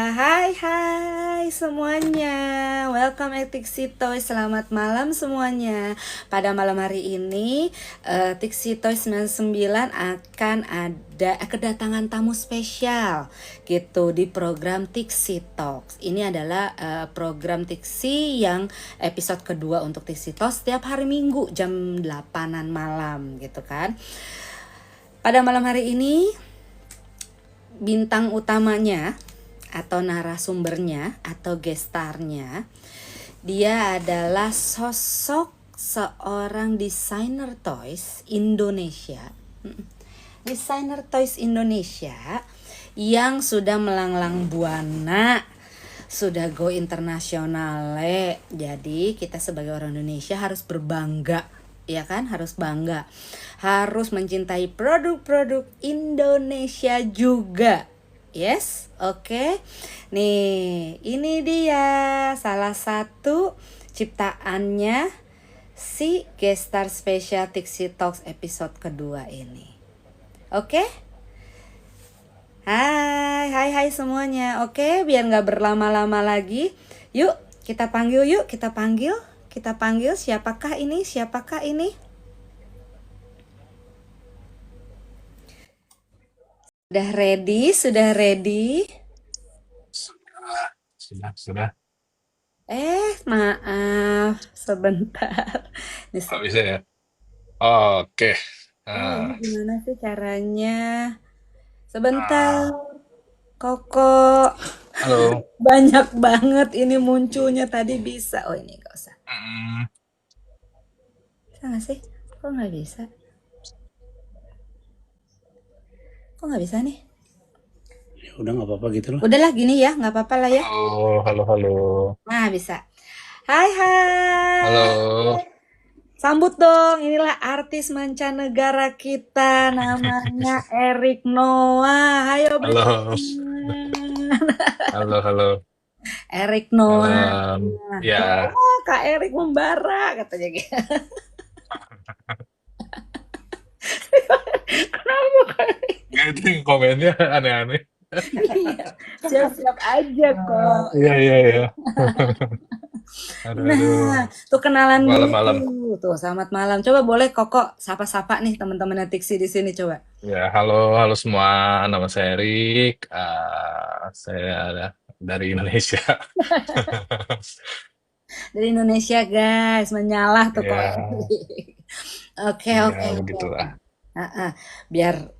Hai hai semuanya. Welcome at Tixi Toys. Selamat malam semuanya. Pada malam hari ini Tixi Toys 99 akan ada kedatangan tamu spesial gitu di program Tixi Talks. Ini adalah program Tixi yang episode kedua untuk Tixi Talks setiap hari Minggu jam 8-an malam gitu kan. Pada malam hari ini bintang utamanya atau narasumbernya atau gestarnya, dia adalah sosok seorang desainer toys Indonesia. Desainer toys Indonesia yang sudah melanglang buana, sudah go internasional. Jadi kita sebagai orang Indonesia harus berbangga, ya kan? Harus bangga, harus mencintai produk-produk Indonesia juga. Yes, oke. Nih, ini dia salah satu ciptaannya si Gestar Special Tixi Talks episode kedua ini. Oke? Hai semuanya. Oke, biar nggak berlama-lama lagi, yuk kita panggil, kita panggil siapakah ini? Sudah ready? Sudah. Maaf, sebentar. Ini Nggak bisa ya? Oke. ini Nah, gimana sih caranya? Sebentar, nah, Koko. halo. Banyak banget ini munculnya tadi bisa. Oh ini nggak usah. Mm, Bisa nggak sih? Kok nggak bisa? Kok nggak bisa nih? Ya udah nggak apa-apa gitu loh. Udahlah gini ya, nggak apa-apa lah ya. halo. Nah bisa. Hai. Halo. Sambut dong, inilah artis mancanegara kita, namanya Eric Noah. Ayo beri Halo. tangan. Halo. Eric Noah. Malam. Ya, Wah, Kak Eric membara katanya gitu. Kenapa Kak Eric? nggak itu komennya aneh-aneh. Iya, siap-siap aja kok. Iya. Aduh. Nah, tuh kenalan dulu Malam-malam. tuh. Tuh, selamat malam. Coba boleh Koko sapa-sapa nih teman-teman Tixi di sini coba. Ya, halo semua. Nama saya Erik. Saya dari Indonesia. Dari Indonesia guys, menyalah tuh kok. Ya, Oke, ya oke, oke. begitulah. Biar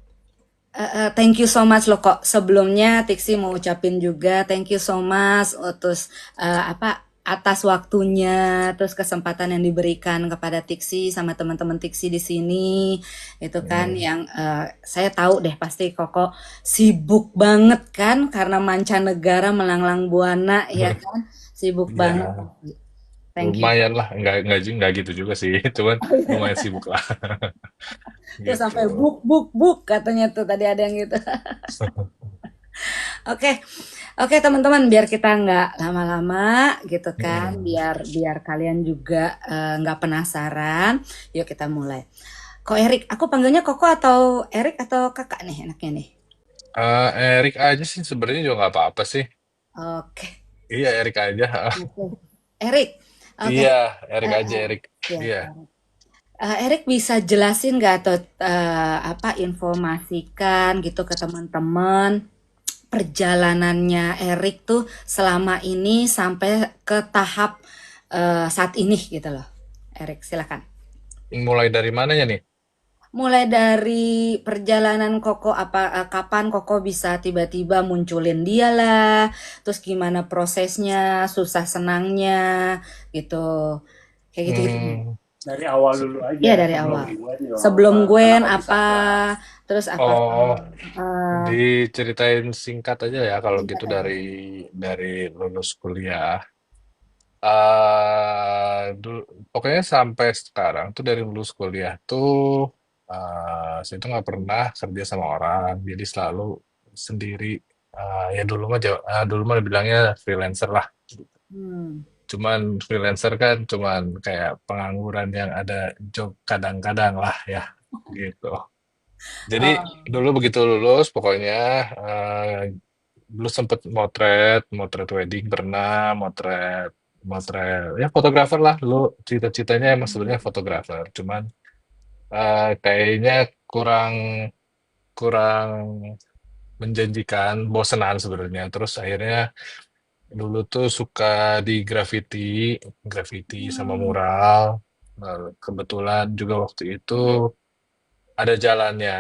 thank you so much loh kok. Sebelumnya Tixi mau ucapin juga thank you so much terus apa atas waktunya, terus kesempatan yang diberikan kepada Tixi sama teman-teman Tixi di sini, itu kan Hmm. yang saya tahu deh pasti Koko sibuk banget kan karena mancanegara melanglang buana ya kan, sibuk banget. Ya, Thank you. lumayan lah, nggak gitu juga sih, cuman lumayan sibuk lah, Tuh gitu. sampai buk katanya tuh tadi ada yang gitu. Oke, oke teman-teman, biar kita nggak lama-lama gitu kan, Mm. biar biar kalian juga nggak penasaran. Yuk kita mulai. Kok Erik? Aku panggilnya Koko atau Erik atau kakak nih enaknya nih. Erik aja sih sebenarnya juga nggak apa-apa sih. Oke, Iya, Erik aja. oke. Erik, oke. Iya, Erik Eh, aja, eh, Erik. ya, Iya. Erik. Erik bisa jelasin nggak atau apa informasikan gitu ke teman-teman perjalanannya Erik tuh selama ini sampai ke tahap saat ini gitu loh. Erik, silakan. Mulai dari mananya nih? Mulai dari perjalanan Koko apa kapan Koko bisa tiba-tiba munculin dia lah, terus gimana prosesnya, susah senangnya gitu. Kayak gitu-gitu. Hmm, Dari awal se- dulu Iya aja dari sebelum awal. Gwen juga nggak Sebelum apa-apa. Gwen Kenapa bisa apa, kelas? terus apa oh, eh, diceritain singkat aja ya kalau singkat gitu aja. dari lulus kuliah. Dulu, pokoknya sampai sekarang tuh dari lulus kuliah tuh saya tuh nggak pernah kerja sama orang, jadi selalu sendiri. Ya dulu mah dibilangnya freelancer lah. Hmm. Cuman freelancer kan cuman kayak pengangguran yang ada job kadang-kadang lah ya gitu. Jadi Oh, dulu begitu lulus pokoknya eh, dulu sempet motret, motret wedding pernah, motret, motret, ya fotografer lah. Dulu cita-citanya emang sebenarnya fotografer, cuman kayaknya kurang kurang menjanjikan, bosenan sebenarnya. Terus akhirnya dulu tuh suka di graffiti, graffiti sama Hmm. mural. Nah, kebetulan juga waktu itu ada jalannya,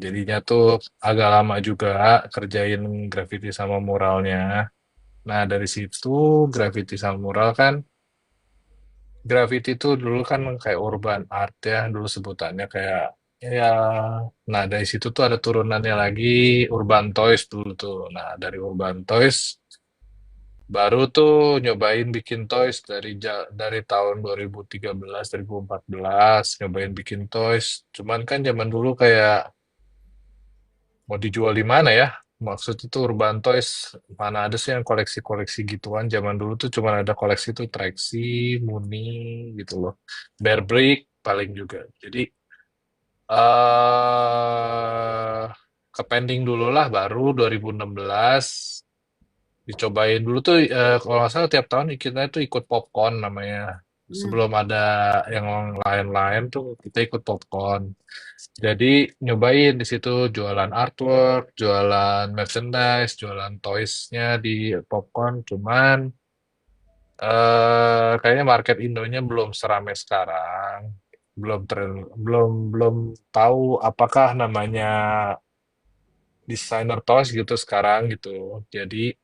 jadinya tuh agak lama juga kerjain graffiti sama muralnya. Nah, dari situ graffiti sama mural kan, graffiti itu dulu kan kayak urban art ya, dulu sebutannya kayak ya. Nah, dari situ tuh ada turunannya lagi urban toys dulu tuh. Nah, dari urban toys baru tuh nyobain bikin toys dari tahun 2013, 2014 nyobain bikin toys. Cuman kan zaman dulu kayak mau dijual di mana ya? Maksud itu Urban Toys, mana ada sih yang koleksi-koleksi gituan. Zaman dulu tuh cuma ada koleksi tuh Traxi, Muni gitu loh. Bear Brick paling juga. Jadi eh ke pending dulu lah baru 2016 dicobain dulu tuh kalau nggak salah tiap tahun kita itu ikut popcorn namanya. Hmm. Sebelum ada yang lain-lain tuh kita ikut popcorn. Jadi nyobain di situ jualan artwork, jualan merchandise, jualan toys-nya di popcorn. Cuman kayaknya market Indonya belum seramai sekarang. Belum tahu apakah namanya desainer toys gitu sekarang gitu. Jadi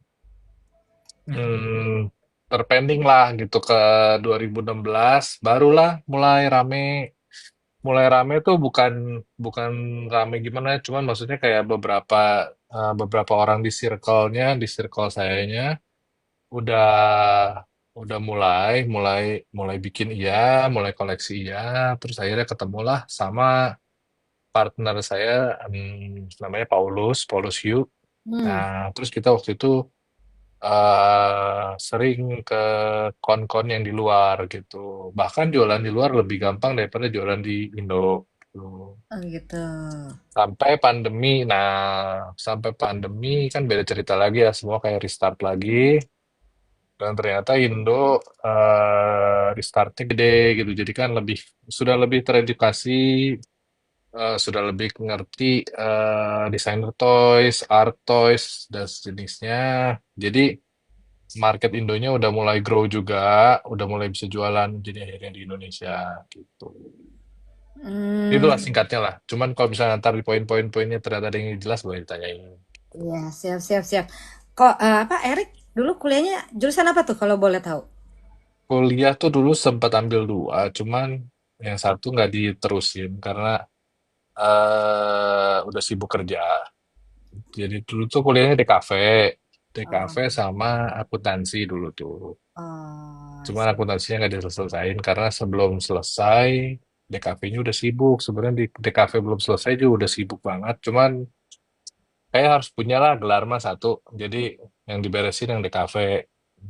hmm, terpending lah gitu ke 2016 barulah mulai rame tuh bukan bukan rame gimana, cuman maksudnya kayak beberapa orang di circle sayanya udah udah mulai mulai bikin iya, mulai koleksi iya, terus akhirnya ketemulah sama partner saya, namanya Paulus Yu. Hmm. Nah, terus kita waktu itu sering ke kon-kon yang di luar gitu. Bahkan jualan di luar lebih gampang daripada jualan di Indo. Gitu. Oh gitu. Sampai pandemi, nah sampai pandemi kan beda cerita lagi ya, semua kayak restart lagi. Dan ternyata Indo restartnya gede gitu. Jadi kan sudah lebih teredukasi, sudah lebih ngerti desainer toys, art toys, dan sejenisnya. Jadi market Indonya udah mulai grow juga, udah mulai bisa jualan jadi akhirnya di Indonesia gitu. Itulah Hmm. singkatnya lah. Cuman kalau misalnya ntar di poin-poin-poinnya ternyata ada yang jelas boleh ditanyain. Iya, siap, siap, siap. Kok apa Erik dulu kuliahnya jurusan apa tuh kalau boleh tahu? Kuliah tuh dulu sempat ambil dua, cuman yang satu nggak diterusin karena udah sibuk kerja. Jadi dulu tuh kuliahnya DKV Oh, sama akuntansi dulu tuh. oh, Cuman akuntansinya nggak diselesaikan karena sebelum selesai DKV-nya udah sibuk. Sebenarnya di DKV belum selesai juga udah sibuk banget. Cuman kayak harus punya lah gelar mah satu. Jadi yang diberesin yang DKV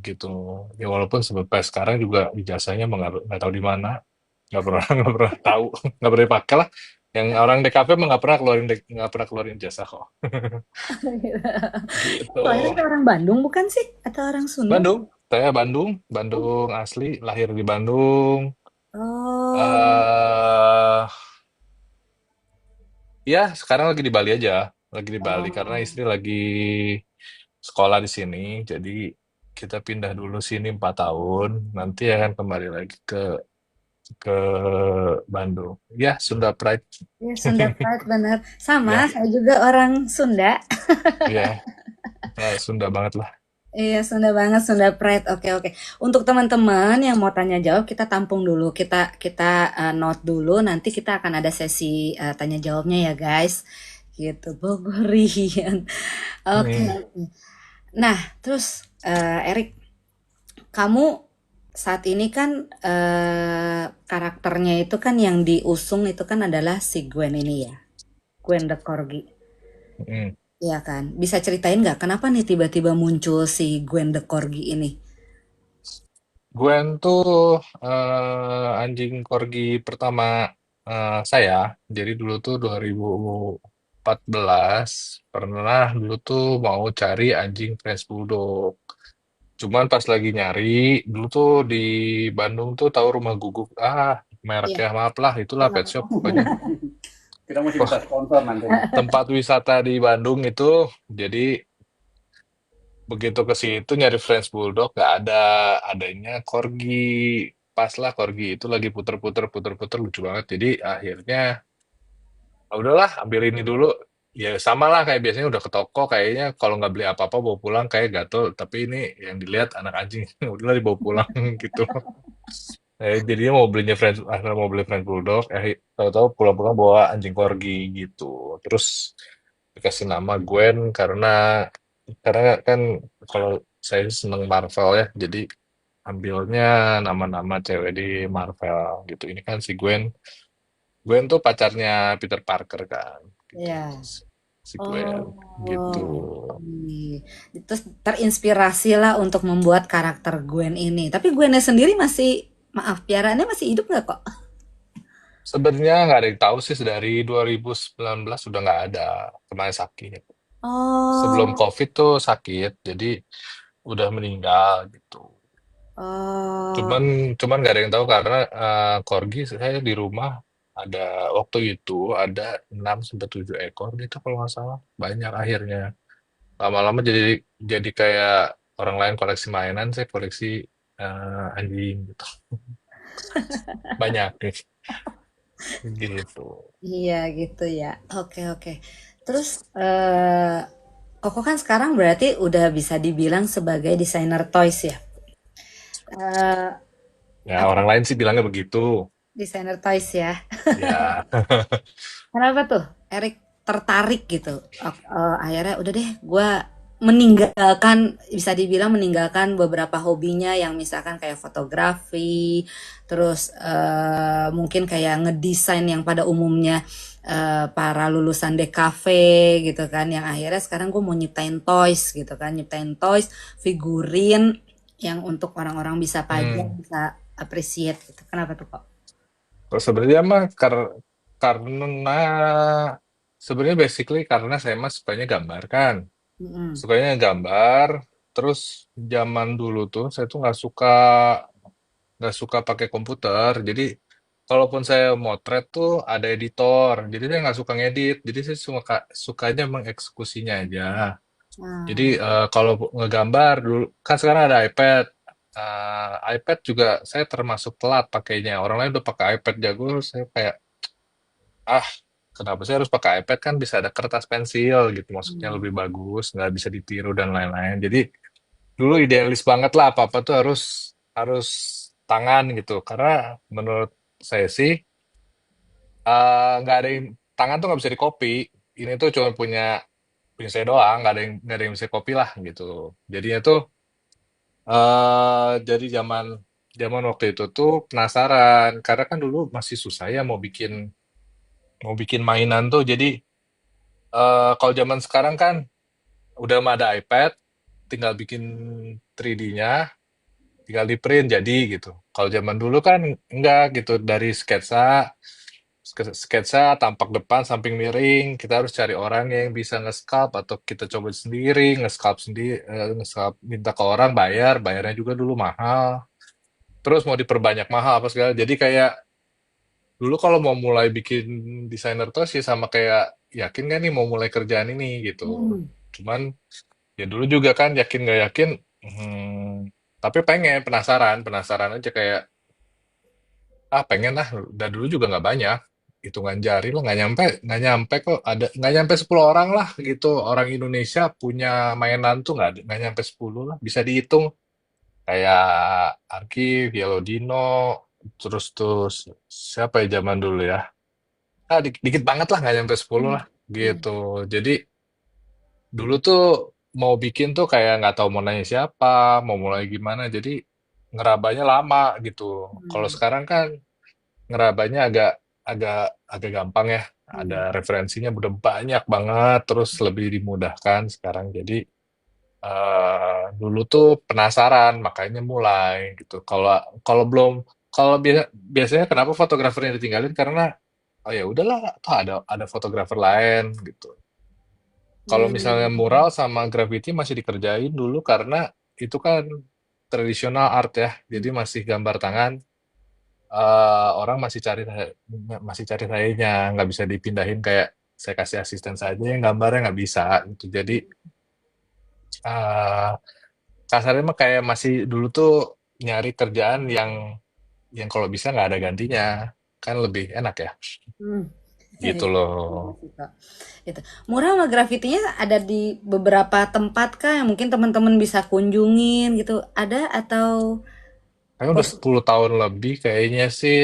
gitu. Ya walaupun sampai sekarang juga ijazahnya mah nggak tahu di mana. Nggak pernah nggak pernah tahu, nggak pernah dipakai lah. Yang orang DKV mah nggak pernah keluarin ijazah kok. Gitu. Kok Erik orang Bandung bukan sih? Atau orang Sunda? Bandung, saya Bandung asli, lahir di Bandung. Oh, eh Ya, sekarang lagi di Bali aja. Lagi di Bali karena oh, istri lagi sekolah di sini. Jadi kita pindah dulu sini 4 tahun. Nanti akan kembali lagi ke Bandung. Ya, Sunda Pride. ya Sunda Pride bener. Sama, Ya, saya juga orang Sunda. ya, Sunda banget lah. Iya, Sunda banget, Sunda Pride. Oke, oke. Untuk teman-teman yang mau tanya jawab, kita tampung dulu. Kita note dulu. Nanti kita akan ada sesi tanya jawabnya ya, guys. Gitu, Bogorian. Oke. Hmm. Nah, terus Erik, kamu saat ini kan karakternya itu kan yang diusung itu kan adalah si Gwen ini ya, Gwen the Corgi. Hmm. Iya kan? Bisa ceritain nggak kenapa nih tiba-tiba muncul si Gwen the Corgi ini? Gwen tuh anjing corgi pertama saya. Jadi dulu tuh 2014 2014 pernah dulu tuh mau cari anjing French Bulldog. Cuman pas lagi nyari, dulu tuh di Bandung tuh tahu Rumah Guguk. Iya. Mereknya maaf lah, itulah pet shop pokoknya. Kita mesti Wah, minta sponsor nanti. tempat wisata di Bandung itu, jadi begitu ke situ nyari French Bulldog nggak ada, adanya Corgi. Pas lah Corgi itu lagi puter-puter lucu banget. Jadi akhirnya udahlah ambil ini dulu. Ya sama lah kayak biasanya udah ke toko kayaknya kalau nggak beli apa-apa bawa pulang kayak gatel. Tapi ini yang dilihat anak anjing udahlah dibawa pulang gitu. Jadinya mau beli French Bulldog, tahu-tahu pulang-pulang bawa anjing corgi gitu. Terus dikasih nama Gwen karena kan kalau saya seneng Marvel ya, jadi ambilnya nama-nama cewek di Marvel gitu. Ini kan si Gwen, Gwen tuh pacarnya Peter Parker kan, gitu. Iya. Si Gwen gitu. Oh, oke. Terus terinspirasi lah untuk membuat karakter Gwen ini. Tapi Gwennya sendiri masih, maaf, piaraannya masih hidup nggak kok? Sebenarnya nggak ada yang tahu sih dari 2019 sudah nggak ada, kemarin sakit. Sebelum Oh, COVID tuh sakit, jadi udah meninggal gitu. oh, Cuman cuman nggak ada yang tahu karena corgi saya di rumah ada waktu itu ada 6 sampai 7 ekor gitu kalau nggak salah. Banyak akhirnya. Lama-lama jadi kayak orang lain koleksi mainan, saya koleksi anjing gitu. Banyak nih gitu. iya gitu ya. Oke, oke. Terus, Koko kan sekarang berarti udah bisa dibilang sebagai desainer toys ya? Eh, Ya apa orang lain sih bilangnya begitu. desainer toys ya? Ya. Kenapa tuh Erik tertarik gitu? Akhirnya udah deh, gue meninggalkan, bisa dibilang meninggalkan beberapa hobinya yang misalkan kayak fotografi, terus mungkin kayak ngedesain yang pada umumnya para lulusan DKV gitu kan, yang akhirnya sekarang gue mau nyiptain toys gitu kan, nyiptain toys, figurin yang untuk orang-orang bisa pajang, Hmm. bisa appreciate gitu. Kenapa tuh kok? Kalau sebenarnya mah karena sebenarnya basically karena saya mah sukanya gambar kan. Mm-mm. Sukanya gambar, terus zaman dulu tuh saya tuh nggak suka pakai komputer. Jadi kalaupun saya motret tuh ada editor. Jadi saya nggak suka ngedit. Jadi saya sukanya mengeksekusinya aja. Jadi Nah, kalau ngegambar dulu kan sekarang ada iPad. iPad juga saya termasuk telat pakainya. Orang lain udah pakai iPad jago, saya kayak ah kenapa sih harus pakai iPad kan bisa ada kertas pensil gitu maksudnya hmm. lebih bagus nggak bisa ditiru dan lain-lain. Jadi dulu idealis banget lah apa-apa tuh harus harus tangan gitu karena menurut saya sih nggak ada yang tangan tuh nggak bisa dikopi. Ini tuh cuma punya saya doang, nggak ada yang bisa kopi lah gitu. Jadinya tuh jadi zaman zaman waktu itu tuh penasaran karena kan dulu masih susah ya mau bikin mainan tuh. Jadi kalau zaman sekarang kan udah mah ada iPad, tinggal bikin 3D-nya, tinggal di print jadi gitu. Kalau zaman dulu kan enggak gitu dari sketsa tampak depan samping miring, kita harus cari orang yang bisa nge-sculpt atau kita coba sendiri nge-sculpt sendiri, nge-sculpt minta ke orang bayarnya juga dulu mahal. Terus mau diperbanyak mahal apa segala. Jadi kayak dulu kalau mau mulai bikin desainer tuh sih sama kayak yakin gak nih mau mulai kerjaan ini gitu. Hmm. Cuman ya dulu juga kan yakin nggak yakin, tapi pengen penasaran penasaran aja kayak pengen lah. Dan dulu juga nggak banyak, hitungan jari lo nggak nyampe kok ada nggak nyampe 10 orang lah gitu orang Indonesia punya mainan tuh nggak nyampe 10 lah bisa dihitung kayak Arki, Yellow Dino, terus siapa ya zaman dulu ya dikit banget lah nggak nyampe 10 Hmm. lah Iya. gitu. Jadi dulu tuh mau bikin tuh kayak nggak tahu mau nanya siapa, mau mulai gimana, jadi ngerabanya lama gitu. Kalau Hmm. sekarang kan ngerabanya agak agak agak gampang ya, ada Hmm. referensinya udah banyak banget, terus lebih dimudahkan sekarang. Jadi dulu tuh penasaran, makanya mulai gitu. Kalau kalau belum, kalau biasanya kenapa fotografernya ditinggalin karena oh ya udahlah, toh ada fotografer lain gitu. Kalau misalnya Hmm. mural sama graffiti masih dikerjain dulu karena itu kan tradisional art ya, jadi masih gambar tangan. Orang masih cari sayanya, nggak bisa dipindahin kayak saya kasih asisten saja yang gambarnya nggak bisa gitu. Jadi eh kasarnya mah kayak masih dulu tuh nyari kerjaan yang kalau bisa nggak ada gantinya, kan lebih enak ya, Hmm. gitu Iya loh. sih, Kak. Itu. Mural sama grafitinya ada di beberapa tempat kah yang mungkin teman-teman bisa kunjungin gitu? Ada atau Kayaknya udah baru? 10 tahun lebih kayaknya sih.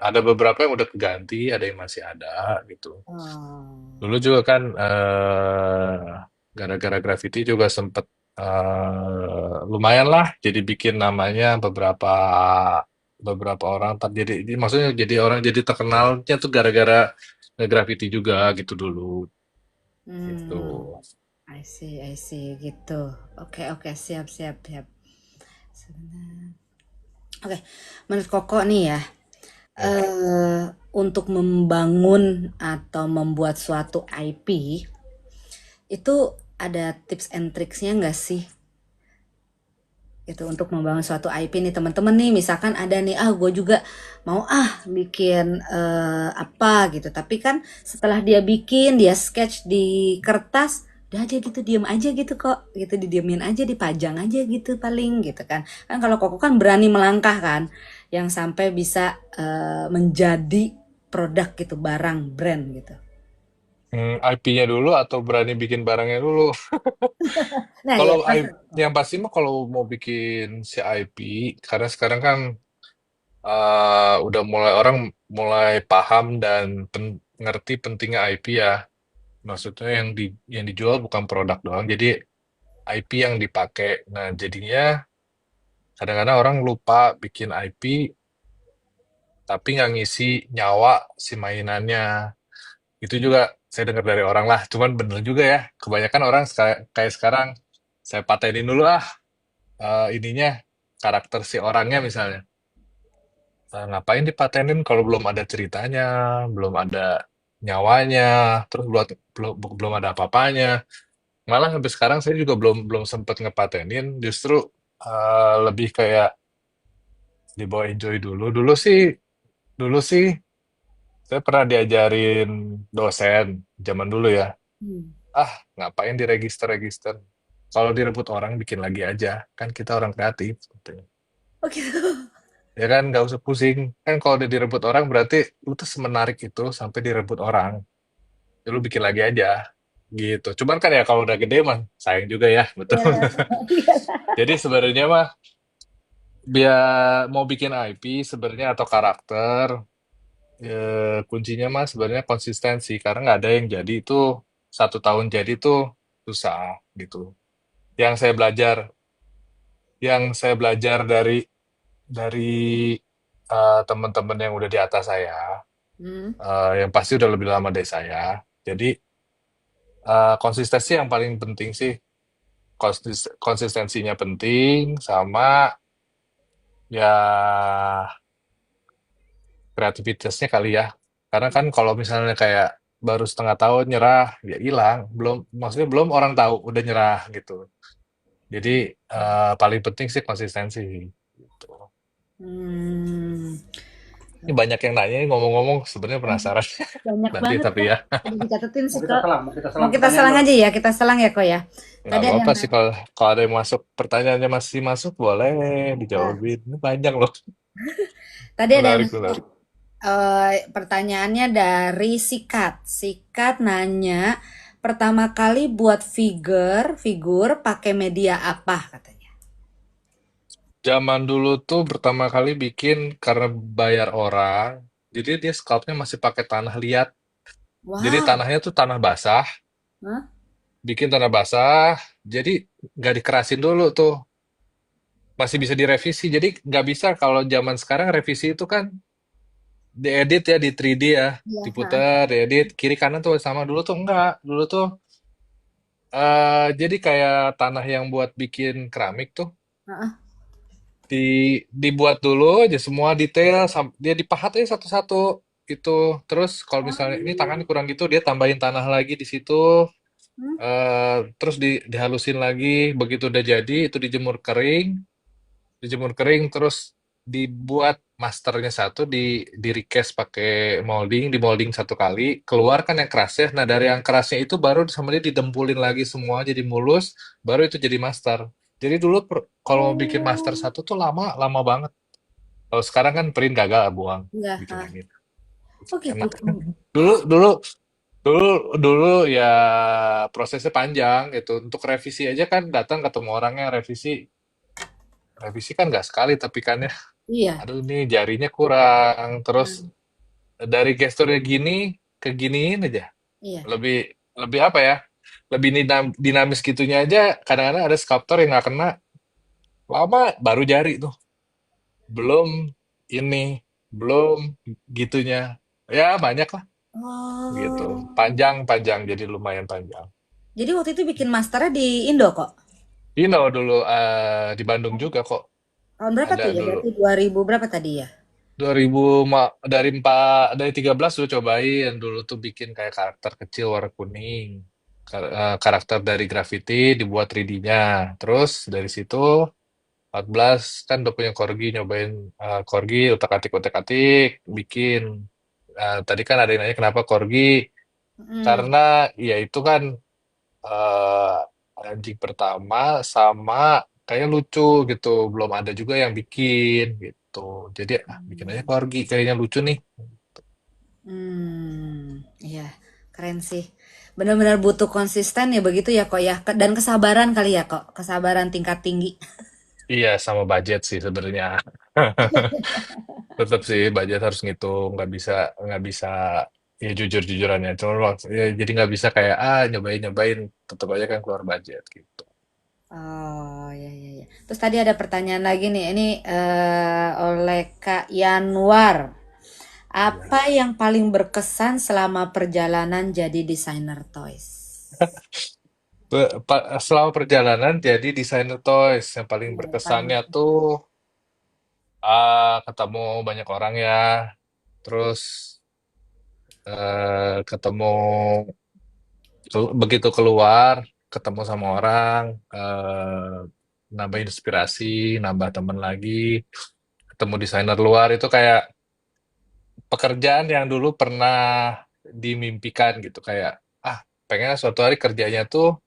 Ada beberapa yang udah keganti, ada yang masih ada gitu. Oh. Dulu juga kan gara-gara graffiti juga sempet lumayan lah jadi bikin namanya beberapa beberapa orang maksudnya jadi orang jadi terkenalnya tuh gara-gara nge-graffiti juga gitu dulu gitu. Hmm. I see gitu. Oke, oke, siap, siap, siap. Sebentar. Oke, menurut Koko nih ya, Hmm. untuk membangun atau membuat suatu IP itu ada tips and tricksnya nggak sih? Gitu untuk membangun suatu IP nih teman-teman nih misalkan ada nih gue juga mau bikin apa gitu tapi kan setelah dia bikin dia sketch di kertas udah aja gitu diem aja gitu kok gitu didiemin aja dipajang aja gitu paling gitu kan kan kalau Koko kan berani melangkah kan yang sampai bisa menjadi produk gitu barang brand gitu. IP-nya dulu atau berani bikin barangnya dulu? Nah ya Kalau pas. yang pasti mah kalau mau bikin si IP, karena sekarang kan udah mulai orang mulai paham dan ngerti pentingnya IP ya. Maksudnya yang dijual bukan produk doang, jadi IP yang dipakai. Nah, jadinya kadang-kadang orang lupa bikin IP tapi nggak ngisi nyawa si mainannya. Itu juga saya dengar dari orang lah. Cuman bener juga ya. Kebanyakan orang kayak sekarang saya patenin dulu ininya karakter si orangnya misalnya. Ngapain dipatenin kalau belum ada ceritanya, belum ada nyawanya, terus belum belum ada apa-apanya. Malah sampai sekarang saya juga belum belum sempat ngepatenin, justru lebih kayak dibawa enjoy dulu. Dulu sih saya pernah diajarin dosen zaman dulu ya. Hmm. Ngapain diregister-register? Kalau direbut orang bikin lagi aja, kan kita orang kreatif. Katanya. Oh gitu. Ya kan nggak usah pusing. Kan kalau udah direbut orang berarti lu tuh semenarik itu sampai direbut orang. Ya, lu bikin lagi aja gitu. Cuman kan ya kalau udah gede mah sayang juga ya, betul. Ya. Jadi sebenarnya mah biar mau bikin IP sebenarnya atau karakter kuncinya mah sebenarnya konsistensi karena nggak ada yang jadi itu 1 tahun jadi tuh susah gitu. Yang saya belajar, yang saya belajar dari teman-teman yang udah di atas saya, Hmm. yang pasti udah lebih lama dari saya. Jadi konsistensi yang paling penting sih. Konsistensinya penting sama ya kreativitasnya kali ya. Karena kan kalau misalnya kayak baru setengah tahun nyerah, ya hilang. Maksudnya belum orang tahu udah nyerah gitu. Jadi paling penting sih konsistensi. Gitu. Hmm. Ini banyak yang nanya, ngomong-ngomong sebenarnya penasaran. Banyak Nanti banget tapi kok. ya, Udah dicatetin Mau sih kita kok. selang, mau kita Mau selang kita pertanyaan selang dong. aja ya, kita selang ya kok ya. nggak Tadi ada apa-apa yang sih nanya. kalau ada yang masuk pertanyaannya masih masuk boleh Ah, dijawabin. Ini banyak loh, tadi ada yang menarik menarik. pertanyaannya dari Sikat. Sikat nanya, pertama kali buat figur pakai media apa katanya. Zaman dulu tuh pertama kali bikin karena bayar orang, jadi dia sculptnya masih pakai tanah liat. Jadi Wow. tanahnya tuh tanah basah, Hah? bikin tanah basah, jadi nggak dikerasin dulu tuh, masih bisa direvisi. Jadi nggak bisa kalau zaman sekarang revisi itu kan diedit ya di 3D ya, Iya. diputar, diedit kiri kanan tuh sama. Dulu tuh enggak, dulu tuh jadi kayak tanah yang buat bikin keramik tuh Heeh. dibuat dulu aja semua detail, dia dipahat aja satu-satu. itu. Terus kalau misalnya ini Oh. tangan kurang gitu, dia tambahin tanah lagi di situ. Hmm? Terus dihalusin lagi. Begitu udah jadi, itu dijemur kering, terus dibuat masternya satu, di recast pakai molding, di molding satu kali, keluarkan yang kerasnya. Nah dari yang kerasnya itu baru sama dia didempulin lagi semua jadi mulus, baru itu jadi master. Jadi dulu kalau mau bikin master Oh. satu tuh lama lama banget. Kalau sekarang kan print gagal buang, Iya. bikin lagi. Oh gitu. Enak. Dulu dulu dulu dulu ya prosesnya panjang gitu. Untuk revisi aja kan datang ketemu orangnya revisi. Revisi kan nggak sekali tapi kan ya, Iya. aduh ini jarinya kurang. Terus Hmm. dari gesturnya gini ke giniin aja. Iya. Lebih lebih apa ya? Lebih dinamis gitunya aja. Kadang-kadang ada sculptor yang nggak kena. Lama baru jari tuh. Belum ini, belum gitunya. Ya banyak lah gitu. Oh. Panjang-panjang jadi lumayan panjang. Jadi waktu itu bikin masternya di Indo kok. Dino dulu di Bandung juga kok Tahun berapa ada tuh ya? dulu. Berarti 2000 berapa tadi ya? 2000 dari 13 udah cobain dulu tuh bikin kayak karakter kecil warna kuning. Karakter dari graffiti dibuat 3D-nya. Terus dari situ 14 kan udah punya Corgi nyobain Corgi utak-atik bikin. Tadi kan ada yang nanya kenapa Corgi? Hmm. Karena ya itu kan eh anjing pertama sama kayak lucu gitu. Belum ada juga yang bikin gitu. Jadi bikin aja Corgi kayaknya lucu nih. Iya, keren sih. Benar-benar butuh konsisten ya begitu ya kok ya. Dan kesabaran kali ya kok. Kesabaran tingkat tinggi. Iya sama budget sih sebenarnya. Tetap sih budget harus ngitung. Nggak bisa ya jujur-jujurannya. Cuma ya, jadi nggak bisa kayak nyobain-nyobain. Tetap aja kan keluar budget gitu. Oh, ya ya ya. Terus tadi ada pertanyaan lagi nih. Ini oleh Kak Yanwar. Ya. Apa yang paling berkesan selama perjalanan jadi desainer toys? Selama perjalanan jadi desainer toys yang paling Iya, yang paling berkesannya tuh ketemu banyak orang ya, terus ketemu begitu keluar, ketemu sama orang, nambah inspirasi, nambah temen lagi, ketemu desainer luar itu kayak pekerjaan yang dulu pernah dimimpikan gitu kayak pengen suatu hari kerjanya tuh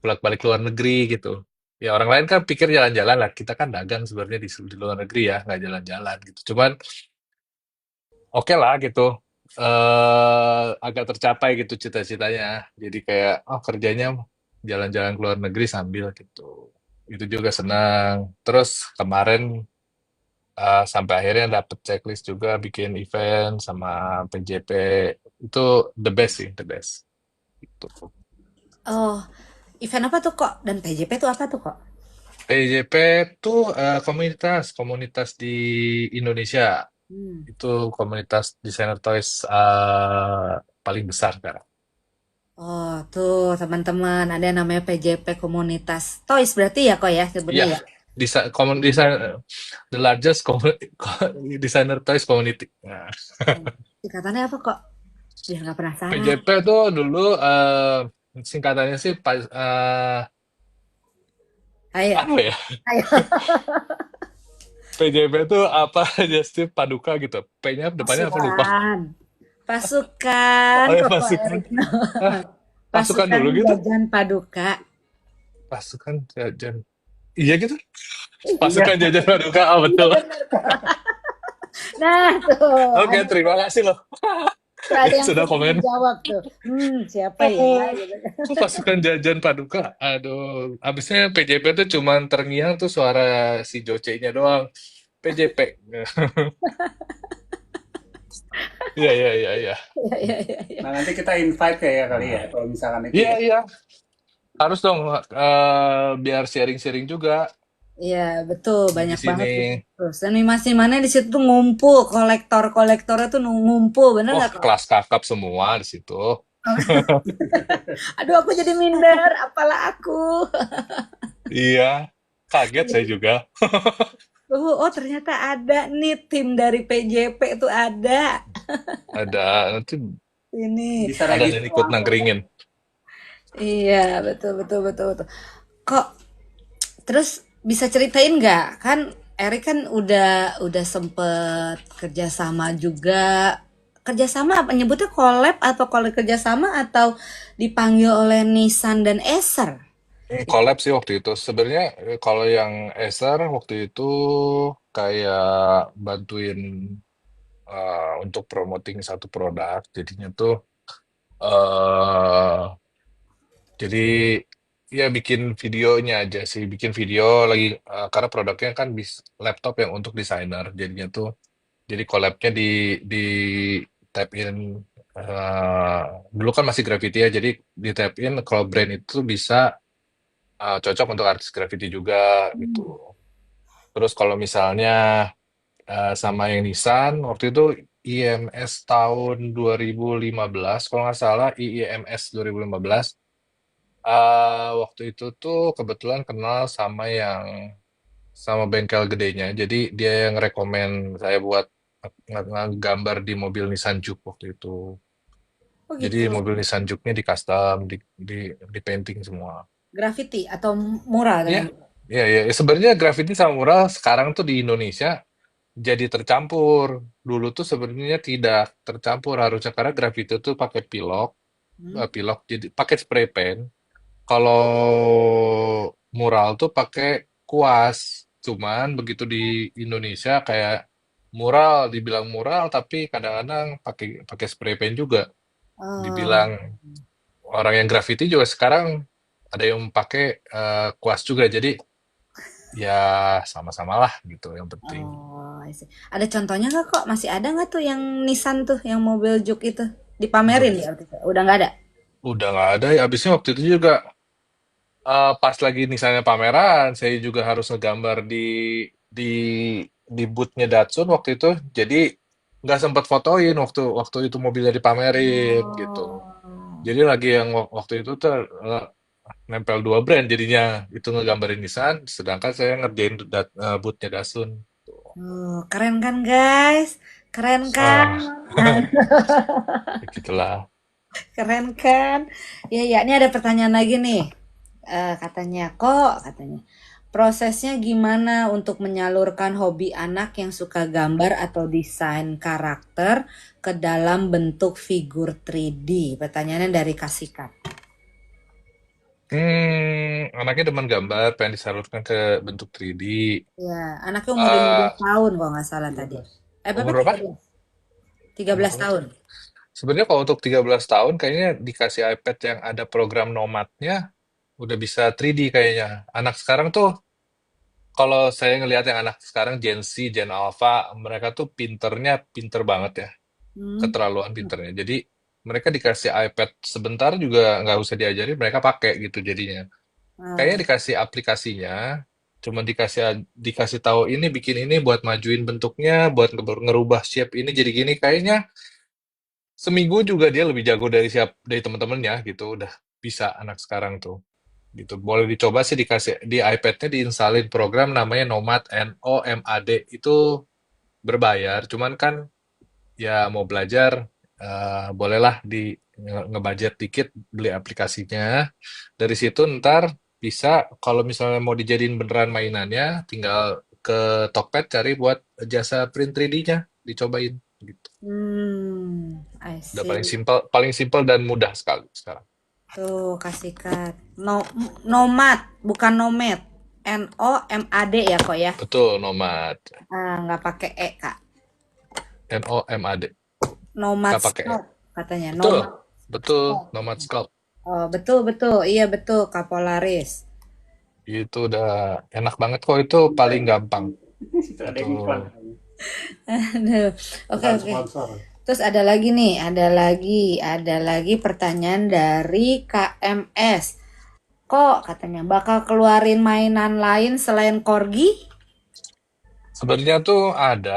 bolak-balik luar negeri gitu. Ya orang lain kan pikir jalan-jalan lah, kita kan dagang sebenarnya di luar negeri ya, nggak jalan-jalan gitu. Cuman oke lah gitu. Agak tercapai gitu cita-citanya. Jadi kayak kerjanya jalan-jalan ke luar negeri sambil gitu. Itu juga senang. Terus kemarin sampai akhirnya dapet checklist juga bikin event sama PJP. Itu the best sih, the best. Gitu. Oh, event apa tuh kok? Dan PJP tuh apa tuh kok? PJP tuh komunitas komunitas di Indonesia. Hmm. Itu komunitas desainer toys paling besar sekarang. Oh, tuh teman-teman, ada yang namanya PJP Komunitas Toys berarti ya kok ya sebutnya Iya, ya. desain the largest designer toys community. Nah, Hmm. Singkatannya apa kok? Biar nggak penasaran. PJP tuh dulu singkatannya sih Ayo, apa ya? ayo. PJP tuh apa? Just Paduka gitu. P-nya depannya apa lupa. Pasukan. Pasukan Oh ya kok pasukan. Erikno. Ah, pasukan Pasukan dulu gitu. Jajan Paduka. Pasukan jajan. Iya gitu. Iya, Pasukan jajan Paduka. Ah iya betul. benar. Nah, tuh Oke, ada terima kasih loh. tuh ada yang Sudah suka komen. menjawab tuh. Siapa ya gitu. Pasukan jajan Paduka. Aduh, abisnya PJP tuh cuman terngiang tuh suara si Joce-nya doang. PJP. Iya, iya, iya, iya. Iya, iya, iya, iya. Nah, nanti kita invite kayak kali ya, Nah, kalau misalkan itu iya, ya. iya. Harus dong, biar sharing-sharing juga Iya, betul. di Banyak banget di sini. situ. Seniman-senimannya di situ tuh ngumpul. Kolektor-kolektornya tuh ngumpul. Bener Wah, gak kok? kelas kakap semua di situ. Aduh, aku jadi minder. Apalah aku. Iya, kaget saya juga. Oh, ternyata ada nih tim dari PJP itu ada. Ada nanti Ini. Bisa ada yang register ikut langsung. nangkringin. Iya, betul betul betul betul. Kok terus bisa ceritain nggak? Kan Erik kan udah sempet kerjasama juga. Kerjasama apa nyebutnya collab atau kalau kerjasama atau dipanggil oleh Nissan dan Acer? Collab sih waktu itu. Sebenarnya kalau yang Acer waktu itu kayak bantuin untuk promoting satu produk. Jadinya tuh eh jadi ya bikin videonya aja sih, bikin video lagi karena produknya kan laptop yang untuk desainer. Jadinya tuh jadi collabnya di tap in dulu kan masih graffiti ya, jadi di tap in kalau brand itu bisa cocok untuk artis graffiti juga gitu. Terus kalau misalnya sama yang Nissan waktu itu IMS tahun 2015 kalau nggak salah IIMS 2015 waktu itu tuh kebetulan kenal sama bengkel gedenya. Jadi dia yang rekomen saya buat ngegambar di mobil Nissan Juke waktu itu. Oh Jadi gitu. mobil Nissan Juke-nya di custom, di painting semua. Graffiti atau mural Iya, dengan. iya, iya. Sebenarnya graffiti sama mural sekarang tuh di Indonesia jadi tercampur. Dulu tuh sebenarnya tidak tercampur harusnya karena graffiti tuh pakai Hmm? pilok jadi pakai spray paint. Kalau mural tuh pakai kuas. Cuman begitu di Indonesia kayak mural, dibilang mural tapi kadang-kadang pakai pakai spray paint juga. Oh, Dibilang orang yang graffiti juga sekarang ada yang pakai kuas juga. Jadi ya sama-sama lah gitu yang penting. oh, I see. Ada contohnya nggak kok? Masih ada nggak tuh yang Nissan tuh, yang mobil Juke itu dipamerin Udah ya? Udah nggak ada. udah nggak ada ya. Habisnya waktu itu juga pas lagi misalnya pameran, saya juga harus ngegambar di di boothnya Datsun waktu itu. Jadi nggak sempat fotoin waktu waktu itu mobilnya dipamerin gitu. Oh. Jadi lagi yang waktu itu tuh nempel dua brand jadinya itu ngegambarin Nissan, sedangkan saya ngerjain boothnya Datsun. Keren kan guys? Keren kan? Ah, gitulah. Keren kan? Ya ya, ini ada pertanyaan lagi nih. Katanya kok, katanya. Prosesnya gimana untuk menyalurkan hobi anak yang suka gambar atau desain karakter ke dalam bentuk figur 3D? Pertanyaannya dari Kasikat. Anaknya demen gambar, pengen disalurkan ke bentuk 3D. Ya, anaknya umur 15 Eh, tahun kalau nggak salah tadi. 13. Berapa? umur berapa? 13. 13 Umur tahun. Sebenarnya kalau untuk 13 tahun kayaknya dikasih iPad yang ada program Nomadnya udah bisa 3D kayaknya. Anak sekarang tuh kalau saya ngelihat yang anak sekarang Gen Z, Gen Alpha, mereka tuh pinter banget ya. Hmm. Keterlaluan pinternya. Jadi mereka dikasih iPad sebentar juga nggak usah diajarin, mereka pakai gitu jadinya. Kayaknya Ah, dikasih aplikasinya, cuma dikasih dikasih tahu ini bikin ini buat majuin bentuknya, buat ngerubah shape ini jadi gini. Kayaknya seminggu juga dia lebih jago dari teman-temannya gitu. Udah bisa anak sekarang tuh. Gitu. Boleh dicoba sih dikasih di iPad-nya diinstalin program namanya Nomad NOMAD itu berbayar. Cuman kan ya mau belajar bolehlah ngebudget dikit beli aplikasinya. Dari situ ntar bisa kalau misalnya mau dijadiin beneran mainannya tinggal ke Tokped cari buat jasa print 3D-nya dicobain gitu. I Udah see. paling simpel dan mudah sekali sekarang. Tuh, kasih kat. No, nomad, bukan nomad. NOMAD ya kok ya. Betul, Nomad. Nggak pakai E kak. NOMAD. Nomad Nggak pakai E. Scout katanya. Betul, Nomad betul, Scout. Nomad Scout. Oh, betul betul. Iya betul, Kapolaris. Itu udah enak banget kok, itu paling gampang. Itu ada Itu yang iklan. Aduh. Oke Bukan oke. sponsor. Terus ada lagi nih, ada lagi pertanyaan dari KMS. Kok katanya bakal keluarin mainan lain selain Corgi? sebenarnya tuh ada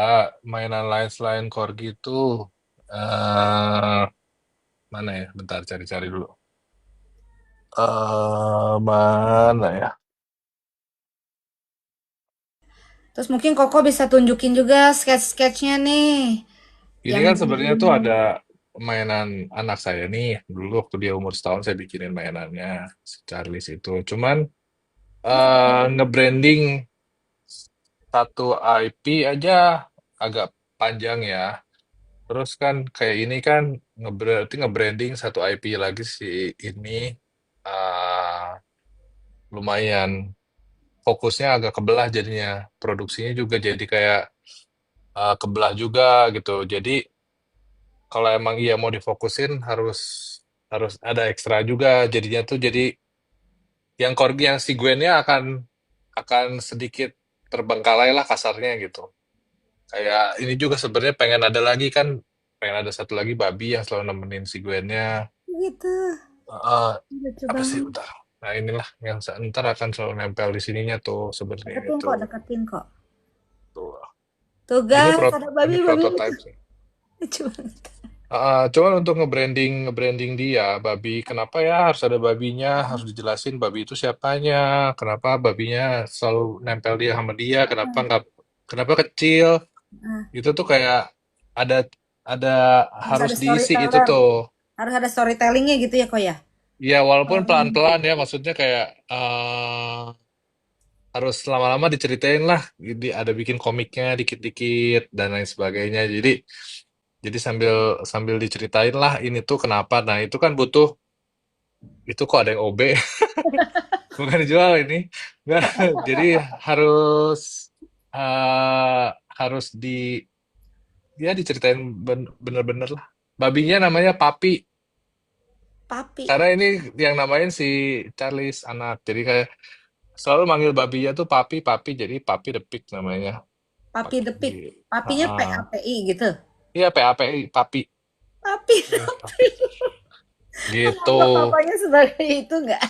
mainan lain selain Corgi itu eh mana ya? Bentar cari-cari dulu. Mana ya? Terus mungkin Koko bisa tunjukin juga sketch-sketchnya nih. Ini Yang kan sebenarnya tuh bikin ada mainan anak saya nih. Dulu waktu dia umur setahun saya bikinin mainannya si Charles itu. Cuman nge-branding satu IP aja agak panjang ya. Terus kan kayak ini kan berarti nge-branding satu IP lagi si ini eh lumayan fokusnya agak kebelah jadinya. Produksinya juga jadi kayak kebelah juga gitu. Jadi kalau emang iya mau difokusin harus harus ada ekstra juga jadinya tuh jadi yang si Gwennya akan sedikit terbengkalai lah kasarnya gitu. Kayak ini juga sebenarnya pengen ada lagi kan, pengen ada satu lagi babi yang selalu nemenin si Gwennya. gitu. Eh, Lucu apa sih banget. bentar. Nah inilah yang ntar akan selalu nempel di sininya tuh sebenarnya Deketin itu kok, deketin kok. tuh. Tuh Ini guys, ada ini babi-babi lucu. prototype sih. Lucu banget. Cuman untuk nge-branding dia, babi, kenapa ya harus ada babinya, harus dijelasin babi itu siapanya, kenapa babinya selalu nempel dia sama dia, kenapa nggak, kenapa kecil, Nah, itu tuh kayak ada ada harus harus ada diisi itu storyteller. tuh. Harus ada storytellingnya gitu ya kok ya. Ya walaupun Hmm. pelan-pelan ya, maksudnya kayak harus lama-lama diceritain lah, ada bikin komiknya dikit-dikit dan lain sebagainya. Jadi sambil sambil diceritain lah ini tuh kenapa. Nah itu kan butuh itu kok ada yang OB bukan dijual ini nggak jadi harus eh harus ya diceritain bener-bener lah babinya namanya Papi Papi. karena ini yang namain si Charles anak jadi kayak selalu manggil babinya tuh Papi Papi jadi Papi the Pig namanya Papi pakai the di Pig. Papinya PAPI gitu. iya PAPI Papi. Papi the Pig. Gitu. Menganggap papanya sebagai itu nggak?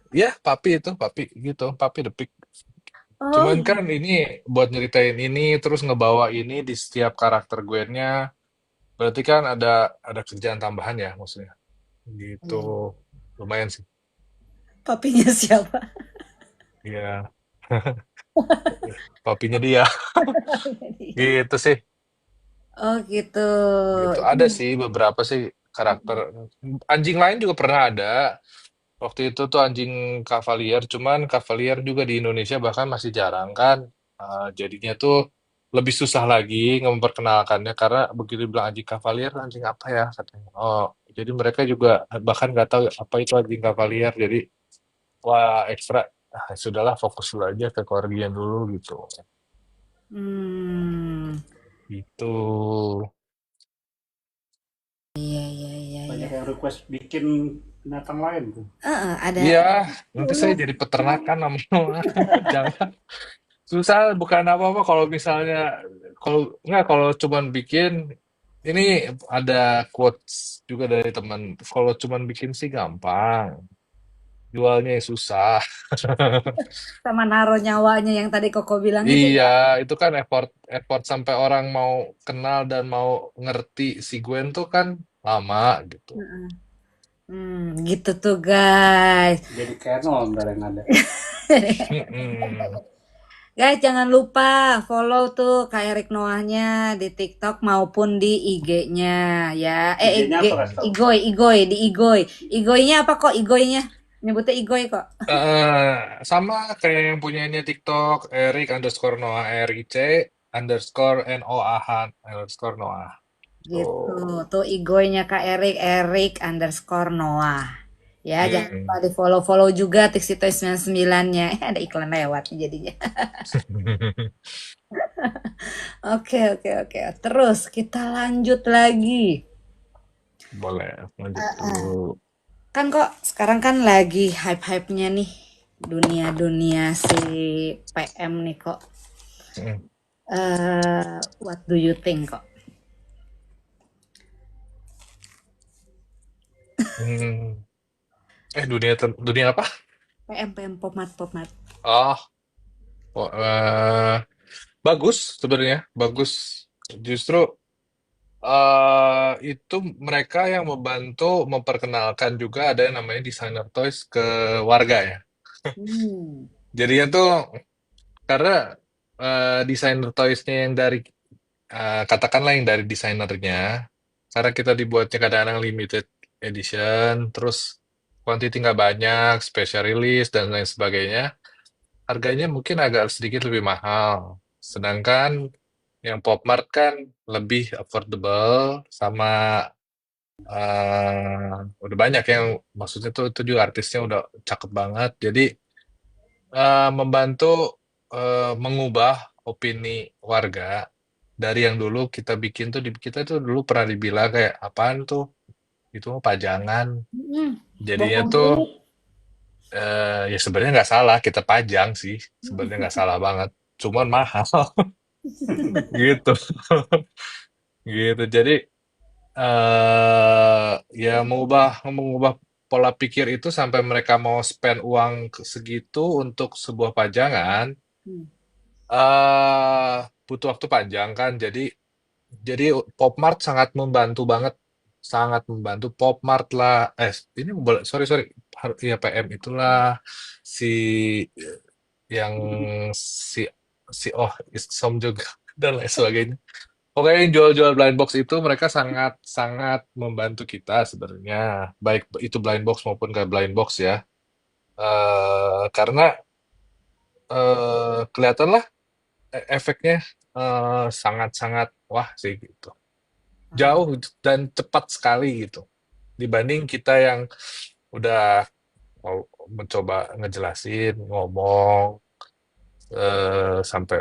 Ya Papi itu Papi gitu Papi the Pig. Oh, Cuman kan ini buat nyeritain ini terus ngebawa ini di setiap karakter Gwennya berarti kan ada kerjaan tambahan ya maksudnya. Gitu. iya. Lumayan sih. Papinya siapa? Iya. Papinya dia. Gitu sih. Oh gitu. Gitu. Itu Ada sih beberapa sih karakter. Anjing lain juga pernah ada. Waktu itu tuh anjing Cavalier, cuman Cavalier juga di Indonesia bahkan masih jarang kan. Jadinya tuh lebih susah lagi memperkenalkannya karena begitu bilang anjing Cavalier, anjing apa ya katanya. Oh, jadi mereka juga bahkan nggak tahu apa itu anjing Cavalier. Jadi wah ekstra. Sudahlah fokus dulu aja ke keluarga dulu gitu. hmm, Itu. iya iya iya iya. Banyak yang request bikin binatang lain tuh. Ada Iya, nanti saya dulu. jadi peternakan lama-lama. Jangan. Susah bukan apa-apa kalau misalnya kalau cuman bikin ini ada quotes juga dari teman. Kalau cuman bikin sih gampang, jualnya yang susah. Sama naruh nyawanya yang tadi Koko bilang itu Iya, ya. itu kan effort effort sampai orang mau kenal dan mau ngerti si Gwen tuh kan lama gitu. Gitu tuh guys. Jadi canon ntar yang ada. Mm-mm. Guys, jangan lupa follow tuh Kak Erik Noahnya di TikTok maupun di IG-nya ya. IG-nya IG, apa kasih tau? Igoy, di Igoy. Igoy-nya apa kok Igoy-nya? Nyebutnya Igoy kok. Sama kayak yang punyanya TikTok, Erik underscore Noah, RIC underscore NOAH underscore Noah. Gitu. Tuh. Tuh Igoy-nya Kak Erik, Erik underscore Noah. Ya, jangan lupa Mm. di follow-follow juga Tixitoy 99-nya. Ada iklan lewat nih jadinya. Oke, oke, oke. Terus kita lanjut lagi. Boleh, lanjut dulu. Kan kok sekarang kan lagi hype-hypenya nih dunia-dunia si PM nih kok. Mm. What do you think kok? Hmm. Dunia apa? PM Popmat Popmat. Oh, oh, bagus sebenarnya, bagus. Justru itu mereka yang membantu memperkenalkan juga ada yang namanya designer toys ke warga ya. Jadinya tuh karena desainer toysnya yang dari katakanlah yang dari desainernya, karena kita dibuatnya kadang-kadang limited edition, terus quantity nggak banyak, special release dan lain sebagainya, harganya mungkin agak sedikit lebih mahal. Sedangkan yang Pop Mart kan lebih affordable sama udah banyak yang maksudnya tuh itu juga artisnya udah cakep banget. Jadi membantu mengubah opini warga dari yang dulu kita bikin tuh di kita tuh dulu pernah dibilang kayak apaan tuh itu mah pajangan. Mm-mm. Jadinya Bohong tuh banget. ya sebenarnya nggak salah kita pajang sih, sebenarnya nggak salah banget. Cuman mahal gitu. Gitu. Jadi ya mengubah mengubah pola pikir itu sampai mereka mau spend uang segitu untuk sebuah pajangan, Hmm. butuh waktu panjang kan. Jadi Popmart sangat membantu banget, sangat membantu Popmart lah. Ini boleh, sorry sorry, ya PM itulah si yang si si oh Isom juga dan lain sebagainya. Pokoknya yang jual-jual blind box itu mereka sangat sangat membantu kita sebenarnya, baik itu blind box maupun kayak blind box ya. Karena kelihatanlah efeknya sangat-sangat wah sih gitu. Wow. Jauh dan cepat sekali gitu. Dibanding kita yang udah mau mencoba ngejelasin, ngomong sampai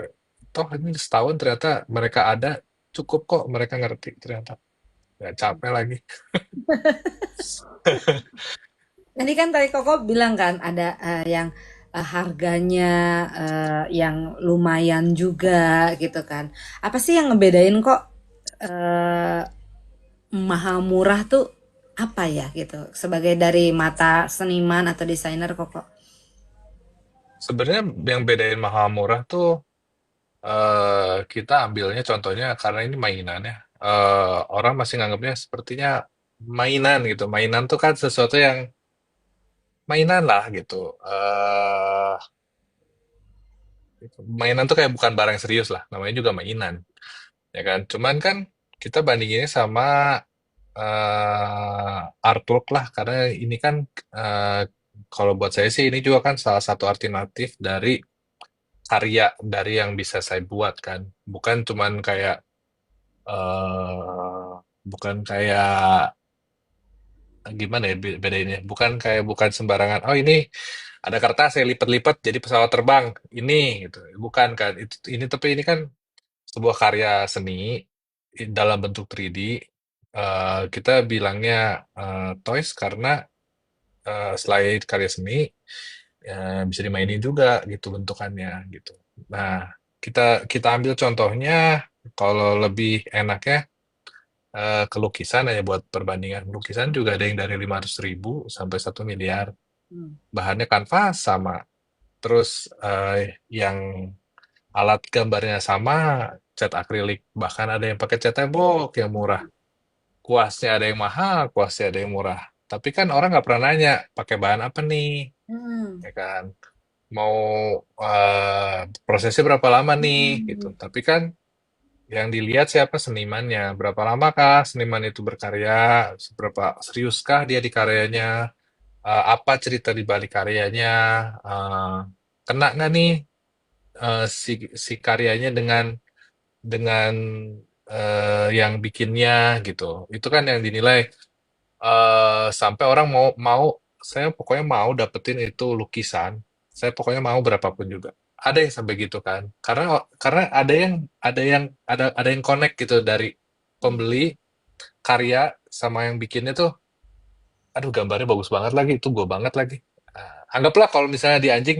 toh ini setahun ternyata mereka ada cukup kok mereka ngerti ternyata. Nggak capek lagi. Tadi kan tadi Koko bilang kan ada yang harganya yang lumayan juga gitu kan. Apa sih yang ngebedain kok eh, mahal murah tuh apa ya gitu sebagai dari mata seniman atau desainer Koko? Sebenarnya yang bedain mahal murah tuh kita ambilnya contohnya karena ini mainan ya. Orang masih nganggapnya sepertinya mainan gitu. Mainan tuh kan sesuatu yang mainan lah gitu. Mainan tuh kayak bukan barang serius lah. Namanya juga mainan, ya kan. Cuman kan kita bandinginnya sama artwork lah karena ini kan eh, kalau buat saya sih ini juga kan salah satu alternatif dari karya dari yang bisa saya buat kan. Bukan cuman kayak eh bukan kayak gimana ya bedainnya? Bukan sembarangan. Oh ini ada kertas saya lipat-lipat jadi pesawat terbang. Ini gitu. Bukan kan. Tapi ini kan sebuah karya seni dalam bentuk 3D. Kita bilangnya toys karena selain karya seni bisa dimainin juga gitu bentukannya gitu. Nah, kita kita ambil contohnya kalau lebih enaknya ke lukisan aja buat perbandingan. Lukisan juga ada yang dari 500.000 sampai 1 miliar. Hmm. Bahannya kanvas sama. Terus yang alat gambarnya sama, cat akrilik. Bahkan ada yang pakai cat tembok yang murah. Kuasnya ada yang mahal, kuasnya ada yang murah. Tapi kan orang nggak pernah nanya pakai bahan apa nih, Hmm. ya kan? Mau prosesnya berapa lama nih, gitu. Hmm. Tapi kan yang dilihat siapa senimannya, berapa lamakah seniman itu berkarya, seberapa seriuskah dia di karyanya, apa cerita di balik karyanya, eh, kena nggak nih si karyanya dengan yang bikinnya gitu. Itu kan yang dinilai sampai orang mau mau saya pokoknya mau dapetin itu lukisan. Saya pokoknya mau berapapun juga. Ada yang sampai gitu kan. Karena ada yang connect gitu dari pembeli karya sama yang bikinnya tuh aduh gambarnya bagus banget lagi, itu gue banget lagi. Anggaplah kalau misalnya di anjing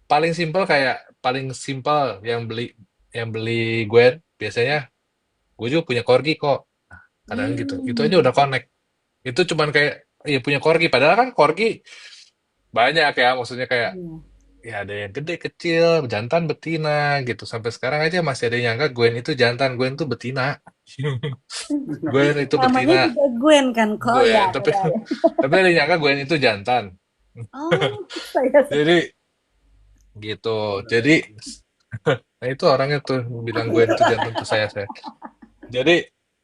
paling simpel yang beli Gwen biasanya gue juga punya corgi kok. Kadang gitu. Itu aja Hmm. udah connect. Itu cuman kayak ya punya corgi padahal kan corgi banyak ya maksudnya kayak Iya. ya ada yang gede kecil jantan betina gitu sampai sekarang aja masih ada yang nyangka Gwen itu jantan Gwen itu betina Gwen itu Namanya betina juga Gwen kan kok ya Gwen tapi benar. tapi ada yang nyangka Gwen itu jantan Oh, saya jadi gitu jadi Nah itu orangnya tuh bilang gue itu jantung tuh saya. Jadi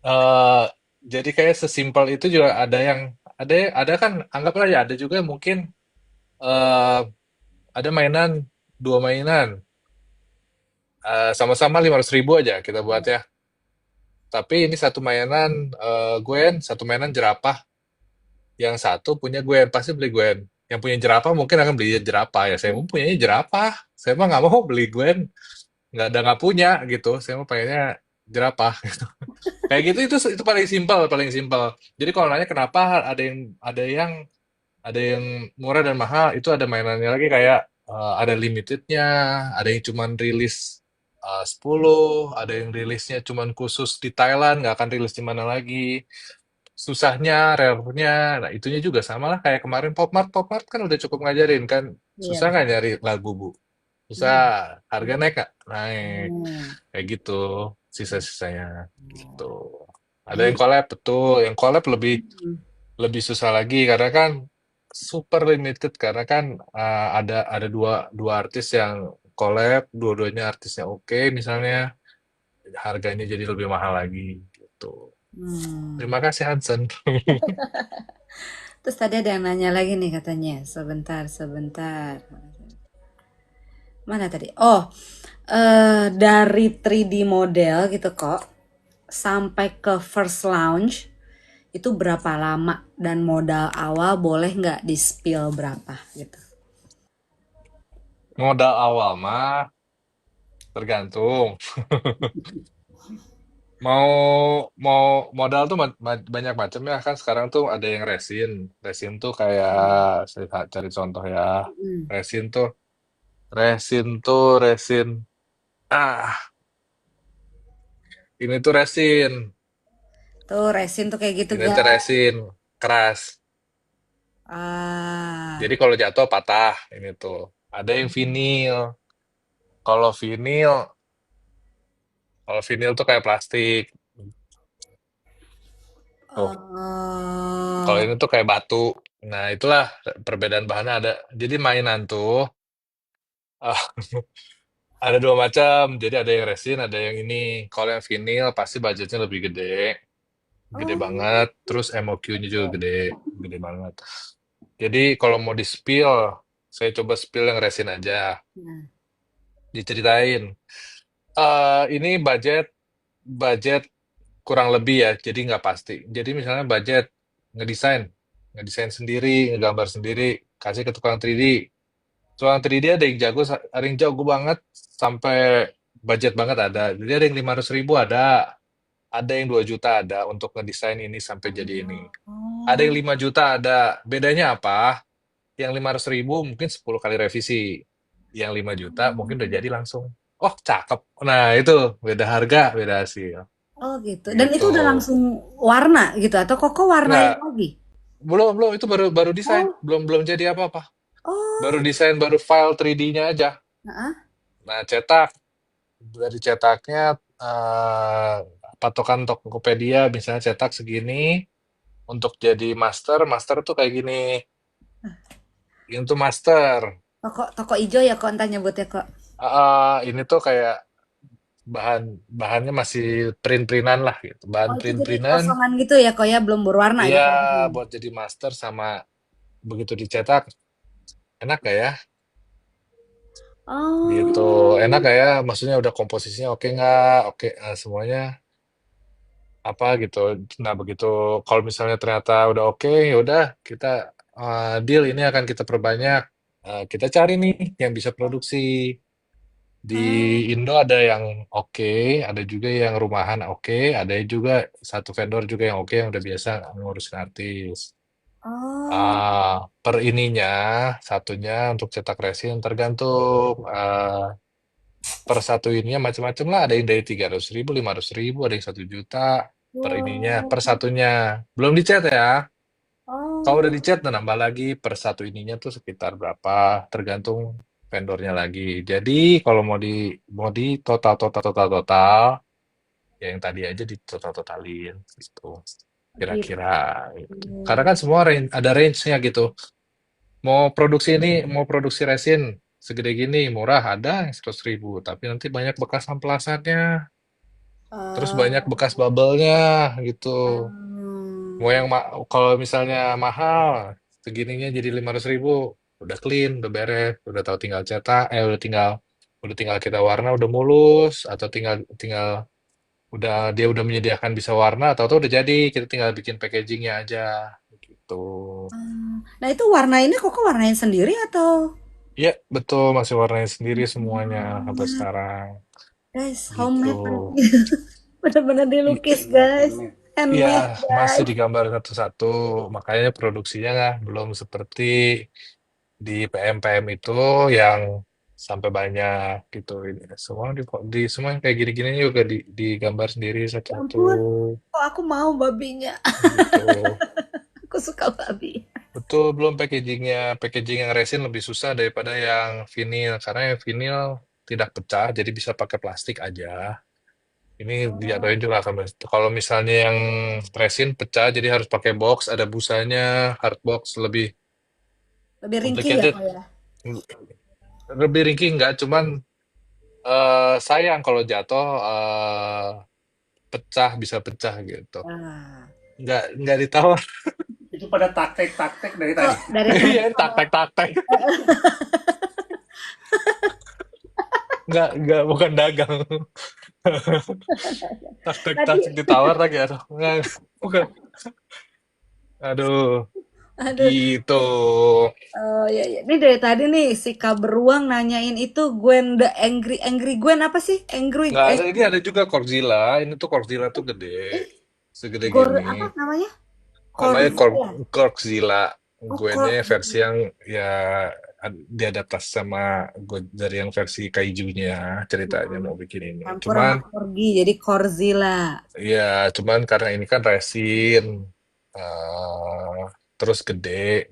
eh jadi kayak sesimpel itu juga ada kan anggaplah ya ada juga yang mungkin eh ada mainan dua mainan sama-sama 500.000 aja kita buat ya. Tapi ini satu mainan Gwen, satu mainan jerapah. Yang satu punya Gwen, pasti beli Gwen. Yang punya jerapah mungkin akan beli jerapah ya. Saya mau punya jerapah. Saya mah nggak mau beli Gwen. Nggak punya gitu. Saya mau pengennya jerapah. Kayak gitu itu paling simpel, paling simpel. Jadi kalau nanya kenapa ada yang murah dan mahal, itu ada mainannya lagi kayak ada limitednya, ada yang cuman rilis 10, ada yang rilisnya cuman khusus di Thailand, nggak akan rilis di mana lagi. Susahnya, rare-nya, nah itunya juga sama lah kayak kemarin Popmart kan udah cukup ngajarin kan. Iya Susah betul. nggak nyari lagu, Bu? Susah. Hmm. Harga naik nggak? Naik. Hmm. Kayak gitu, sisa-sisanya. Gitu. Ada Iya. yang collab, betul. Yang collab lebih Hmm. lebih susah lagi karena kan super limited karena kan ada dua dua artis yang collab, dua-duanya artisnya oke, misalnya harganya jadi lebih mahal lagi gitu. Hmm. Terima kasih Hansen. Terus tadi ada yang nanya lagi nih katanya. Sebentar, sebentar. Mana tadi? Oh, dari 3D model gitu kok sampai ke first launch itu berapa lama dan modal awal boleh nggak di spill berapa gitu? Modal awal mah tergantung. Mau mau modal tuh banyak macam ya kan sekarang tuh ada yang resin. Resin tuh kayak saya cari contoh ya. Hmm. Resin tuh resin. Ah, ini tuh resin. Tuh resin tuh kayak gitu Ini tuh guys. resin keras. Ah, Jadi kalau jatuh patah ini tuh. Ada yang vinil. Kalau vinil, kalau vinil tuh kayak plastik. Tuh. Kalau oh, ini tuh kayak batu. Nah, itulah perbedaan bahannya ada. Jadi mainan tuh ah, ada dua macam. Jadi ada yang resin, ada yang ini. Kalau yang vinil pasti budgetnya lebih gede. Gede oh, banget. Terus MOQ-nya juga gede. Gede banget. Jadi kalau mau di-spill, saya coba spill yang resin aja. nah, Diceritain. Ini budget budget kurang lebih ya, jadi nggak pasti. Jadi misalnya budget ngedesain, ngedesain sendiri, ngegambar sendiri, kasih ke tukang 3D. Tukang 3D ada yang jago, ada yang jago banget sampai budget banget ada. Jadi ada yang 500.000 ada yang 2 juta ada untuk ngedesain ini sampai jadi ini. Ada yang oh, 5 juta ada. Bedanya apa? Yang 500.000 mungkin 10 kali revisi. Yang 5 juta mungkin udah jadi langsung. Oh, cakep. Nah, itu beda harga, beda hasil. oh gitu. Dan itu Gitu. udah langsung warna gitu atau kok warnain Nggak, lagi? belum, belum. Itu baru baru desain. Oh, Belum belum jadi apa-apa. Baru oh, desain, baru file 3D-nya aja. nah, Nah, cetak. Dari cetaknya, patokan Tokopedia, misalnya cetak segini. Untuk jadi master, master tuh kayak gini. Ini tuh master. toko toko ijo ya kok entah nyebutnya kok. Ini tuh kayak bahannya masih print-printan lah gitu. Bahan Oh itu jadi print-printan. kosongan gitu ya kok ya belum berwarna Iya, gitu. buat jadi master sama begitu dicetak, enak gak ya? Gitu. Enak Oh, gak ya? Maksudnya udah komposisinya oke nggak? Oke, semuanya apa gitu. Nah, begitu kalau misalnya ternyata udah oke, ya udah kita deal ini akan kita perbanyak. Kita cari nih yang bisa produksi. Di oh, Indo ada yang oke, ada juga yang rumahan oke, ada juga satu vendor juga yang oke yang udah biasa ngurusin artis. oh, Per ininya, satunya untuk cetak resin tergantung per satu ininya macam-macam lah. Ada yang dari 300.000, 500.000, ada yang 1 juta per ininya, per wow, satunya. Belum dicat ya. Kalau udah oh, dicat, nah nambah lagi per satu ininya tuh sekitar berapa, tergantung vendornya lagi. Jadi kalau mau di total total total total, ya yang tadi aja di total totalin gitu. gitu. Kira-kira gitu. Karena kan semua ada range-nya gitu. Mau produksi resin segede gini, murah, ada yang 100.000, tapi nanti banyak bekas amplasannya, terus banyak Oh, bekas bubble-nya gitu. Mau hmm. yang kalau misalnya mahal, segininya jadi 500.000, udah clean, udah beres, udah tahu tinggal cetak, udah tinggal kita warna udah mulus, atau tinggal tinggal dia udah menyediakan bisa warna, atau tuh udah jadi, kita tinggal bikin packagingnya aja, gitu. Nah itu warna ini Koko warnain sendiri atau? Iya, betul, masih warnanya sendiri semuanya sampai Hmm, sekarang, guys, gitu. homemade lagi. Bener-bener I- dilukis Handmade, guys. handmade. Iya, Handmade masih guys. digambar satu-satu, makanya produksinya nggak belum seperti di PM-PM itu yang sampai banyak gitu. Ini semua yang kayak gini-gini juga digambar sendiri Ya satu-satu ampun, kok aku mau babinya. gitu. Aku suka babi. Betul, belum packaging yang resin lebih susah daripada yang vinil karena yang vinil tidak pecah, jadi bisa pakai plastik aja. Ini dijatuhin juga akan kalau misalnya yang resin pecah, jadi harus pakai box, ada busanya, hard box lebih Lebih ringkih ya complicated. kok ya. Lebih ringkih nggak, cuman sayang kalau jatuh pecah bisa pecah gitu. Nah, Nggak ditawar. Itu pada taktek-taktek dari kok tadi. dari tadi Iya, taktek-taktek. Nggak, bukan dagang. tadi Taktek-taktek ditawar lagi, aduh. Nggak, bukan. Aduh, aduh. gitu. Oh ya ya. Ini dari tadi nih si Kak Beruang nanyain itu Gwen the Angry Angry Gwen apa sih? Angry Nggak ada, ini ada juga Godzilla. Ini tuh Godzilla tuh gede. eh Segede Gor gini. apa namanya? Namanya Godzilla. Godzilla. Oh, Gue-nya versi yang ya diadaptasi sama gue dari yang versi kaijunya ceritanya mau bikin ini. Campur Cuman sama Corgi jadi Godzilla. cuman karena ini kan resin eh terus gede,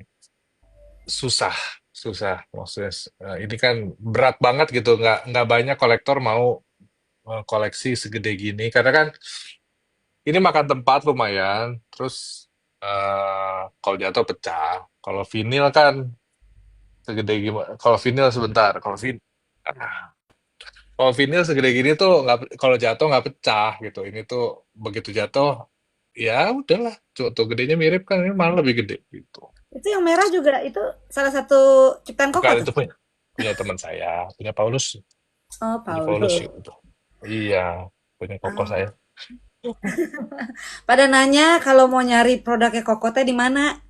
susah, susah. Maksudnya ini kan berat banget gitu. Nggak banyak kolektor mau koleksi segede gini karena kan ini makan tempat lumayan. Terus kalau jatuh pecah. Kalau vinil kan segede gimana? Kalau vinil sebentar. Kalau vinil segede gini tuh nggak, kalau jatuh nggak pecah gitu. Ini tuh begitu jatuh, ya udahlah. Tuh gedenya mirip kan, ini malah lebih gede gitu. Itu yang merah juga itu salah satu ciptaan Koko Bukan tuh. itu punya teman saya, punya Paulus, Oh, punya Paulus Paulus. gitu. Iya, punya koko Ah. saya. Pada nanya kalau mau nyari produknya Koko teh di mana?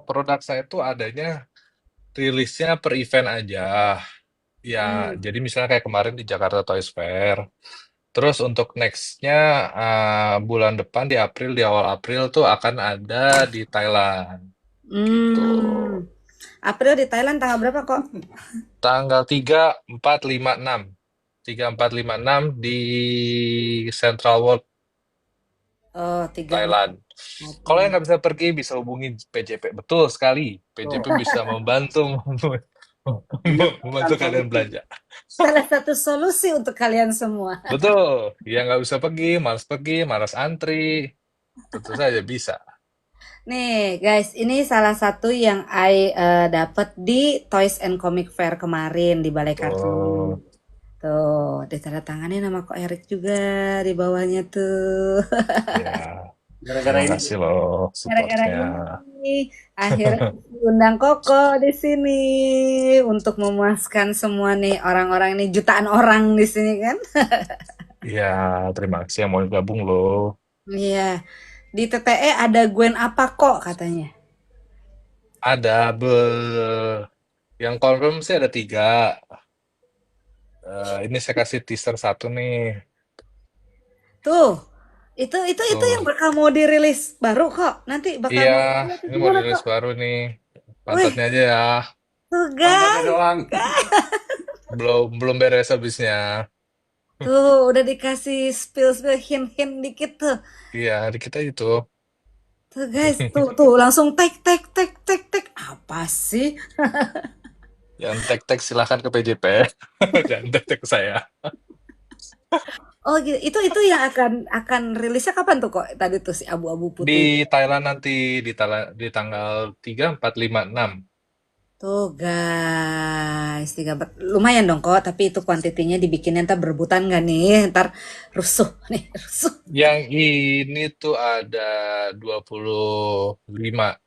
Produk saya tuh adanya rilisnya per event aja. Ya, Hmm. jadi misalnya kayak kemarin di Jakarta Toys Fair. Terus untuk nextnya bulan depan di April, di awal April tuh akan ada di Thailand gitu. Hmm. April di Thailand tanggal berapa kok? Tanggal 3, 4, 5, 6. 3, 4, 5, 6 di Central World Oh, 3 4. Thailand. Kalau yang nggak bisa pergi bisa hubungi PJP. Betul sekali. PJP Tuh, bisa membantu membantu menyediakan kalian solusi. belanja. Salah satu solusi untuk kalian semua. Betul. Yang nggak bisa pergi, malas antri, tentu saja bisa. Nih, guys, ini salah satu yang dapat di Toys and Comic Fair kemarin di Balai Kartini. Tuh, Tuh, ditandatangani nama Ko Erik juga di bawahnya tuh. ya. Gara-gara Terima ini, kasih loh Gara-gara supportnya. ini akhirnya undang Koko di sini untuk memuaskan semua nih orang-orang nih jutaan orang di sini kan. Ya, terima kasih yang mau gabung loh. Iya, di TTE ada Gwen apa kok katanya. Ada yang confirm sih ada 3. Ini saya kasih teaser satu nih. Tuh, itu yang Tuh. bakal mau dirilis baru kok. Nanti bakal Iya, mau dirilis ini mau gimana dirilis kok? baru nih. Wih, Pantatnya aja ya. tuh pantatnya guys. doang. Belum belum beres habisnya. Tuh, udah dikasih spill-spill hint-hint dikit tuh. Iya, dikit aja itu. Tuh guys, tuh langsung tek tek tek tek tek. Apa sih? Yang tek-tek silahkan ke PJP. Jangan tek-tek ke saya. Oh gitu. Itu yang akan rilisnya kapan tuh kok? Tadi tuh si abu-abu Di putih. Thailand nanti, di tanggal 3, 4, 5, 6. Tuh guys, lumayan dong kok, tapi itu kuantitinya dibikinnya ntar berebutan nggak nih? Ntar rusuh nih, rusuh. Yang ini tuh ada 25.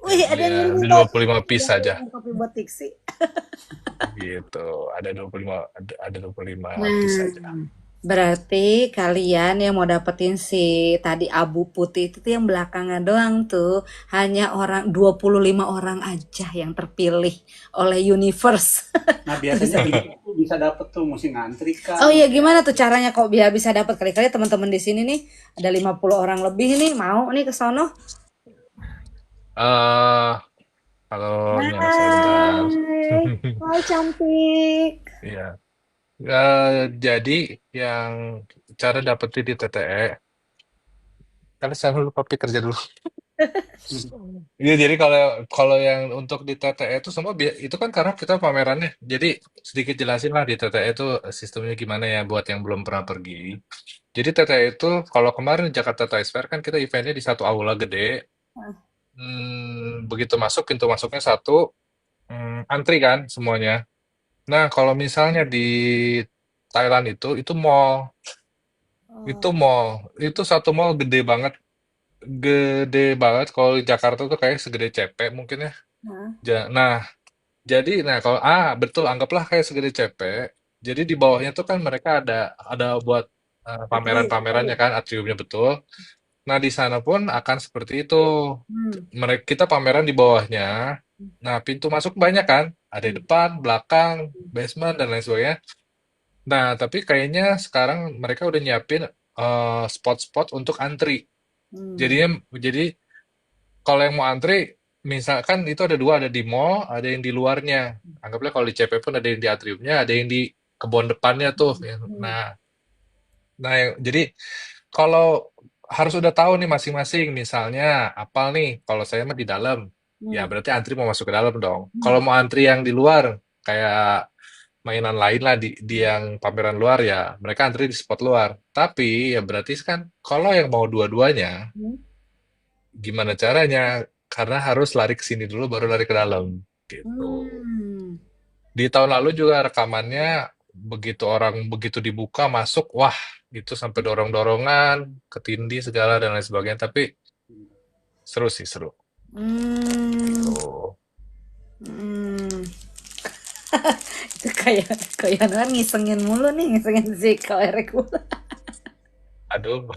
Wih, ada yang Ada ngirimin dua kopi. puluh lima Ada piece yang aja. ngirimin kopi buat Tiksi. Gitu. Ada 25 piece Nah, aja. berarti kalian yang mau dapetin si tadi abu putih itu tuh yang belakangan doang tuh. Hanya 25 orang aja yang terpilih oleh universe. Nah, biasanya Bisa. begitu tuh bisa dapet tuh, mesti ngantri kah, Oh iya, mesti gimana apa. tuh caranya kok biar bisa dapat kali-kali teman-teman di sini nih ada 50 orang lebih nih mau nih ke sono. eh Kalau ini anak saya bentar. Hai, hai cantik. Iya. Jadi yang cara dapetin di TTE, karena saya dulu papi kerja dulu. Iya, jadi kalau kalau yang untuk di TTE itu semua itu kan karena kita pamerannya. Jadi sedikit jelasin lah di TTE itu sistemnya gimana ya buat yang belum pernah pergi. Jadi TTE itu kalau kemarin di Jakarta Toys Fair kan kita eventnya di satu aula gede. Begitu masuk pintu masuknya satu, antri kan semuanya. Nah, kalau misalnya di Thailand itu mall, itu Oh, mall, itu satu mall gede banget. Kalau di Jakarta tuh kayak segede CP mungkin ya. nah, Nah, jadi kalau betul anggaplah kayak segede CP. Jadi di bawahnya tuh kan mereka ada buat atrium. pameran-pamerannya kan atriumnya betul. Nah, di sana pun akan seperti itu. Hmm. Kita pameran di bawahnya. Nah, pintu masuk banyak kan? Ada di Hmm. depan, belakang, basement dan lain sebagainya. Nah, tapi kayaknya sekarang mereka udah nyiapin spot-spot untuk antri. Hmm. Jadi kalau yang mau antri, misalkan itu ada dua, ada di mall, ada yang di luarnya. Anggaplah kalau di CP pun ada yang di atriumnya, ada yang di kebun depannya tuh. Hmm. Nah, jadi kalau harus udah tahu nih masing-masing, misalnya apa nih, kalau saya mah di dalam, ya Hmm. berarti antri mau masuk ke dalam dong. Kalau Hmm. mau antri yang di luar, kayak mainan lain lah di yang pameran luar ya, mereka antri di spot luar. Tapi ya berarti kan kalau yang mau dua-duanya, Hmm. gimana caranya? Karena harus lari ke sini dulu baru lari ke dalam gitu. Hmm. Di tahun lalu juga rekamannya begitu dibuka masuk, wah itu sampai dorong-dorongan, ketindih segala dan lain sebagainya. Tapi seru sih seru. Hmm. Tuh. Hmm. Itu kayak kayak kan ngisengin mulu nih, ngisengin si Kak Erik mulu. Aduh.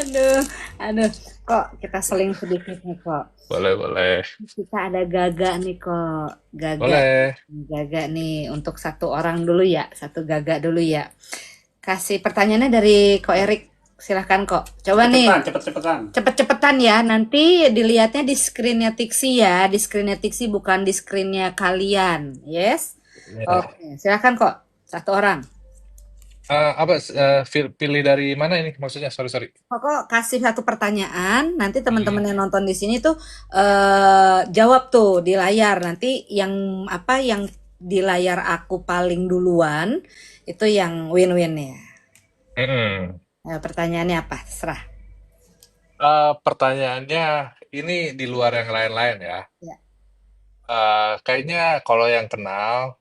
Aduh, aduh, kok kita seling sedikit nih kok. Boleh boleh Kita ada Gaga nih kok, Gaga, boleh. Gaga nih untuk satu orang dulu ya, satu Gaga dulu ya. Kasih pertanyaannya dari Kok Erik, silahkan kok. Coba nih, Cepet-cepetan, cepet-cepetan. cepet-cepetan ya. Nanti dilihatnya di screennya Tiksi ya, di screennya Tiksi bukan di screennya kalian, yes? Ya. Oke, silahkan kok, satu orang. Pilih dari mana ini maksudnya? Sorry sorry. Kok kasih satu pertanyaan, nanti Hmm. teman-teman yang nonton di sini tuh jawab tuh di layar. Nanti yang apa yang di layar aku paling duluan itu yang win-win ya. Mm-mm. Pertanyaannya apa? Serah. Pertanyaannya ini di luar yang lain-lain ya. Ya. Kayaknya kalau yang kenal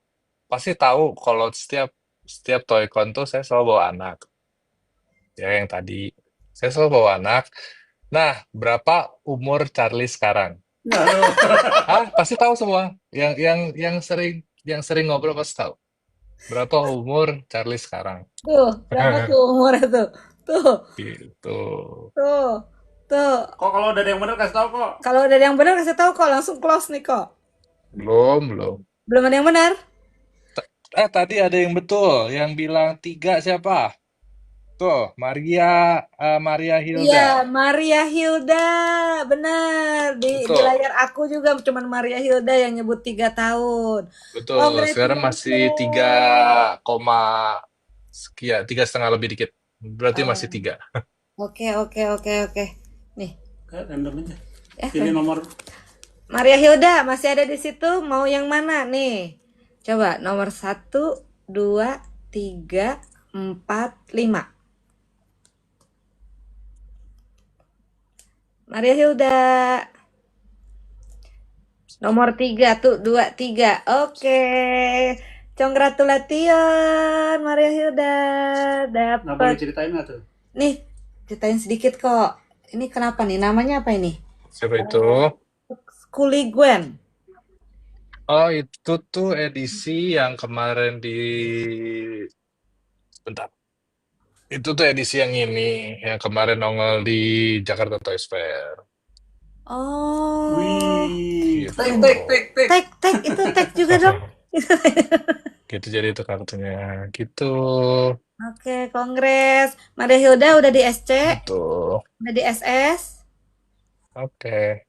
pasti tahu kalau setiap setiap Toycon tuh saya selalu bawa anak. Ya yang tadi saya selalu bawa anak. Nah, berapa umur Charlie sekarang? Aduh. Pasti tahu semua. Yang sering ngobrol pasti tahu. Berapa umur Charlie sekarang? Tuh, berapa tuh umurnya tuh? Tuh, Gitu. tuh, tuh. Kok kalau udah ada yang bener kasih tau kok. Kalau udah ada yang benar kasih tahu kok, langsung close nih kok. Belum, belum. Belum ada yang benar? Tadi ada yang betul, yang bilang 3 siapa? Tuh, Maria Iya, Hilda. Maria Hilda, benar. Di Betul, layar aku juga cuman Maria Hilda yang nyebut 3 tahun. betul. Sekarang masih tiga Congratulations. koma sekian, 3,5 lebih dikit. Berarti masih Oh, 3. oke, oke, oke, oke. Nih, Kayak random aja. Pilih random. nomor. Maria Hilda masih ada di situ. Mau yang mana nih? Coba nomor 1, 2, 3, 4, 5. Maria Hilda. Nomor 3 tuh, 2, 3. Oke. Congratulation, Maria Hilda. Nah, boleh Dapat. ceritain nggak tuh? Nih, ceritain sedikit kok. Ini kenapa nih? Namanya apa ini? Siapa itu? Kuli Gwen. Oh, itu tuh edisi yang kemarin bentar. Itu tuh edisi yang ini, yang kemarin nongol di Jakarta Toys Fair. Oh. Wih, tek Gitu. tek tek tek. Tek, itu tek juga dong. Gitu jadi itu kartunya. Gitu. Oke, kongres. Maria Hilda udah di SC, Gitu. udah di SS. Oke.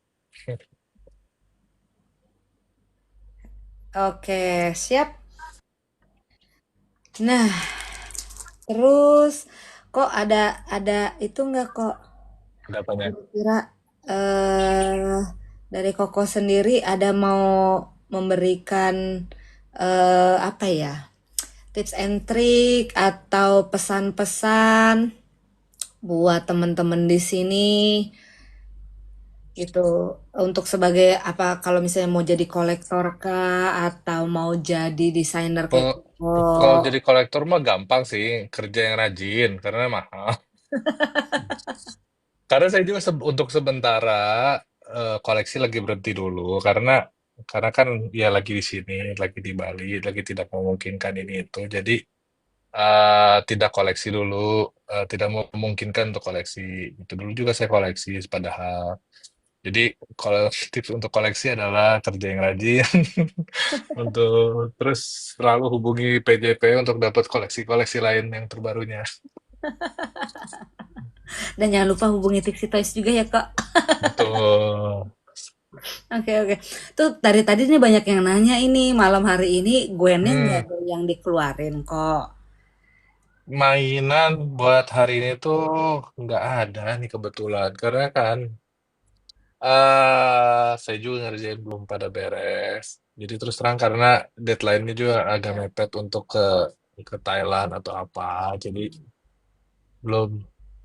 Oke, siap. Nah, terus kok ada itu nggak kok? Ada apanya? Kira-kira dari Koko sendiri ada mau memberikan apa ya? Tips and trick atau pesan-pesan buat teman-teman di sini gitu untuk sebagai apa kalau misalnya mau jadi kolektor kah atau mau jadi desainer kayak Kalau kalau Koko. jadi kolektor mah gampang sih, kerja yang rajin karena mahal. Karena saya juga untuk sementara koleksi lagi berhenti dulu karena kan ya lagi di sini, lagi di Bali, lagi tidak memungkinkan ini itu. Jadi tidak koleksi dulu, tidak memungkinkan untuk koleksi. Itu dulu juga saya koleksi padahal. Jadi kalau tips untuk koleksi adalah kerja yang rajin, untuk terus selalu hubungi PJP untuk dapat koleksi-koleksi lain yang terbarunya. Dan jangan lupa hubungi Tixi Toys juga ya kok. Betul. Oke, oke. Tuh dari tadi nih banyak yang nanya ini malam hari ini Gwennya nggak Hmm, ada yang dikeluarin kok. mainan buat hari ini tuh nggak ada nih kebetulan karena kan saya juga ngerjain belum pada beres. Jadi terus terang karena deadline-nya juga agak mepet untuk ke Thailand atau apa. Jadi belum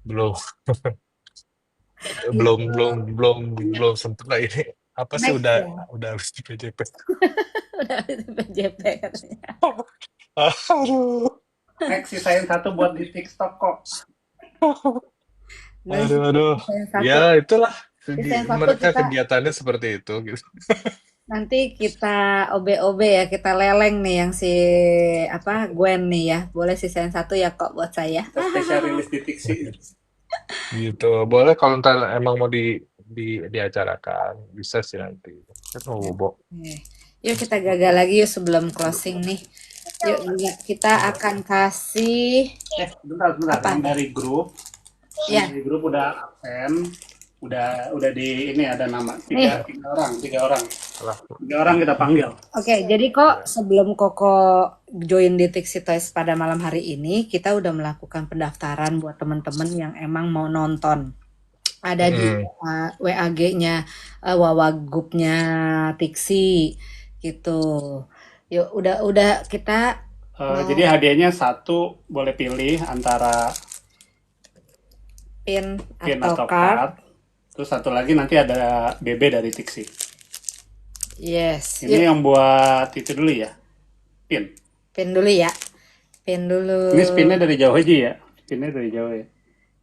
belum belum Gitu. belum belum belum sempet lah ini. Apa sih Next ya. udah habis di PJP. Udah habis PJP katanya. Aduh. Sisain satu buat di TikTok kok. Nah, Aduh, aduh. yang Ya, satu, itulah. yang satu Mereka kita kegiatannya seperti itu gitu. nanti kita OB-OB ya, kita leleng nih yang si apa Gwen nih ya. Boleh sisain satu ya kok buat saya. Kita spesial rilis di Tixi. Gitu. Boleh kalau ntar emang mau diacarakan, bisa sih nanti. Kan mau bobo. Oke. Yuk kita gagal lagi yuk sebelum closing nih. Yuk kita akan kasih Bentar, bentar. apa Yang nih? dari grup, Ya, udah absen, udah di ini ada nama nih. tiga orang, Alah. 3 orang kita panggil. Oke, jadi kok sebelum Koko join di Tixi Toys pada malam hari ini, kita udah melakukan pendaftaran buat teman-teman yang emang mau nonton. Ada di Mm-mm. WAG-nya, Wawagupnya Tixi gitu. Yuk, udah kita mau Jadi hadiahnya satu boleh pilih antara pin pin atau atau card. card. Terus satu lagi nanti ada BB dari Tixi. Yes, Ini yuk yang buat itu dulu ya, pin. pin dulu ya. Pin dulu. Ini spinnya dari jauh aja ya. Spinnya dari jauh ya.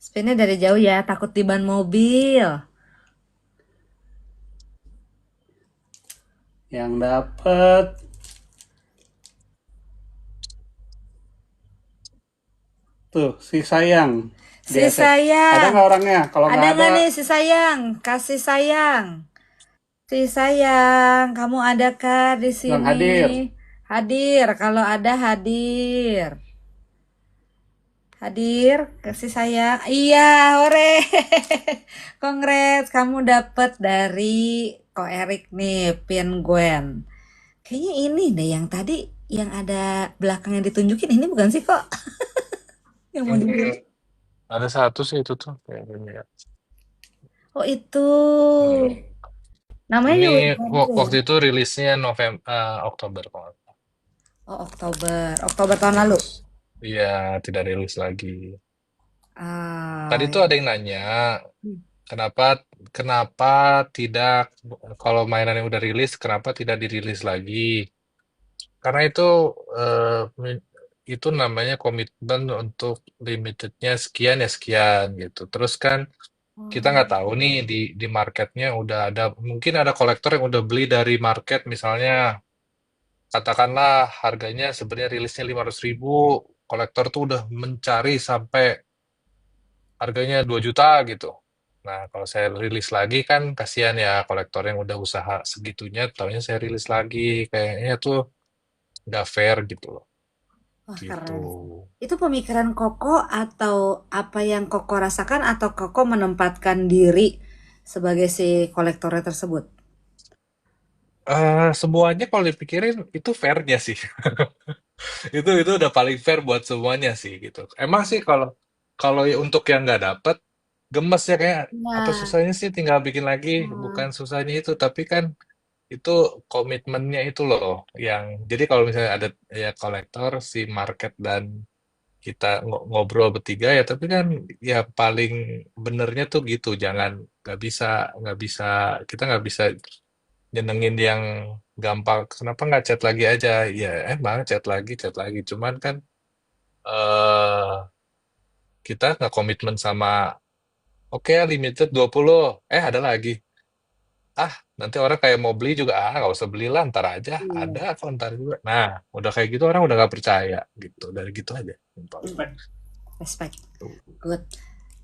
Spinnya dari jauh ya, takut di ban mobil. Yang dapet tuh si sayang di Si SF. Ada sayang, nggak orangnya? Kalau ada nggak ada, nggak nih si sayang? Kasih sayang. Si sayang, kamu adakah di yang sini? hadir. Hadir, kalau ada hadir. Hadir, kasih sayang. Iya, hore. Kongres, kamu dapet dari Ko Erik nih, pin Gwen. Kayaknya ini deh yang tadi yang ada belakang yang ditunjukin ini bukan sih kok? Yang mau Mm-mm. dibeli. Ada satu sih itu tuh kayaknya ya. Oh itu. Mm. Namanya Ini juga ganti ya? waktu itu rilisnya Oktober kalau nggak salah. Oh Oktober. Oktober tahun lalu. Terus iya tidak rilis lagi. Tadi Ah, tuh ada yang nanya, Kenapa kenapa tidak kalau mainan yang udah rilis kenapa tidak dirilis lagi? Karena itu namanya komitmen untuk limitednya sekian ya sekian gitu. Terus kan kita nggak tahu nih di marketnya udah ada mungkin ada kolektor yang udah beli dari market misalnya katakanlah harganya sebenarnya rilisnya 500.000, kolektor tuh udah mencari sampai harganya 2 juta gitu. Nah, kalau saya rilis lagi kan kasihan ya kolektor yang udah usaha segitunya, taunya saya rilis lagi. Kayaknya tuh nggak fair gitu loh. Wah, Gitu. keren sih. Itu pemikiran Koko atau apa yang Koko rasakan atau Koko menempatkan diri sebagai si kolektornya tersebut? Semuanya kalau dipikirin itu fairnya sih. Itu udah paling fair buat semuanya sih gitu. Emang sih kalau kalau ya untuk yang nggak dapet gemes ya kayak apa Nah, susahnya sih tinggal bikin lagi. hmm, Bukan susahnya itu, tapi kan itu komitmennya itu loh yang jadi kalau misalnya ada ya kolektor si market dan kita ngobrol bertiga ya tapi kan ya paling benernya tuh gitu jangan nggak bisa kita nggak bisa nyenengin yang gampang kenapa nggak chat lagi aja ya emang chat lagi cuman kan eh kita nggak komitmen sama oke limited 20 ada lagi ah nanti orang kayak mau beli juga nggak usah belilah ntar aja iya. ada kok ntar juga nah udah kayak gitu orang udah nggak percaya gitu dari gitu aja simpel. Respect. Respect. Good.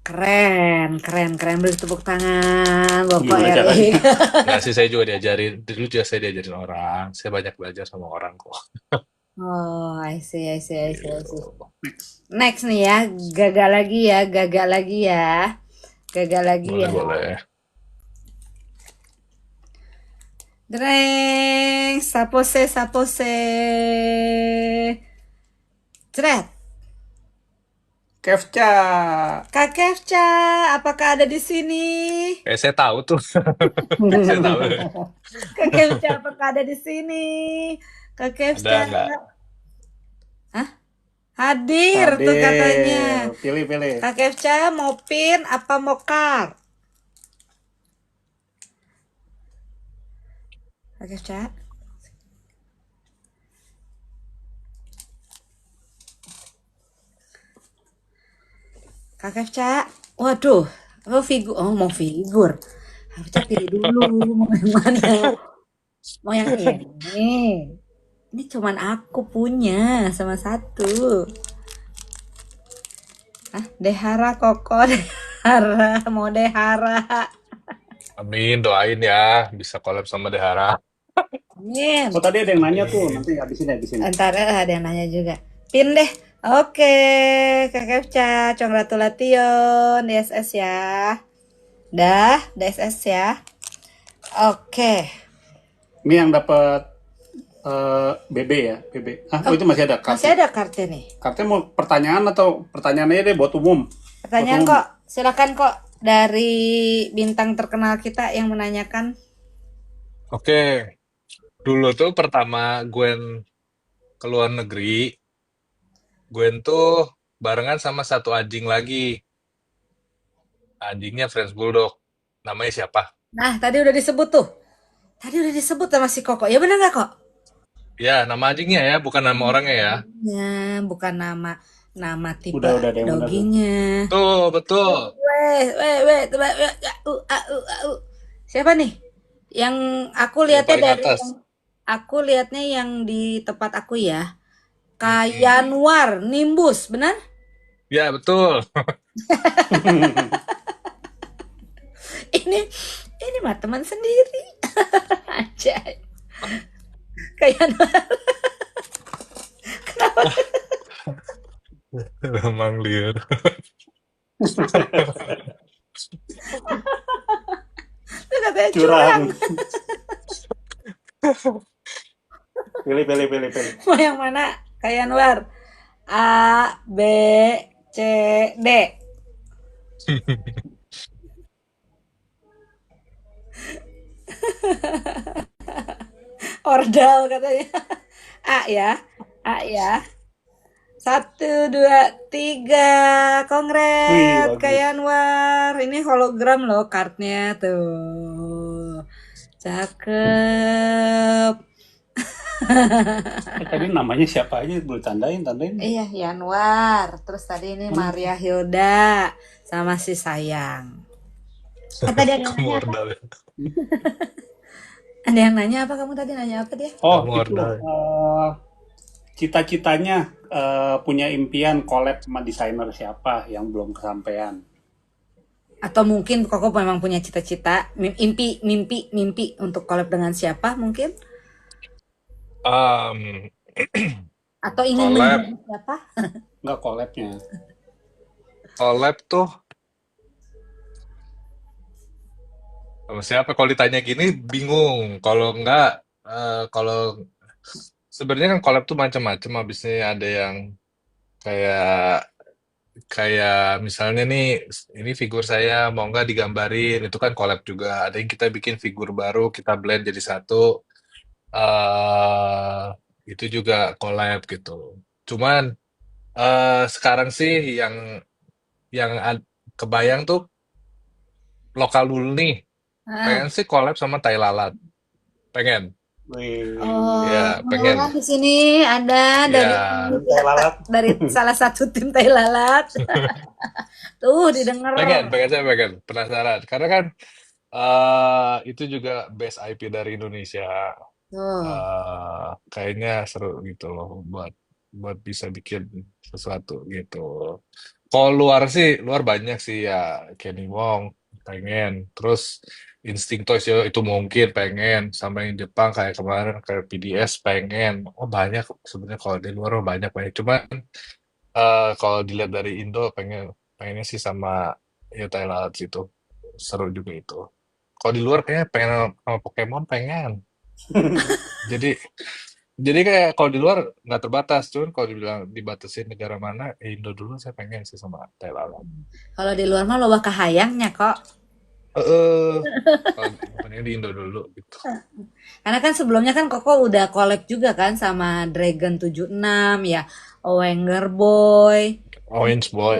Keren, keren, keren. Beri tepuk tangan, Bapak Gimana caranya? Erik. Nggak sih saya juga diajarin dulu juga saya diajarin orang saya banyak belajar sama orang kok Oh, I see, I see, I see, I see. gitu. Next. Next nih ya, gagal lagi ya, gagal lagi ya, gagal lagi Boleh ya. boleh. Dreng, sapose, sapose. Cret, Kevca. Kak Kevca, apakah ada di sini? Saya tahu tuh saya tahu Kak Kevca, apakah ada di sini? Kak ada Kevca, nggak hah? Hadir tuh katanya. Hadir. Pilih-pilih. Kak Kevca mau pin apa mau card? Kak Kevca, Kak Kevca, waduh, mau figur. Harusnya pilih dulu mau yang mana. Mau yang ini. Ini cuman aku punya sama satu. Ah, Dehara Koko, Dehara, mau Dehara. amin doain ya bisa collab sama Dehara Amin. Oh tadi ada yang nanya tuh. amin Nanti habisin. Ntar ada yang nanya juga. Pin deh. Oke, Kak Kevca, congratulation DSS ya. Dah, DSS ya. Oke. Ini yang dapat BB ya, BB. Oh, Itu masih ada masih kartu. ada kartunya nih. Kartunya mau pertanyaan atau pertanyaannya deh buat umum. Buat Pertanyaan umum. kok, silakan kok dari bintang terkenal kita yang menanyakan. oke dulu tuh pertama Gwen ke luar negeri Gwen tuh barengan sama satu anjing lagi anjingnya French Bulldog namanya siapa Nah, tadi udah disebut tuh. Tadi udah disebut sama si Koko. Ya bener nggak kok? ya nama anjingnya ya bukan nama orangnya ya Ya, bukan nama nama tipe Udah ada yang benar tuh. doginya. tuh betul Weh, siapa nih? Yang aku yang lihatnya paling dari atas yang aku lihatnya yang di tempat aku ya. Mm-mm. Kayanwar Nimbus, benar? ya betul Ini ini mah teman sendiri. Aja. Kayanwar. Kenapa? Emang liar Itu katanya curang. Curang. Pilih. Mau yang mana? Kayanwar. A, B, C, D. Ordal katanya. A ya. A ya. Satu, dua, tiga. Wih, Kongres, Kak bagus. Yanwar. Ini hologram loh kartnya tuh. Cakep. Tadi namanya siapa aja? Boleh tandain. Iya, Yanwar. Terus tadi ini Mana? Maria Hilda sama si Sayang. Tadi ada yang Kamu nanya apa? ordal ya. Ada yang nanya apa? Kamu tadi nanya apa dia? Oh, Kamu itu ordal. cita-citanya punya impian collab sama desainer siapa yang belum kesampaian? Atau mungkin Koko memang punya cita-cita, mimpi untuk collab dengan siapa mungkin? Um, Atau ingin collab, menjadi siapa? Nggak collabnya. collab tuh sama siapa? Kalau ditanya gini bingung. Kalau enggak, kalau sebenarnya kan collab tuh macam-macam. Habisnya ada yang kayak kayak misalnya nih, ini figur saya mau nggak digambarin, itu kan collab juga. Ada yang kita bikin figur baru, kita blend jadi satu. eh itu juga collab gitu. Cuman sekarang sih yang kebayang tuh lokal dulu nih. Ah. Pengen sih collab sama Tai Lalat. Pengen. Wih, Oh, Ya, pengen. di sini ada dari Ya, teh lalat. dari salah satu tim Tai Lalat. Tuh didengar. pengen saya pengen. Penasaran. Karena kan itu juga best IP dari Indonesia. Tuh. Kayaknya seru gitu loh buat buat bisa bikin sesuatu gitu. Kalau luar sih, luar banyak sih ya Kenny Wong pengen, terus Instinct Toys ya itu mungkin pengen, sama yang Jepang kayak kemarin kayak PDS pengen. Oh banyak sebenarnya kalau di luar mah banyak banyak. Cuman kalau dilihat dari Indo pengennya sih sama ya Thailand itu seru juga itu. Kalau di luar kayaknya pengen sama Pokemon pengen. Jadi jadi kayak kalau di luar nggak terbatas, cuman kalau dibilang dibatasin negara mana, Indo dulu saya pengen sih sama Thailand. Kalau di luar mah loba kahayangnya kok. Eh, kalau makanya di Indo dulu gitu. Karena kan sebelumnya kan Koko udah collab juga kan sama Dragon 76 ya, Wenger Boy, Orange Boy.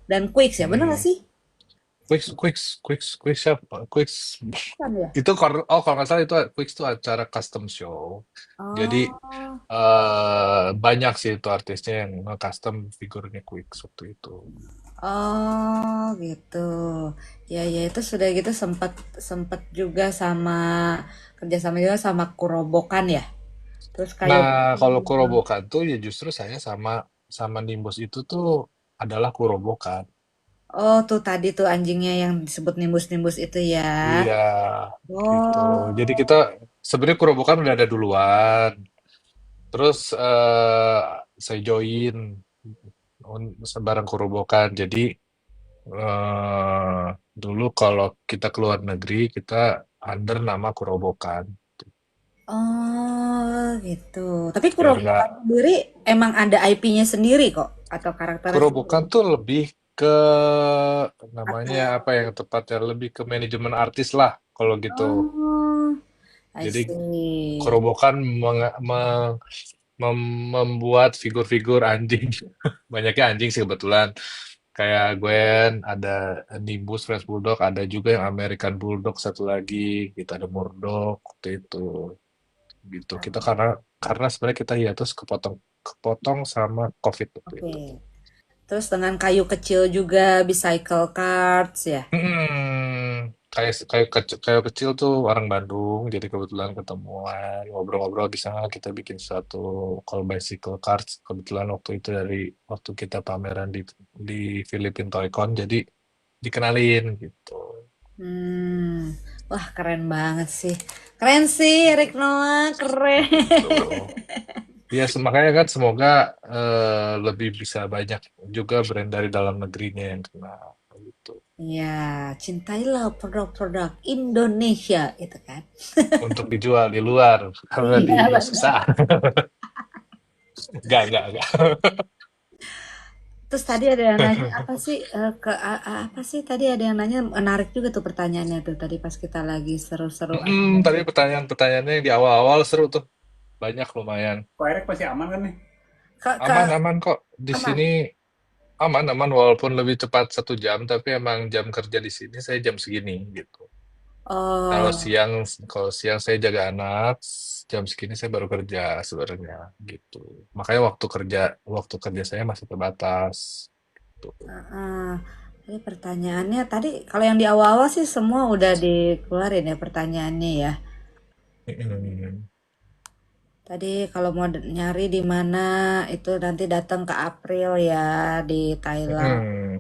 dan Quicks ya, bener gak Hmm. sih? Quicks siapa? Quicks Kan ya? itu kalau nggak salah itu Quicks itu acara custom show. Jadi Oh, banyak sih itu artisnya yang custom figurnya Quicks waktu itu. oh gitu. Ya ya itu sudah gitu sempat sempat juga sama kerjasama juga sama Kurobokan ya. Terus kayak Nah, kalau Kurobokan tuh ya justru saya sama sama Nimbus itu tuh adalah Kurobokan. oh tuh tadi tuh anjingnya yang disebut nimbus-nimbus itu ya. Iya, gitu. Jadi Oh, kita sebenarnya Kurobokan udah ada duluan. Terus saya join bareng Kurobokan. Jadi dulu kalau kita keluar negeri kita under nama Kurobokan. oh gitu. Tapi Biar nggak Kurobokan sendiri emang ada IP-nya sendiri kok atau karakternya Kurobokan sendiri. tuh lebih ke namanya Atau apa yang tepatnya lebih ke manajemen artis lah kalau gitu. oh, I Jadi see. Kurobokan membuat figur-figur anjing. Banyaknya anjing sih kebetulan. Kayak Gwen, ada Nimbus French Bulldog, ada juga yang American Bulldog satu lagi, gitu ada Murdoch waktu itu. Gitu. Kita karena sebenarnya kita hiatus kepotong kepotong sama COVID waktu Oke. itu. Terus dengan kayu kecil juga Bicycle Cards ya. Kayak kecil tuh orang Bandung, jadi kebetulan ketemuan ngobrol-ngobrol bisa nggak kita bikin suatu call bicycle cards. Kebetulan waktu itu dari waktu kita pameran di Philippine Toycon, jadi dikenalin gitu. Hmm. Wah, keren banget sih. Keren sih, Rick Noah, keren. Gitu. Ya, makanya kan semoga lebih bisa banyak juga brand dari dalam negerinya yang kenal gitu. Ya, cintailah produk-produk Indonesia itu kan. Untuk dijual di luar, karena di Iya, Indo benar. susah. Enggak. Terus tadi ada yang nanya apa sih apa sih tadi ada yang nanya menarik juga tuh pertanyaannya tuh tadi pas kita lagi seru-seruan. Tadi pertanyaan-pertanyaannya yang di awal-awal seru tuh. Banyak lumayan. Kok Erek masih aman kan nih? Ke Aman-aman kok. Di aman. sini aman-aman walaupun lebih cepat 1 jam, tapi emang jam kerja di sini saya jam segini gitu. Kalau Oh, siang, kalau siang saya jaga anak, jam segini saya baru kerja sebenarnya gitu. Makanya waktu kerja saya masih terbatas. Tuh. heeh. Jadi pertanyaannya tadi kalau yang di awal-awal sih semua udah dikeluarin ya pertanyaannya ya. Mm-mm. Tadi kalau mau nyari di mana itu nanti datang ke April ya di Thailand. Mm-mm.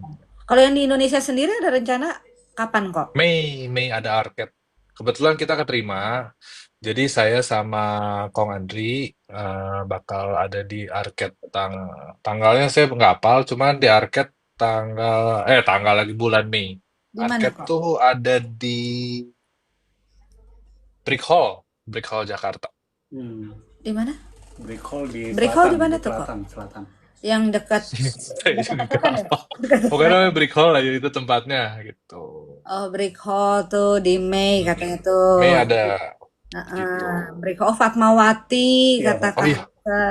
Kalau yang di Indonesia sendiri ada rencana kapan kok? Mei ada arcade. Kebetulan kita keterima. Jadi saya sama Kong Andri bakal ada di arcade tanggalnya saya nggak hafal, cuman di arcade tanggal lagi bulan Mei. Di mana Arcade kok? tuh ada di Brick Hall Jakarta. Hmm. Di mana? Brick Hall di Break hall selatan, di mana di tuh kok? selatan, selatan. Yang dekat Saya dekat juga apa nggak kan ya? hafal. Dekat Pokoknya namanya Brick Hall aja itu tempatnya gitu. oh, Break hall tuh di Mei Mm-mm. katanya tuh. Mei ada Heeh. gitu. Break hall Fatmawati Iya, kata Oh Fatma. Kak iya,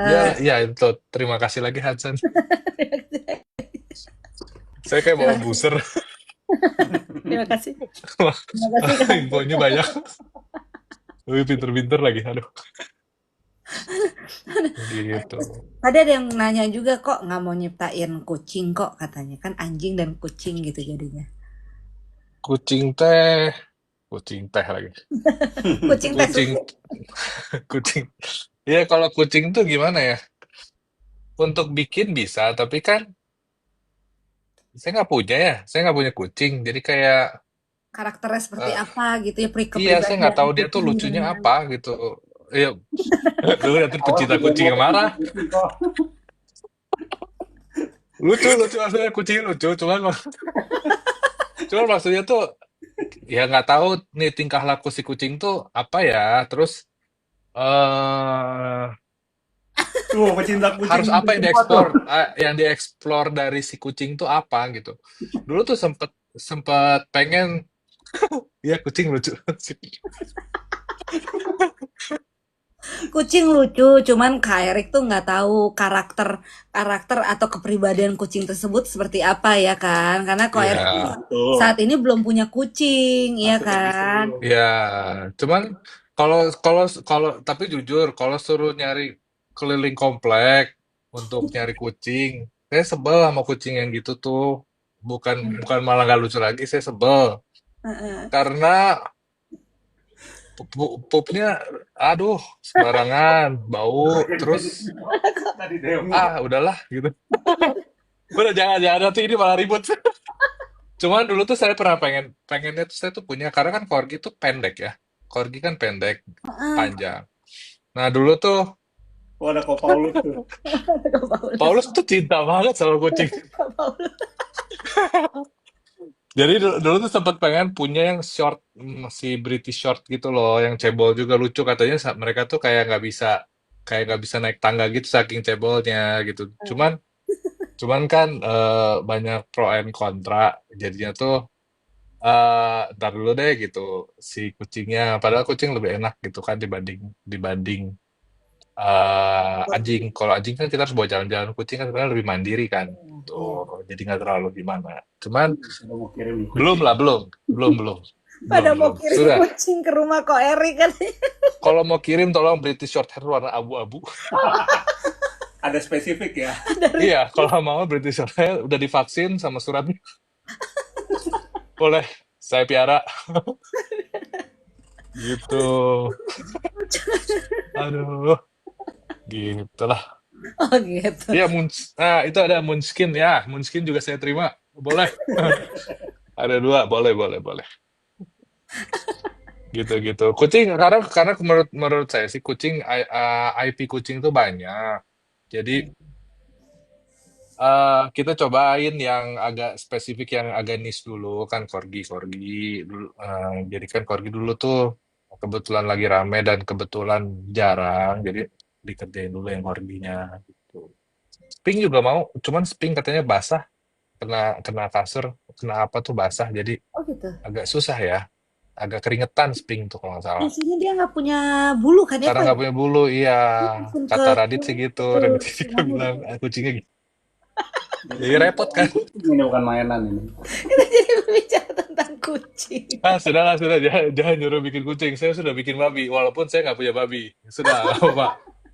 ya, Hasan. ya itu. Terima kasih lagi Hudson. Saya kayak bawa Terima kasih. booster. Terima kasih. Wah, Terima kasih Kak infonya Hasan. banyak. Wih, pinter-pinter lagi. Aduh, gitu. Tadi ada yang nanya juga kok nggak mau nyiptain kucing kok katanya kan anjing dan kucing gitu jadinya. Kucing teh, kucing teh lagi. Kucing teh Kucing, susu. kucing. Ya kalau kucing tuh gimana ya? Untuk bikin bisa, tapi kan saya nggak punya ya. Saya nggak punya kucing. Jadi kayak, Karakternya seperti eh, apa gitu ya iya saya nggak kepribadian tahu dia tuh kucing lucunya gimana. apa gitu. Iya, dulu nanti Awas pecinta udah kucing mau yang pecinta marah. kucing kok. Lucu, lucu maksudnya kucing lucu. Cuman maksudnya tuh ya nggak tahu nih tingkah laku si kucing tuh apa ya. Terus eh Tuh, pecinta kucing harus apa di yang semua tuh. dieksplor dari si kucing tuh apa gitu. Dulu tuh sempet sempet pengen ya kucing lucu. Kucing lucu, cuman Kak Erik tuh nggak tahu karakter karakter atau kepribadian kucing tersebut seperti apa ya kan? Karena Kak Iya, Erik tuh saat Betul. ini belum punya kucing, ya Masuk kan? episode. iya. Cuman kalau kalau kalau tapi jujur kalau suruh nyari keliling komplek untuk nyari kucing, saya sebel sama kucing yang gitu tuh. Bukan bukan malah nggak lucu lagi, saya sebel Heeh. karena pupnya aduh sembarangan bau terus Tadi demo. udahlah gitu udah jangan nanti ini malah ribut. Cuman dulu tuh saya pernah pengennya tuh saya tuh punya karena kan corgi tuh pendek ya, corgi kan pendek Heeh. panjang. Nah dulu tuh Oh, ada kok Paulus tuh. Kak Paulus. Paulus tuh cinta banget sama kucing. Kak Paulus. Jadi dulu tuh sempat pengen punya yang short, si British short gitu loh, yang cebol juga lucu katanya. Mereka tuh kayak nggak bisa naik tangga gitu saking cebolnya gitu. Cuman kan banyak pro and kontra. Jadinya tuh ntar dulu deh gitu si kucingnya. Padahal kucing lebih enak gitu kan dibanding dibanding anjing. Kalau anjing kan kita harus bawa jalan-jalan, kucing kan sebenarnya lebih mandiri kan. Iya. Tuh, jadi nggak terlalu gimana. Cuman Udah mau kirim nih belum kucing. lah, belum, belum, belum, belum, Pada mau belum. kirim Sudah. kucing ke rumah Kak Erik kan. Kalau mau kirim tolong British Shorthair warna abu-abu. Ada spesifik ya. Dari Iya, kalau mau British Shorthair udah divaksin sama suratnya. Boleh, saya piara. Gitu. Aduh, gitulah. oh gitu. Iya, itu ada Moonskin ya. Moonskin juga saya terima. Boleh. Ada dua, boleh, boleh, boleh. Gitu-gitu. Kucing karena menurut menurut saya sih kucing IP kucing tuh banyak. Jadi kita cobain yang agak spesifik, yang agak niche dulu kan corgi corgi dulu. Jadi kan corgi dulu tuh kebetulan lagi rame dan kebetulan jarang. Jadi dikerjain dulu yang corginya gitu. Sping juga mau, cuman Sping katanya basah, kena kena kasur, kena apa tuh basah. Jadi Oh gitu. agak susah ya. agak keringetan Spring tuh kalau nggak salah. Biasanya dia nggak punya bulu kan ya Karena kok ya? nggak punya bulu, iya. Dia langsung ke Kata Radit sih gitu. betul, Radit juga nyamuk. bilang, ah, kucingnya gitu. Jadi Jadi kan repot kan? ini bukan mainan ini. Kita jadi berbicara tentang kucing. Ah, sudahlah, sudah. Jangan nyuruh bikin kucing. Saya sudah bikin babi. Walaupun saya nggak punya babi. Sudah, nggak apa-apa.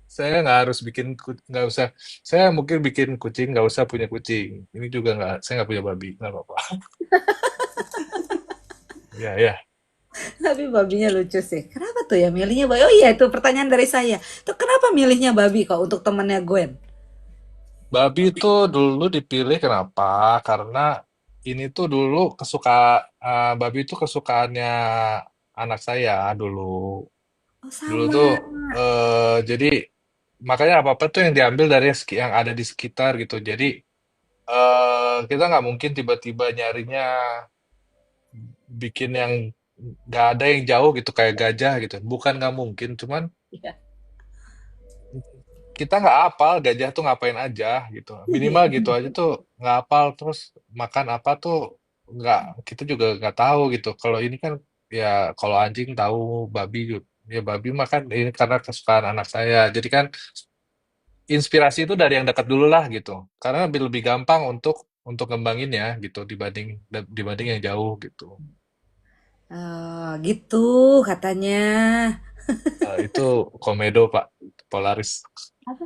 Saya nggak harus bikin, nggak usah. Saya mungkin bikin kucing, nggak usah punya kucing. Ini juga nggak, saya nggak punya babi. Nggak apa-apa. Ya, ya. Tapi babinya lucu sih. Kenapa tuh ya milihnya babi? Oh iya, itu pertanyaan dari saya. Tuh kenapa milihnya babi kok untuk temennya Gwen? Babi itu dulu dipilih kenapa? Karena ini tuh dulu babi itu kesukaannya anak saya dulu. Oh Dulu tuh sama. jadi makanya apa-apa tuh yang diambil dari yang ada di sekitar gitu. Jadi kita nggak mungkin tiba-tiba nyarinya bikin yang nggak ada yang jauh gitu kayak gajah gitu. Bukan nggak mungkin, cuman Iya. kita nggak hafal gajah tuh ngapain aja gitu. Minimal gitu aja tuh nggak hafal terus makan apa tuh nggak kita juga nggak tahu gitu. Kalau ini kan ya kalau anjing tahu babi ya babi makan ini karena kesukaan anak saya. Jadi kan inspirasi itu dari yang dekat dulu lah gitu. Karena lebih lebih gampang untuk ngembanginnya gitu dibanding yang jauh gitu. Oh, gitu katanya. Itu komedo Pak, Polaris, Apa?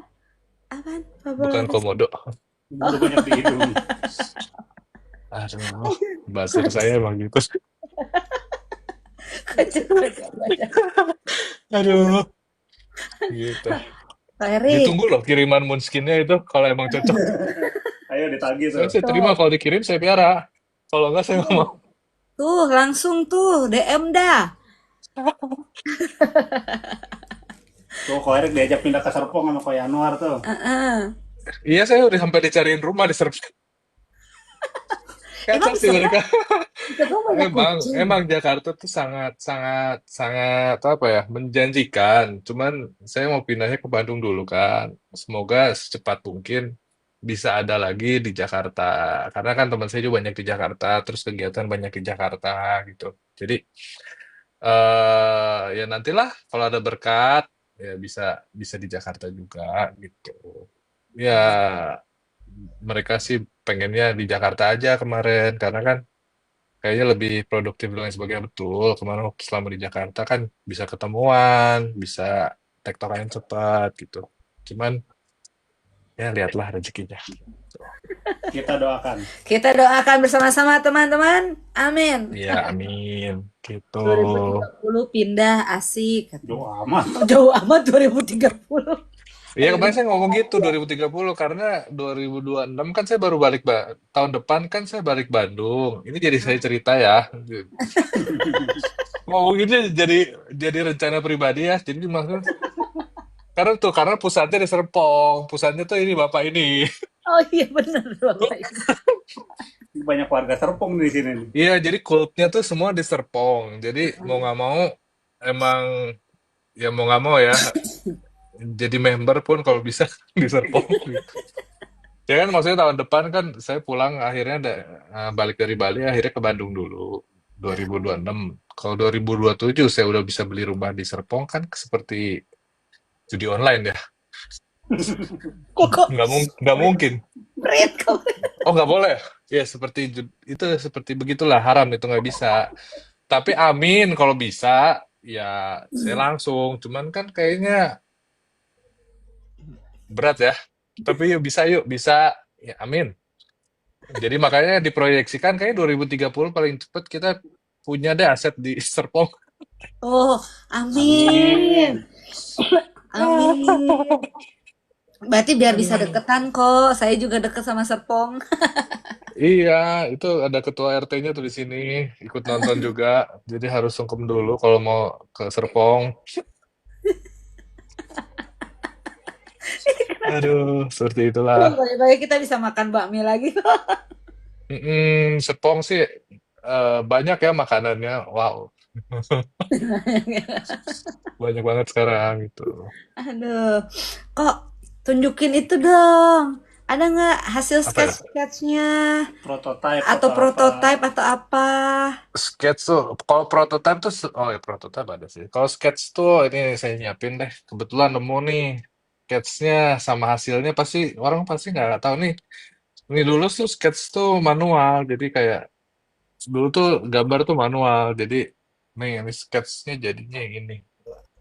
Apaan? bukan Popularis. komodo. Bulu banyak di hidung. Aduh, bahasa saya emang gitu. Kocak, kocak, kocak. Aduh, gitu. Pak Erik, Ditunggu loh kiriman Moonskin-nya itu kalau emang cocok. Ayo ditagih tuh. Saya terima tuh, kalau dikirim saya piara. Kalau enggak saya nggak tuh, mau. tuh, langsung tuh, DM dah. Tuh Ko Erik diajak pindah ke Serpong sama Ko Yanuar tuh. Heeh. Iya saya udah sampai dicariin rumah di Serpong. Emang Kacau di sih Serpong, mereka. di Serpong banyak kucing. Emang Jakarta tuh sangat sangat sangat apa ya menjanjikan. Cuman saya mau pindahnya ke Bandung dulu kan. Semoga secepat mungkin bisa ada lagi di Jakarta. Karena kan teman saya juga banyak di Jakarta, terus kegiatan banyak di Jakarta gitu. Jadi ya nantilah kalau ada berkat ya bisa bisa di Jakarta juga gitu. Ya mereka sih pengennya di Jakarta aja kemarin karena kan kayaknya lebih produktif dan lain sebagainya betul. Kemarin waktu selama di Jakarta kan bisa ketemuan, bisa tektokan cepat gitu. Cuman ya lihatlah rezekinya. Kita doakan. Kita doakan bersama-sama teman-teman. Amin. Iya, amin. Gitu. 2030 pindah asik katanya. Doa amat. Oh, jauh amat 2030. Iya Ayo kemarin saya ngomong gitu 2030 karena 2026 kan saya baru balik tahun depan kan saya balik Bandung. Ini jadi saya cerita ya. Ngomong gitu jadi rencana pribadi ya. Jadi maksudnya karena pusatnya di Serpong, pusatnya tuh ini bapak ini. Oh iya benar Bapak ini. Banyak warga Serpong di sini nih. Iya, jadi kultnya tuh semua di Serpong. Jadi mau nggak mau emang ya mau nggak mau ya jadi member pun kalau bisa di Serpong. Ya kan maksudnya tahun depan kan saya pulang akhirnya balik dari Bali akhirnya ke Bandung dulu 2026. Kalau 2027 saya udah bisa beli rumah di Serpong kan seperti judi online ya. Kok Nggak mungkin. berit kau. Oh nggak boleh. Ya seperti itu seperti begitulah haram itu nggak bisa. Tapi amin kalau bisa ya saya langsung. Cuman kan kayaknya berat ya. Tapi yuk bisa ya amin. Jadi makanya diproyeksikan kayak 2030 paling cepat kita punya deh aset di Serpong. Oh, amin. Amin. Amin. Berarti biar bisa Aduh. deketan kok. Saya juga deket sama Serpong. Iya, itu ada ketua RT-nya tuh di sini ikut nonton juga. Jadi harus sungkem dulu kalau mau ke Serpong. Aduh, seperti itulah. Baik-baik kita bisa makan bakmi lagi. Serpong sih banyak ya makanannya. Wow, banyak banget sekarang gitu. Aduh, kok tunjukin itu dong. Ada nggak hasil Apa ya? sketch-sketchnya Prototype atau atau apa? prototype atau apa? Sketch tuh, kalau prototype tuh, oh ya prototype ada sih. Kalau sketch tuh ini saya nyiapin deh. Kebetulan nemu nih sketchnya sama hasilnya pasti orang pasti nggak tahu nih. Ini dulu tuh sketch tuh manual, jadi kayak dulu tuh gambar tuh manual, jadi nih ini sketchnya jadinya yang ini.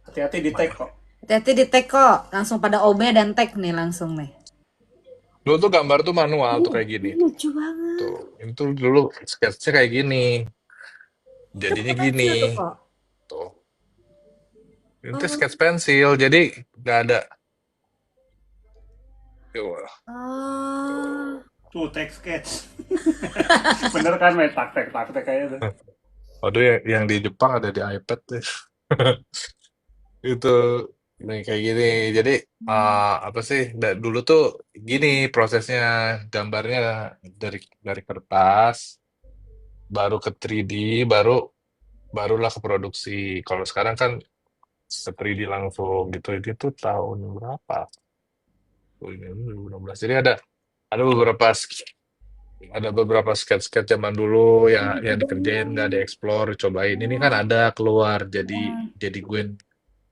Hati-hati di tag kok. Hati-hati di tag kok, langsung pada OB dan tag nih langsung nih. Dulu tuh gambar tuh manual tuh kayak gini. Ini lucu banget. Tuh, ini tuh dulu sketchnya kayak gini, Itu jadinya pakai gini. pensil tuh kok. Tuh, ini tuh Oh, sketch pensil, jadi nggak ada. Tuh, oh. Tuh tag sketch. Bener kan main taktek kayak itu. Waduh, yang di Jepang ada di iPad deh. Itu nih kayak gini. Jadi apa sih? Dulu tuh gini prosesnya gambarnya dari kertas, baru ke 3D, barulah ke produksi. Kalau sekarang kan ke 3D langsung gitu. Itu tahun berapa? Oh, ini 2016. Jadi ada beberapa ada beberapa sketch-sketch zaman dulu ya Lucu yang dikerjain nggak banget. dieksplor cobain ini kan ada keluar jadi Gwen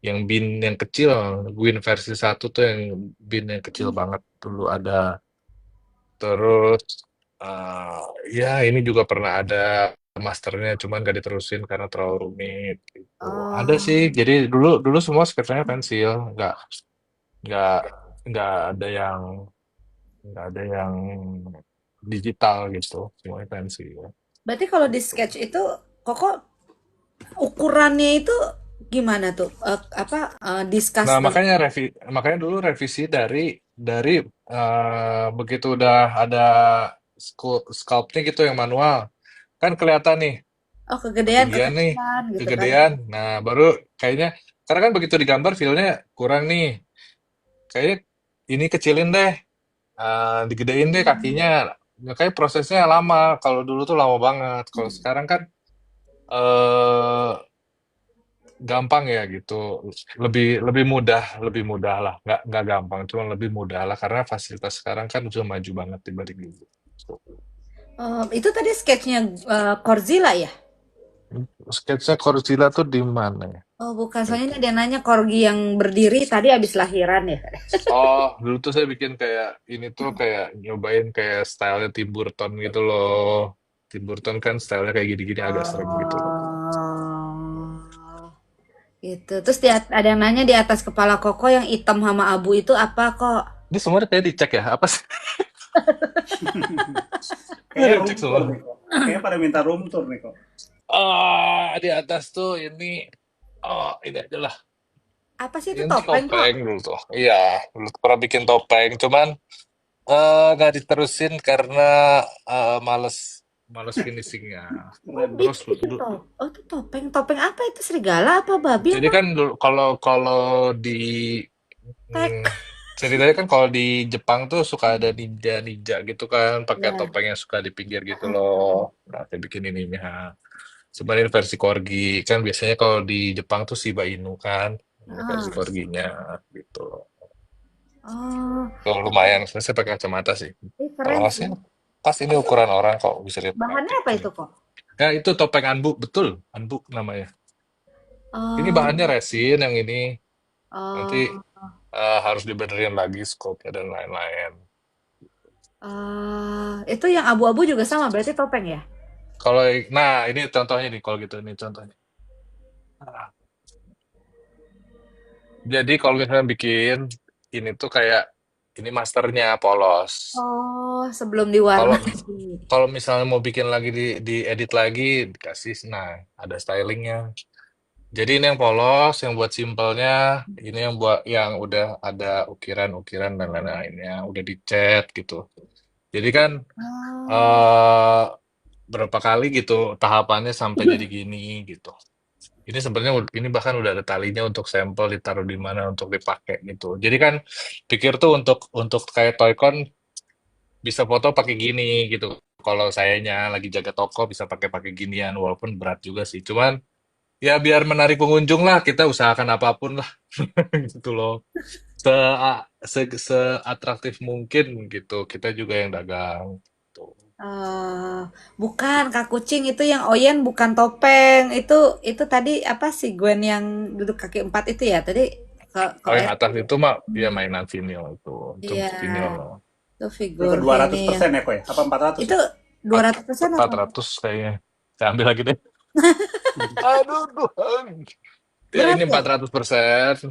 yang bin yang kecil Gwen versi satu tuh yang bin yang kecil banget dulu ada terus eh, ya ini juga pernah ada masternya cuman nggak diterusin karena terlalu rumit gitu. Ada sih Oh, jadi dulu dulu semua sketsanya pensil nggak nggak ada yang nggak ada yang digital gitu semuanya pensil. berarti kalau di sketch itu koko ukurannya itu gimana tuh? Apa discuss Nah, dengan makanya dulu revisi dari begitu udah ada sculptnya gitu yang manual. Kan kelihatan nih oh kegedean, ketinggian nih, kekecilan gitu kan? kegedean. Nah, baru kayaknya karena kan begitu digambar feel-nya kurang nih. Kayaknya ini kecilin deh, digedein deh kakinya. Nah, kayak prosesnya lama. Kalau dulu tuh lama banget. Kalau sekarang kan eh gampang ya gitu lebih lebih mudah lah nggak gampang cuma lebih mudah lah karena fasilitas sekarang kan udah maju banget dibanding dulu. Itu tadi sketchnya Godzilla ya? Sketsa Godzilla tuh di mana ya Oh bukan, soalnya itu ini ada nanya corgi yang berdiri tadi habis lahiran ya. oh dulu tuh saya bikin kayak ini tuh kayak nyobain kayak stylenya Tim Burton gitu loh. Tim Burton kan stylenya kayak gini-gini agak serem gitu loh. Oh, gitu. Terus ada yang nanya di atas kepala Koko yang hitam sama abu itu apa kok? Ini semua kayak dicek ya apa sih. Kayaknya Dicek room tour semua. nih kok. Kayaknya pada minta room tour nih kok. Di atas tuh ini ini aja lah. Apa sih itu Ini topeng kok? topeng dulu tuh. Iya, dulu tuh pernah bikin topeng. Cuman nggak diterusin karena males males finishingnya. Oh Keren. Terus bikin top. Oh itu topeng. Topeng apa itu? Serigala apa babi jadi apa? kan kalau kalau di Tek. mm, ceritanya kan kalau di Jepang tuh suka ada ninja ninja gitu kan, pakai Ya. topeng yang suka di pinggir gitu loh. Nah, saya bikin ininya. Sebenarnya versi corgi kan biasanya kalau di Jepang tuh Shiba Inu kan, ini versi Ah. corginya gitu. Oh, Tuh, lumayan, saya pakai kacamata sih. ih Kalau keren sih. hasil pas ini ukuran orang kok bisa lihat Bahannya rapi. apa Ini. itu kok? Ya itu topeng anbuk betul, anbuk namanya. Ini bahannya Oh, resin yang ini nanti oh, harus dibenerin lagi scope dan lain-lain. itu yang abu-abu juga sama berarti topeng ya? Kalau nah ini contohnya nih kalau gitu ini contohnya. Nah, jadi kalau misalnya bikin ini tuh kayak ini masternya polos. Oh, sebelum Kalau diwarnai. kalau misalnya mau bikin lagi di edit lagi dikasih nah ada stylingnya. Jadi ini yang polos, yang buat simpelnya, ini yang buat yang udah ada ukiran-ukiran dan lain-lainnya, udah dicat gitu. Jadi kan Oh, eh berapa kali gitu tahapannya sampai jadi gini gitu. Ini sebenarnya ini bahkan udah ada talinya untuk sampel ditaruh di mana untuk dipakai gitu. Jadi kan pikir tuh untuk kayak Toycon bisa foto pakai gini gitu. Kalau sayanya lagi jaga toko bisa pakai ginian walaupun berat juga sih. Cuman ya biar menarik pengunjung lah kita usahakan apapun lah gitu loh. seatraktif mungkin gitu. Kita juga yang dagang. Tuh. Eh, bukan Kak Kucing itu yang Oyen bukan topeng. Itu tadi apa sih Gwen yang duduk kaki empat itu ya? Tadi ke Oh yang Erik. atas itu mah ya Hmm, mainan vinil itu iya, vinil itu Itu figur ke 200% vinil. ya kok ya? Apa 400 Itu ya? 200% empat apa? ratus kayaknya. Saya ambil lagi deh. Aduh Tuhan. Ya Berat ini ya? 400%.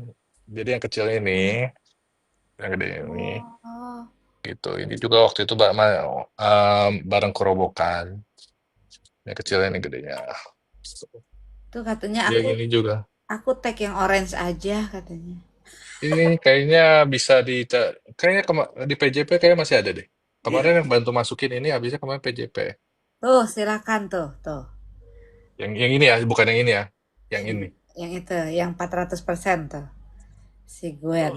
Jadi yang kecil ini, yang gede ini, Oh, gitu. Ini juga waktu itu bareng kerobokan. Yang kecilnya, yang gedenya. tuh katanya Yang ini juga. aku tag yang orange aja katanya. Ini kayaknya bisa kayaknya di PJP kayaknya masih ada deh. Iya. Kemarin yang bantu masukin ini habisnya kemarin PJP. Tuh, silakan tuh. Yang ini ya, bukan yang ini ya. Yang ini. Yang itu, yang 400% tuh. Si Gwen.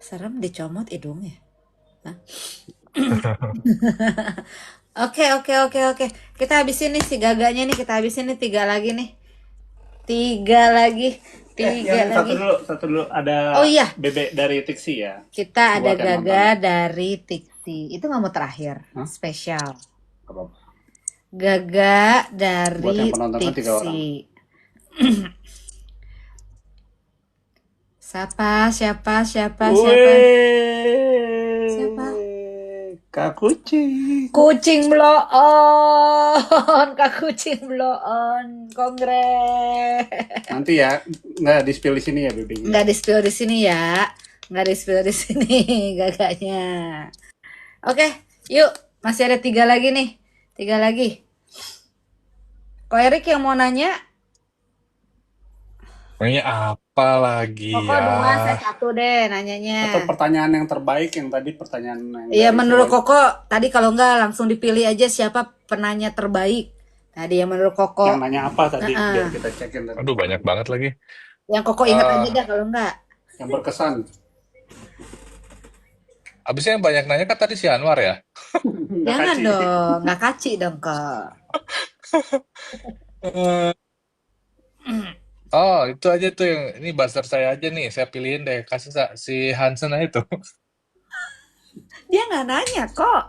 Serem dicomot hidungnya. Hah? Oke. Kita habisin nih si gaganya nih, kita habisin nih tiga lagi nih. Tiga lagi, tiga Yang lagi. satu dulu ada Oh iya, bebek dari Tiksi ya. kita ada Buat yang nonton Gaga ya. dari Tiksi. Itu nggak mau terakhir, Hah? spesial. Apa? Gaga Buat yang dari penonton kan 3 orang. Tiksi. Siapa? Siapa? Kak Kucing. Kucing blow on, Kak Kucing blow on, kongres. Nanti ya, nggak di-spill di sini ya bebeknya. Nggak di-spill di sini ya, nggak di-spill di sini gagaknya. Oke, yuk, masih ada tiga lagi nih, tiga lagi. Kok Erik yang mau nanya? Ini apa lagi Koko ya? dua, saya satu deh nanyanya. Atau pertanyaan yang terbaik yang tadi pertanyaan yang Iya, dari menurut Sewon. Koko tadi kalau nggak langsung dipilih aja siapa penanya terbaik. Tadi yang menurut Koko, Yang nanya apa tadi biar Heeh. kita cekin tadi. Aduh banyak banget lagi. Yang Koko ingat eh aja dah kalau nggak. Yang berkesan. Abisnya yang banyak nanya kan tadi si Anwar ya. Nggak Jangan kaci. dong, nggak kaci dong kak. Eh, Oh, itu aja tuh yang ini buzzer saya aja nih. Saya pilihin deh. Kasih si Hansen aja itu. Dia nggak nanya kok.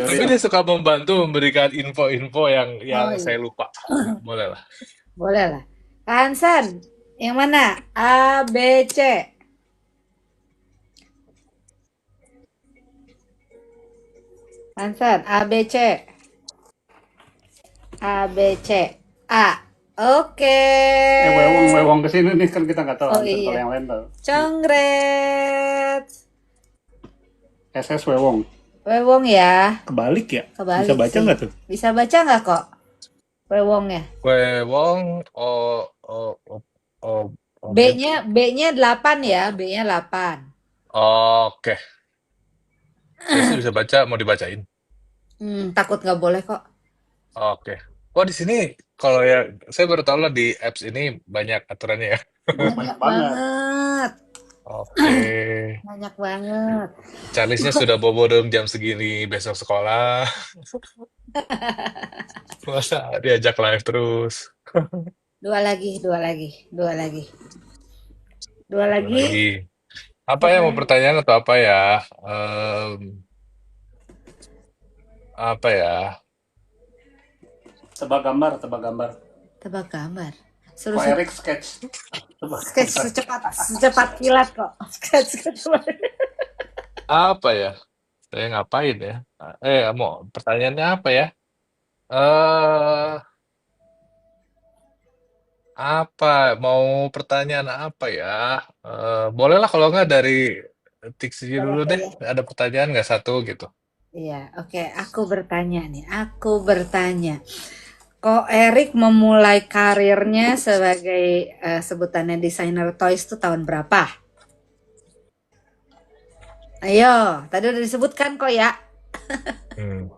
Tapi Yaudah, dia suka membantu memberikan info-info yang Oh saya iya, lupa. Boleh lah. boleh lah. Kak Hansen, yang mana? A, B, C. Hansen, A, B, C. A, B, C. A. Oke. Wewong kesini nih kan kita nggak tahu Oh Hansen kalau iya. yang lain tahu. Congrats. SS Wewong. Wewong ya. Kebalik ya? Kebalik Bisa baca sih. nggak tuh? Bisa baca nggak kok? Wewongnya. Wong, oke. B-nya 8 ya. B-nya 8. Oke. Saya sih bisa baca, mau dibacain. Takut nggak boleh kok. Oke. Wah, di sini kalau ya saya baru tahu lah di apps ini banyak aturannya ya. Banyak Banyak banget. banget. Oke. Banyak banget. Charliesnya sudah bobo dong jam segini besok sekolah. Masa diajak live terus. Dua lagi. Dua lagi. Lagi. Apa ya, mau Dua. pertanyaan atau apa ya? Apa ya? Tebak gambar. Tebak gambar. Kok Erik sketch. Tebak Sketch gambar. secepat kilat kok. Sketch. Apa ya? Saya ngapain ya? Mau pertanyaannya apa ya? Eh, apa? Mau pertanyaan apa ya? Bolehlah kalau nggak dari Tiksi dulu deh. Ya. Ada pertanyaan nggak satu gitu? Iya, oke. Aku bertanya nih. Kok Erik memulai karirnya sebagai sebutannya desainer toys itu tahun berapa? Ayo, tadi udah disebutkan kok ya. Hmm.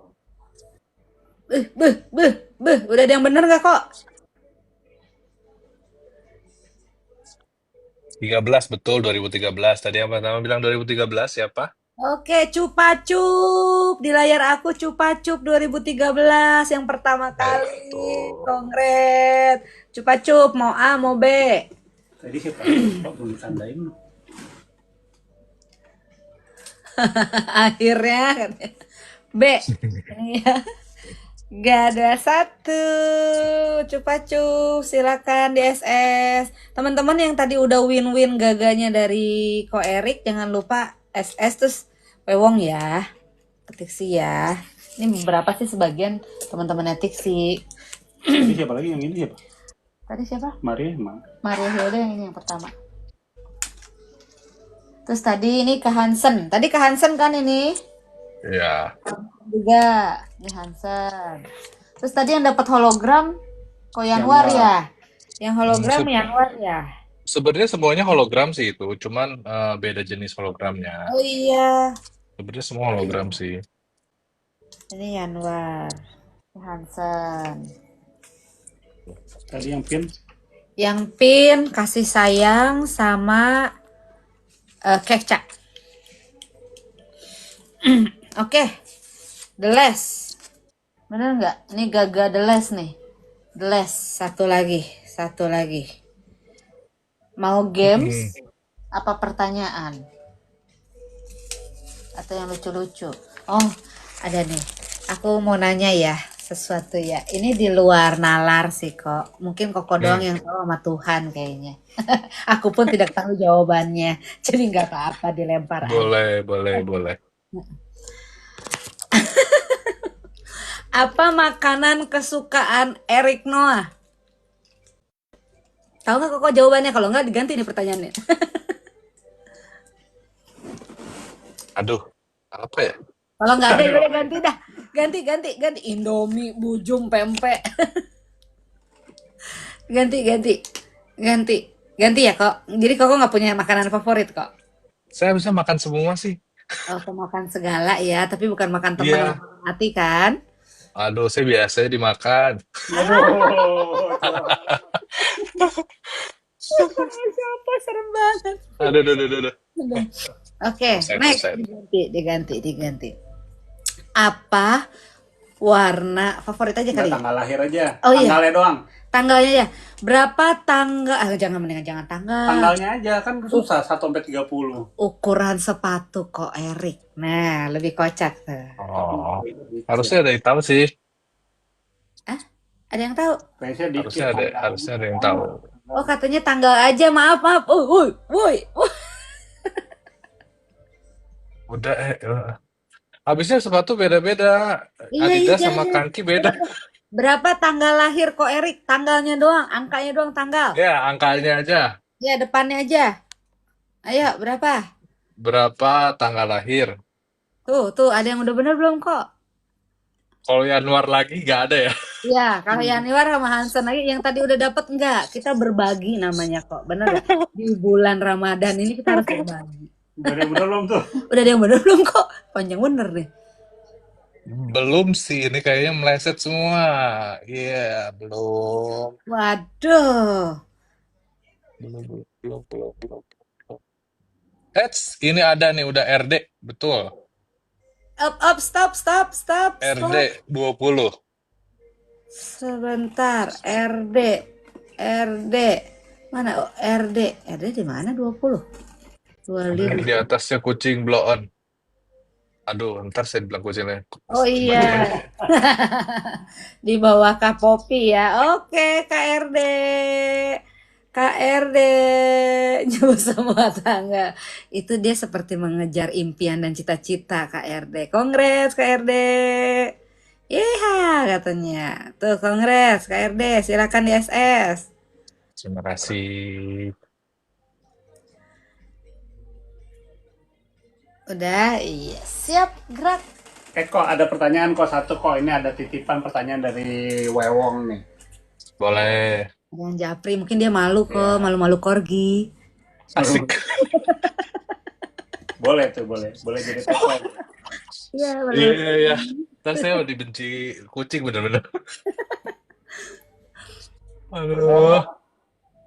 Udah ada yang bener nggak kok? 13 betul 2013. Tadi yang pertama bilang 2013 siapa? Oke, Cupacup. Di layar aku Cupacup 2013 yang pertama kali. Betul. Kongres. Cupacup mau A mau B? Tadi siapa? Kok belum ditandain? Akhirnya katanya. B. Ini ya. Gak ada satu. Cupacup, silakan di SS. Teman-teman yang tadi udah win-win gaganya dari Ko Erik, jangan lupa SS terus Wewong ya. Ketik sih ya. Ini berapa sih sebagian teman-temannya Tiksi? Tadi siapa lagi yang ini siapa? Tadi siapa? Maria emang. Mario Hilda yang ini yang pertama. Terus tadi ini ke Hansen. Tadi ke Hansen kan ini? Ya, Juga. Ini Hansen. Terus tadi yang dapat hologram Ko Yanwar ya? Yang hologram Yanwar ya? sebenarnya semuanya hologram sih itu, cuman beda jenis hologramnya. Oh iya. Sebenarnya semua hologram sih. Ini Yanwar. Ini Hansen. Tadi yang pin. Yang pin kasih sayang sama Kecap. Oke. The Last. Bener nggak? Ini Gaga The Last nih. The Last. Satu lagi. Satu lagi. Mau games? Apa pertanyaan? Atau yang lucu-lucu? Oh, ada nih. Aku mau nanya ya sesuatu ya. Ini di luar nalar sih kok. Mungkin Koko doang yang tahu sama Tuhan kayaknya. Aku pun tidak tahu jawabannya. Jadi nggak apa-apa dilempar aja. Boleh. Apa makanan kesukaan Eric Noah? Tahu nggak Koko jawabannya? Kalau nggak diganti nih pertanyaannya. Aduh, apa ya? Kalau nggak ada ya udah ganti dah. Ganti. Indomie, bujum, pempek. Ganti ya kok. Jadi Koko nggak punya makanan favorit kok. Saya bisa makan semua sih. Oh, makan segala ya, tapi bukan makan teman Iya. yang mati kan? Aduh, saya biasanya dimakan. Aduh, Siapa serem banget. Aduh. Oke, Offside. next diganti. Apa warna favorit aja kali? tanggal lahir aja. Oh, iya. Tanggalnya doang. Tanggalnya ya. Berapa tanggal? Jangan tanggal. Tanggalnya aja kan susah 1 sampai 30. Ukuran sepatu kok Erik. Nah, lebih kocak tuh. Oh, harusnya ada yang tahu sih. Ada yang tahu? Kayaknya dikit. Harusnya ada yang tahu. Oh, katanya tanggal aja. Maaf. Woi. Udah, habisnya sepatu beda-beda. Iya, Adidas iya, sama iya. Kanki beda. Berapa tanggal lahir kok Erik? Tanggalnya doang, angkanya doang tanggal. Ya, angkanya aja. Ya, depannya aja. Ayo, berapa? Berapa tanggal lahir? Tuh, ada yang udah bener belum kok? Kalau Januar lagi nggak ada ya? Ya, kalau Yaniwar sama Hansen lagi yang tadi udah dapet enggak? Kita berbagi namanya kok. Bener gak? Di bulan Ramadan ini kita harus berbagi. Udah ada yang bener belum tuh? Udah ada yang bener belum kok? Panjang bener nih. Belum sih, ini kayaknya meleset semua. Iya, belum. Waduh. Belum. Ini ada nih, udah RD, betul. Up, stop. RD 20. Sebentar, RD. Mana RD? RD di mana 20? 25. Di atasnya kucing blow on. Aduh, ntar saya bilang kucingnya. Oh iya. Di bawah Kak Popi ya. Oke, KRD. Jauh semua tangga. Itu dia seperti mengejar impian dan cita-cita KRD. Kongres KRD. Yeha katanya. Tuh kongres KRD. Silakan di SS. Terima kasih. Udah, iya. Siap, gerak. Kok ada pertanyaan kok satu kok. Ini ada titipan pertanyaan dari Wewong nih. Boleh. Yang Japri, mungkin dia malu kok. Malu-malu korgi. Asik. Boleh jadi tagline. Iya, boleh. Iya. Ntar saya dibenci kucing bener-bener. Aduh.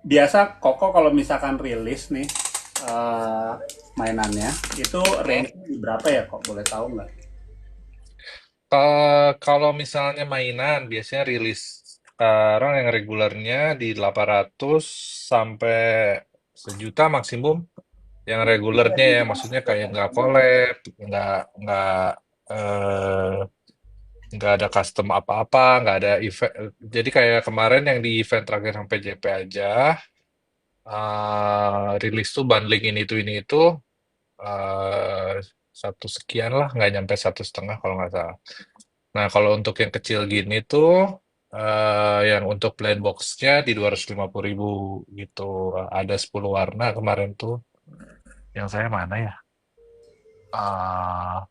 Biasa Koko kalau misalkan rilis nih mainannya itu range berapa ya kok, boleh tahu nggak? Kalau misalnya mainan biasanya rilis sekarang yang regulernya di 800 sampai sejuta maksimum. Yang regulernya ya, maksudnya kayak nggak collab, nggak eh, nggak ada custom apa-apa, nggak ada event. Jadi kayak kemarin yang di event terakhir sampai JP aja, rilis tuh bundling ini itu eh, satu sekian lah, nggak nyampe satu setengah kalau nggak salah. Nah, kalau untuk yang kecil gini tuh, yang untuk plain box-nya di 250.000 gitu. Ada 10 warna kemarin tuh. Yang saya mana ya? Ah,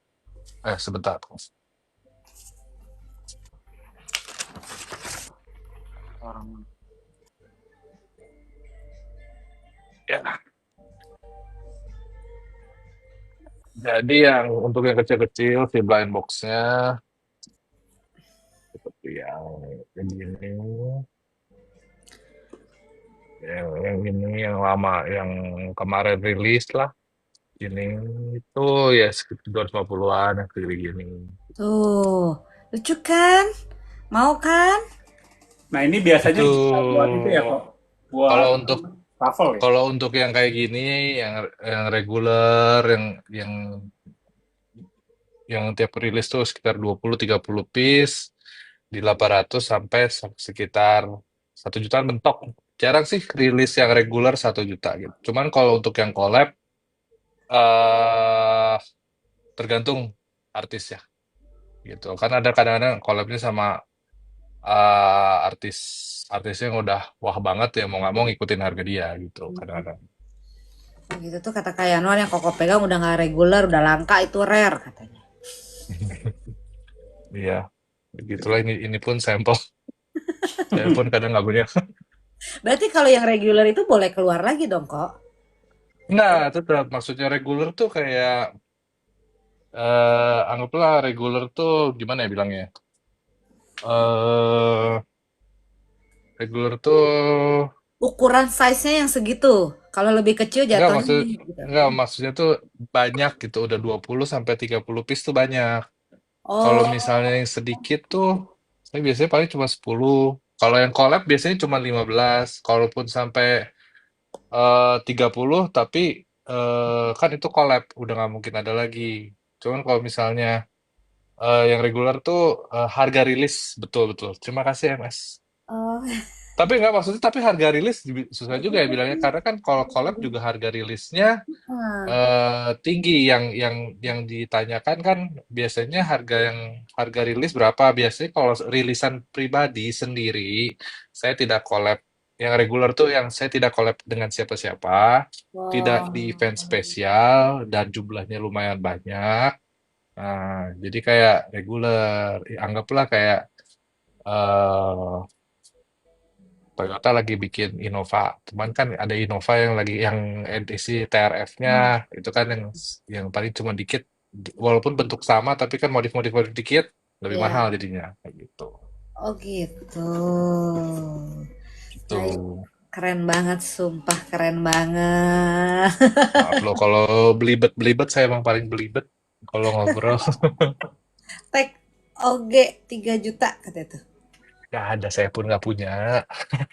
sebentar. Um, ya, jadi yang untuk yang kecil-kecil, si blind box-nya seperti yang gini, yang ini, yang lama, yang kemarin rilis lah. Ini itu ya sekitar 250-an yang kayak gini. Tuh, lucu kan? Mau kan? Nah, ini biasanya Itu buat itu ya kok, buat kalau untuk travel ya. kalau untuk yang kayak gini, yang reguler, yang yang tiap rilis tuh sekitar 20-30 piece di 800 sampai sekitar 1 jutaan mentok. Jarang sih rilis yang reguler 1 juta gitu. Cuman kalau untuk yang collab eh tergantung artis ya gitu. Kan ada kadang-kadang collabnya sama artis artisnya yang udah wah banget ya mau nggak mau ngikutin harga dia gitu kadang-kadang. Gitu tuh kata Kak Yanuar yang Koko pegang udah nggak reguler, udah langka itu rare katanya. Iya, begitulah ini pun sampel. Saya pun kadang nggak punya. Berarti kalau yang reguler itu boleh keluar lagi dong kok? Nah, tetap maksudnya reguler tuh kayak anggaplah reguler tuh gimana ya bilangnya? Eh Reguler tuh Ukuran size-nya yang segitu. Kalau lebih kecil enggak jatuhnya maksud ini gitu. enggak maksudnya tuh banyak gitu udah 20 sampai 30 piece tuh banyak. Kalau Oh, misalnya yang sedikit tuh saya biasanya paling cuma 10. Kalau yang collab biasanya cuma 15. Kalaupun sampai 30 tapi kan itu collab udah nggak mungkin ada lagi. Cuman kalau misalnya yang regular tuh harga rilis betul-betul. Terima kasih MS. oh, Tapi nggak maksudnya tapi harga rilis susah juga ya bilangnya karena kan kalau collab juga harga rilisnya hmm. tinggi yang ditanyakan kan biasanya harga rilis berapa? Biasanya kalau rilisan pribadi sendiri saya tidak collab. Yang regular tuh yang saya tidak collab dengan siapa-siapa, tidak Wow. di event spesial dan jumlahnya lumayan banyak. Nah, jadi kayak reguler, anggaplah kayak eh Toyota lagi bikin Innova, cuman kan ada Innova yang lagi yang edisi TRF-nya itu kan yang paling cuma dikit, walaupun bentuk sama tapi kan modif-modif dikit lebih mahal Ya, jadinya kayak gitu. oh gitu. Gitu. Nah, keren banget, sumpah keren banget. Maaf loh kalau belibet-belibet saya emang paling belibet kalau ngobrol. Tek oge 3 juta kata itu. Gak ada saya pun nggak punya.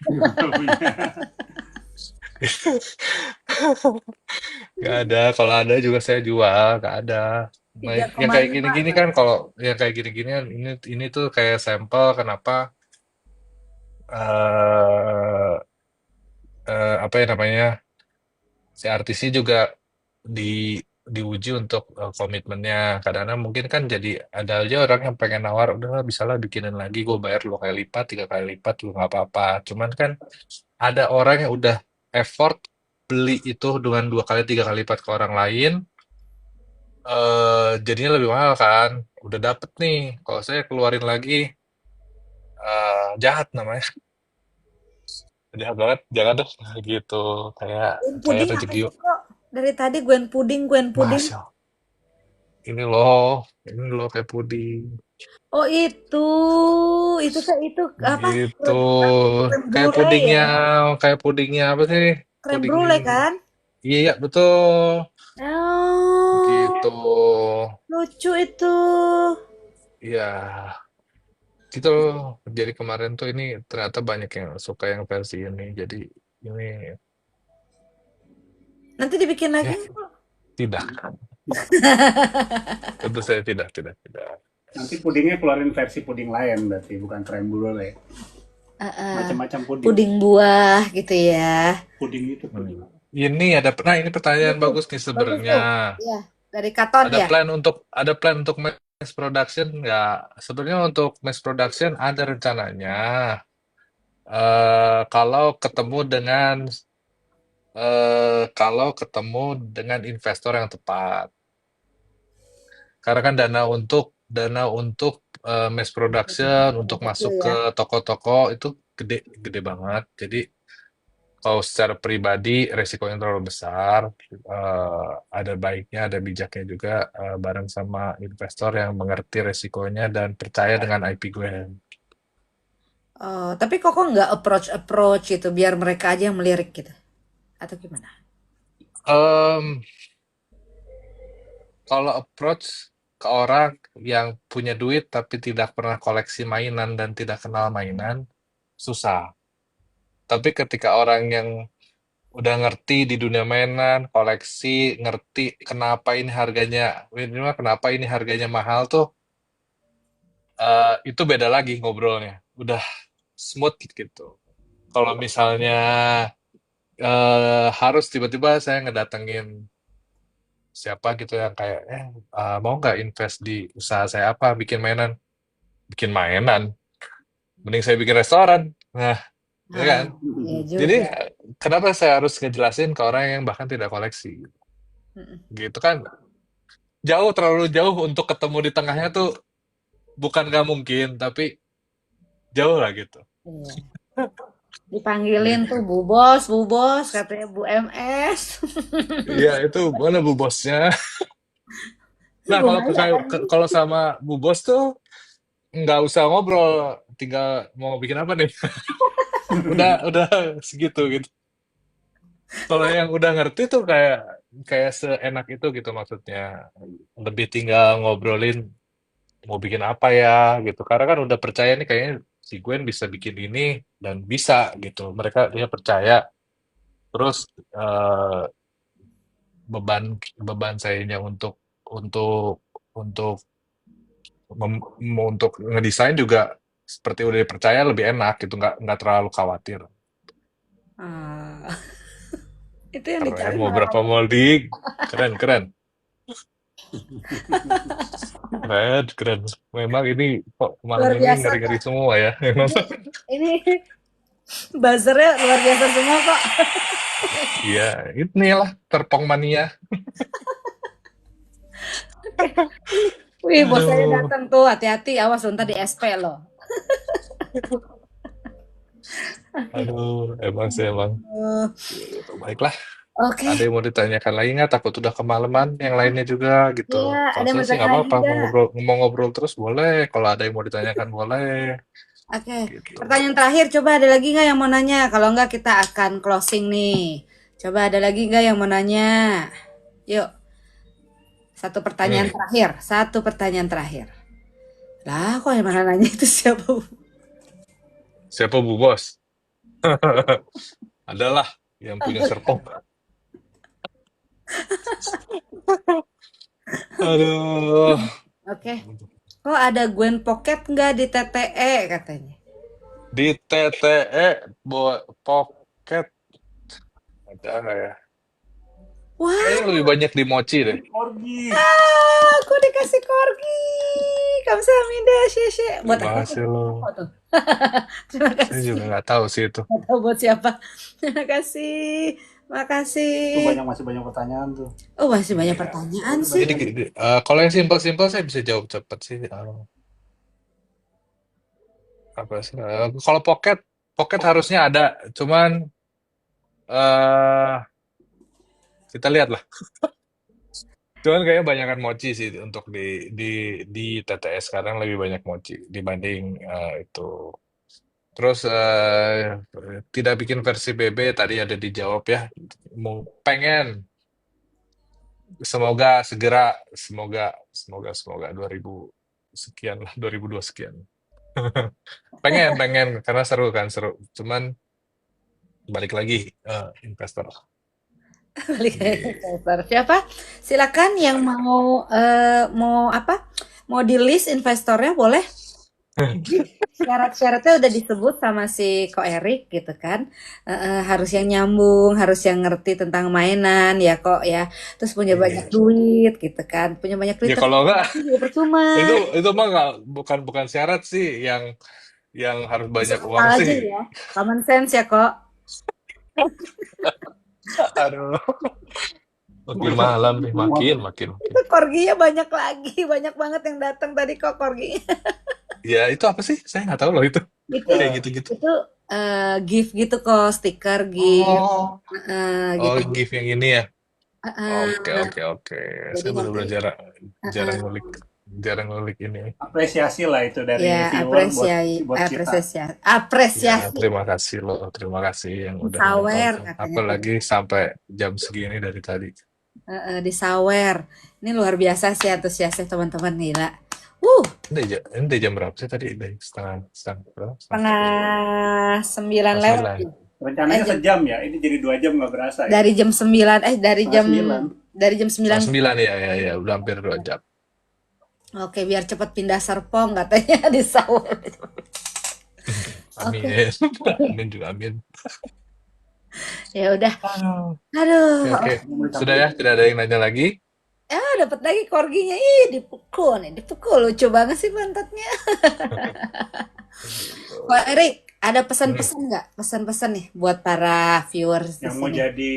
Nggak punya. Gak ada. Kalau ada juga saya jual. Gak ada. Nah, tiga yang koma kayak lima gini-gini kan kalau yang kayak gini-gini ini tuh kayak sampel kenapa eh apa ya namanya si artisnya juga diuji untuk komitmennya. Kadang-kadang mungkin kan jadi ada aja orang yang pengen nawar, udah bisa lah bikinin lagi, gue bayar 2 kali lipat, 3 kali lipat, juga nggak apa-apa. Cuman kan ada orang yang udah effort beli itu dengan 2 kali 3 kali lipat ke orang lain, jadinya lebih mahal kan. Udah dapet nih, kalau saya keluarin lagi, jahat namanya. Jahat banget, jangan deh gitu. Kayak Gwen kayak puding apa rezeki. sih kok? Dari tadi Gwen puding, Gwen puding. Masya ini loh kayak puding. Oh itu teh itu apa? Gitu. Krem, krem Kayak brulee ya? pudingnya, kayak pudingnya apa sih? Krem Puding brulee kan? iya ya, betul. Oh, Gitu. lucu itu. Iya, gitu loh. Jadi kemarin tuh ini ternyata banyak yang suka yang versi ini. Jadi ini Nanti dibikin lagi ya nggak, kok? tidak. Tentu saya tidak, tidak, tidak. Nanti pudingnya keluarin versi puding lain berarti bukan krem brulee. Heeh. Macam-macam puding. Puding buah gitu ya. Puding itu puding. Hmm. Ini Ini pertanyaan tuh, bagus nih bagus sebenarnya. tuh. Ya, dari Katon ya. Ada plan untuk mass production nggak? Sebenarnya untuk mass production ada rencananya. Kalau ketemu dengan kalau ketemu dengan investor yang tepat. Karena kan dana untuk mass production, untuk Kecil masuk ya. ke toko-toko itu gede gede banget. Jadi kalau secara pribadi resikonya terlalu besar, ada baiknya, ada bijaknya juga bareng sama investor yang mengerti resikonya dan percaya dengan IP gue. Oh, tapi kok nggak approach approach itu biar mereka aja yang melirik gitu. Atau gimana? Em, Kalau approach ke orang yang punya duit tapi tidak pernah koleksi mainan dan tidak kenal mainan, susah. Tapi ketika orang yang udah ngerti di dunia mainan, koleksi, ngerti kenapa ini harganya mahal tuh, itu beda lagi ngobrolnya. Udah smooth gitu. Kalau misalnya harus tiba-tiba saya ngedatengin siapa gitu yang kayak, mau nggak invest di usaha saya apa, bikin mainan, mending saya bikin restoran. Nah, ya Ah, kan? iya Jadi juga. kenapa saya harus ngejelasin ke orang yang bahkan tidak koleksi? Mm-mm. Gitu kan? Terlalu jauh untuk ketemu di tengahnya tuh bukan nggak mungkin, tapi jauh lah gitu. Iya. Dipanggilin tuh Gitu. Bu Bos, katanya Bu MS. Iya, itu mana bu bosnya? Nah, Lumayan kan? kalau sama bu bos tuh nggak usah ngobrol, tinggal mau bikin apa nih? Udah segitu gitu. Kalau yang udah ngerti tuh kayak kayak seenak itu gitu maksudnya. Lebih tinggal ngobrolin mau bikin apa ya gitu. Karena kan udah percaya nih kayaknya si Gwen bisa bikin ini dan bisa gitu. Dia percaya. Terus eh, beban beban sayanya untuk untuk ngedesain juga seperti udah dipercaya lebih enak gitu, nggak terlalu khawatir. Ah, itu yang Keren, dicari mau malah berapa kamu. molding? Keren, keren. Keren, keren. Memang ini kok malam Luar ini biasa ngeri-ngeri kok. semua ya. Memang. Ini buzzernya luar biasa semua kok. Iya, inilah terpong mania. Wih, bos saya Aduh, datang tuh, hati-hati, awas ntar di SP loh. aduh, emang sih emang. Eh, Baiklah, ada Oke, yang mau ditanyakan lagi nggak? Takut udah kemalaman, yang lainnya juga iya, gitu. Kalau ada yang saya mau sih tanya nggak lagi apa-apa, nggak? mau ngobrol terus boleh. Kalau ada yang mau ditanyakan boleh, Oke, gitu. pertanyaan terakhir, coba ada lagi nggak yang mau nanya? Kalau nggak kita akan closing nih. Coba ada lagi nggak yang mau nanya? Yuk, satu Ini pertanyaan nih, terakhir, satu pertanyaan terakhir. Lah, kok yang mana nanya itu siapa? siapa Bu Bos? Adalah yang punya Serpong. Aduh. Oke, kok ada Gwen Pocket nggak di TTE katanya? Di TTE Pocket ada nggak ya? Wah, Kayaknya lebih banyak di Mochi deh. Corgi. aku dikasih corgi. Kamsahamnida, Syeshe. Buat Terima apa tuh? kasih loh. Apa tuh? Terima Saya juga kasih. nggak tahu sih itu. Nggak tahu buat siapa. Terima kasih. Itu Makasih. masih banyak pertanyaan tuh. Oh, masih banyak Iya. pertanyaan Itu sih. banyak banyak. Kalau yang simpel-simpel saya bisa jawab cepat sih. Apa sih? Kalau Pocket harusnya ada. Cuman eh kita lihat lah. Cuman kayaknya banyakan mochi sih untuk di TTS sekarang lebih banyak mochi dibanding itu. Terus tidak bikin versi BB tadi ada dijawab ya. Mau pengen semoga segera semoga semoga semoga 2000 sekian lah 2002 sekian. Pengen, pengen karena seru kan, seru. Cuman balik lagi investor. Balik ke Gitu. investor. Siapa? Silakan yang mau apa? Mau di list investornya boleh. Syarat-syaratnya udah disebut sama si Ko Erik gitu kan. Harus yang nyambung, harus yang ngerti tentang mainan ya kok ya. Terus punya banyak Iya. duit gitu kan. Punya banyak duit Ya tapi kalau enggak juga percuma. itu mah nggak, bukan syarat sih yang harus banyak Masuk uang akal aja sih. ya. Common sense ya kok. Aduh, makin Masuk malam nih, uang. makin. Itu korginya banyak lagi. Banyak banget yang datang tadi kok korginya. Ya itu apa sih? Saya nggak tahu loh itu. Itu Kayak gitu-gitu. itu gift gitu kok, stiker gift. Oh, oh, Gitu. gift yang ini ya. Oke, Heeh. oke, oke. Jadi Saya nanti benar-benar jarang jarang heeh. ngulik, jarang ngulik ini. Apresiasi lah itu dari Ya, viewer buat kita. Ya, apresiasi. terima kasih loh, terima kasih yang udah nonton. Disawer katanya tuh. Apalagi sampai jam segini dari tadi. Disawer. Ini luar biasa sih antusiasnya teman-teman gila. Ini udah jam berapa sih tadi? Udah setengah berapa? Setengah Setengah sembilan setengah lewat. 9. Eh Rencananya jam sejam ya, ini jadi 2 jam nggak berasa ya. dari jam 9 Setengah 9. dari jam 9. Setengah 9 ya, ya, ya. Udah hampir 2 jam. Oke, biar cepat pindah Serpong katanya disawer. Oke. Amin. Amin juga, amin. Ya udah. Aduh. Oke, Aduh, oke. Sudah ya, tidak ada yang nanya lagi. dapat lagi korginya. Ih, dipukul nih, dipukul. Lucu banget sih pantatnya. Gitu. Pak Erik, ada Hmm. pesan-pesan nggak? Pesan-pesan nih buat para viewers di Yang mau sini. jadi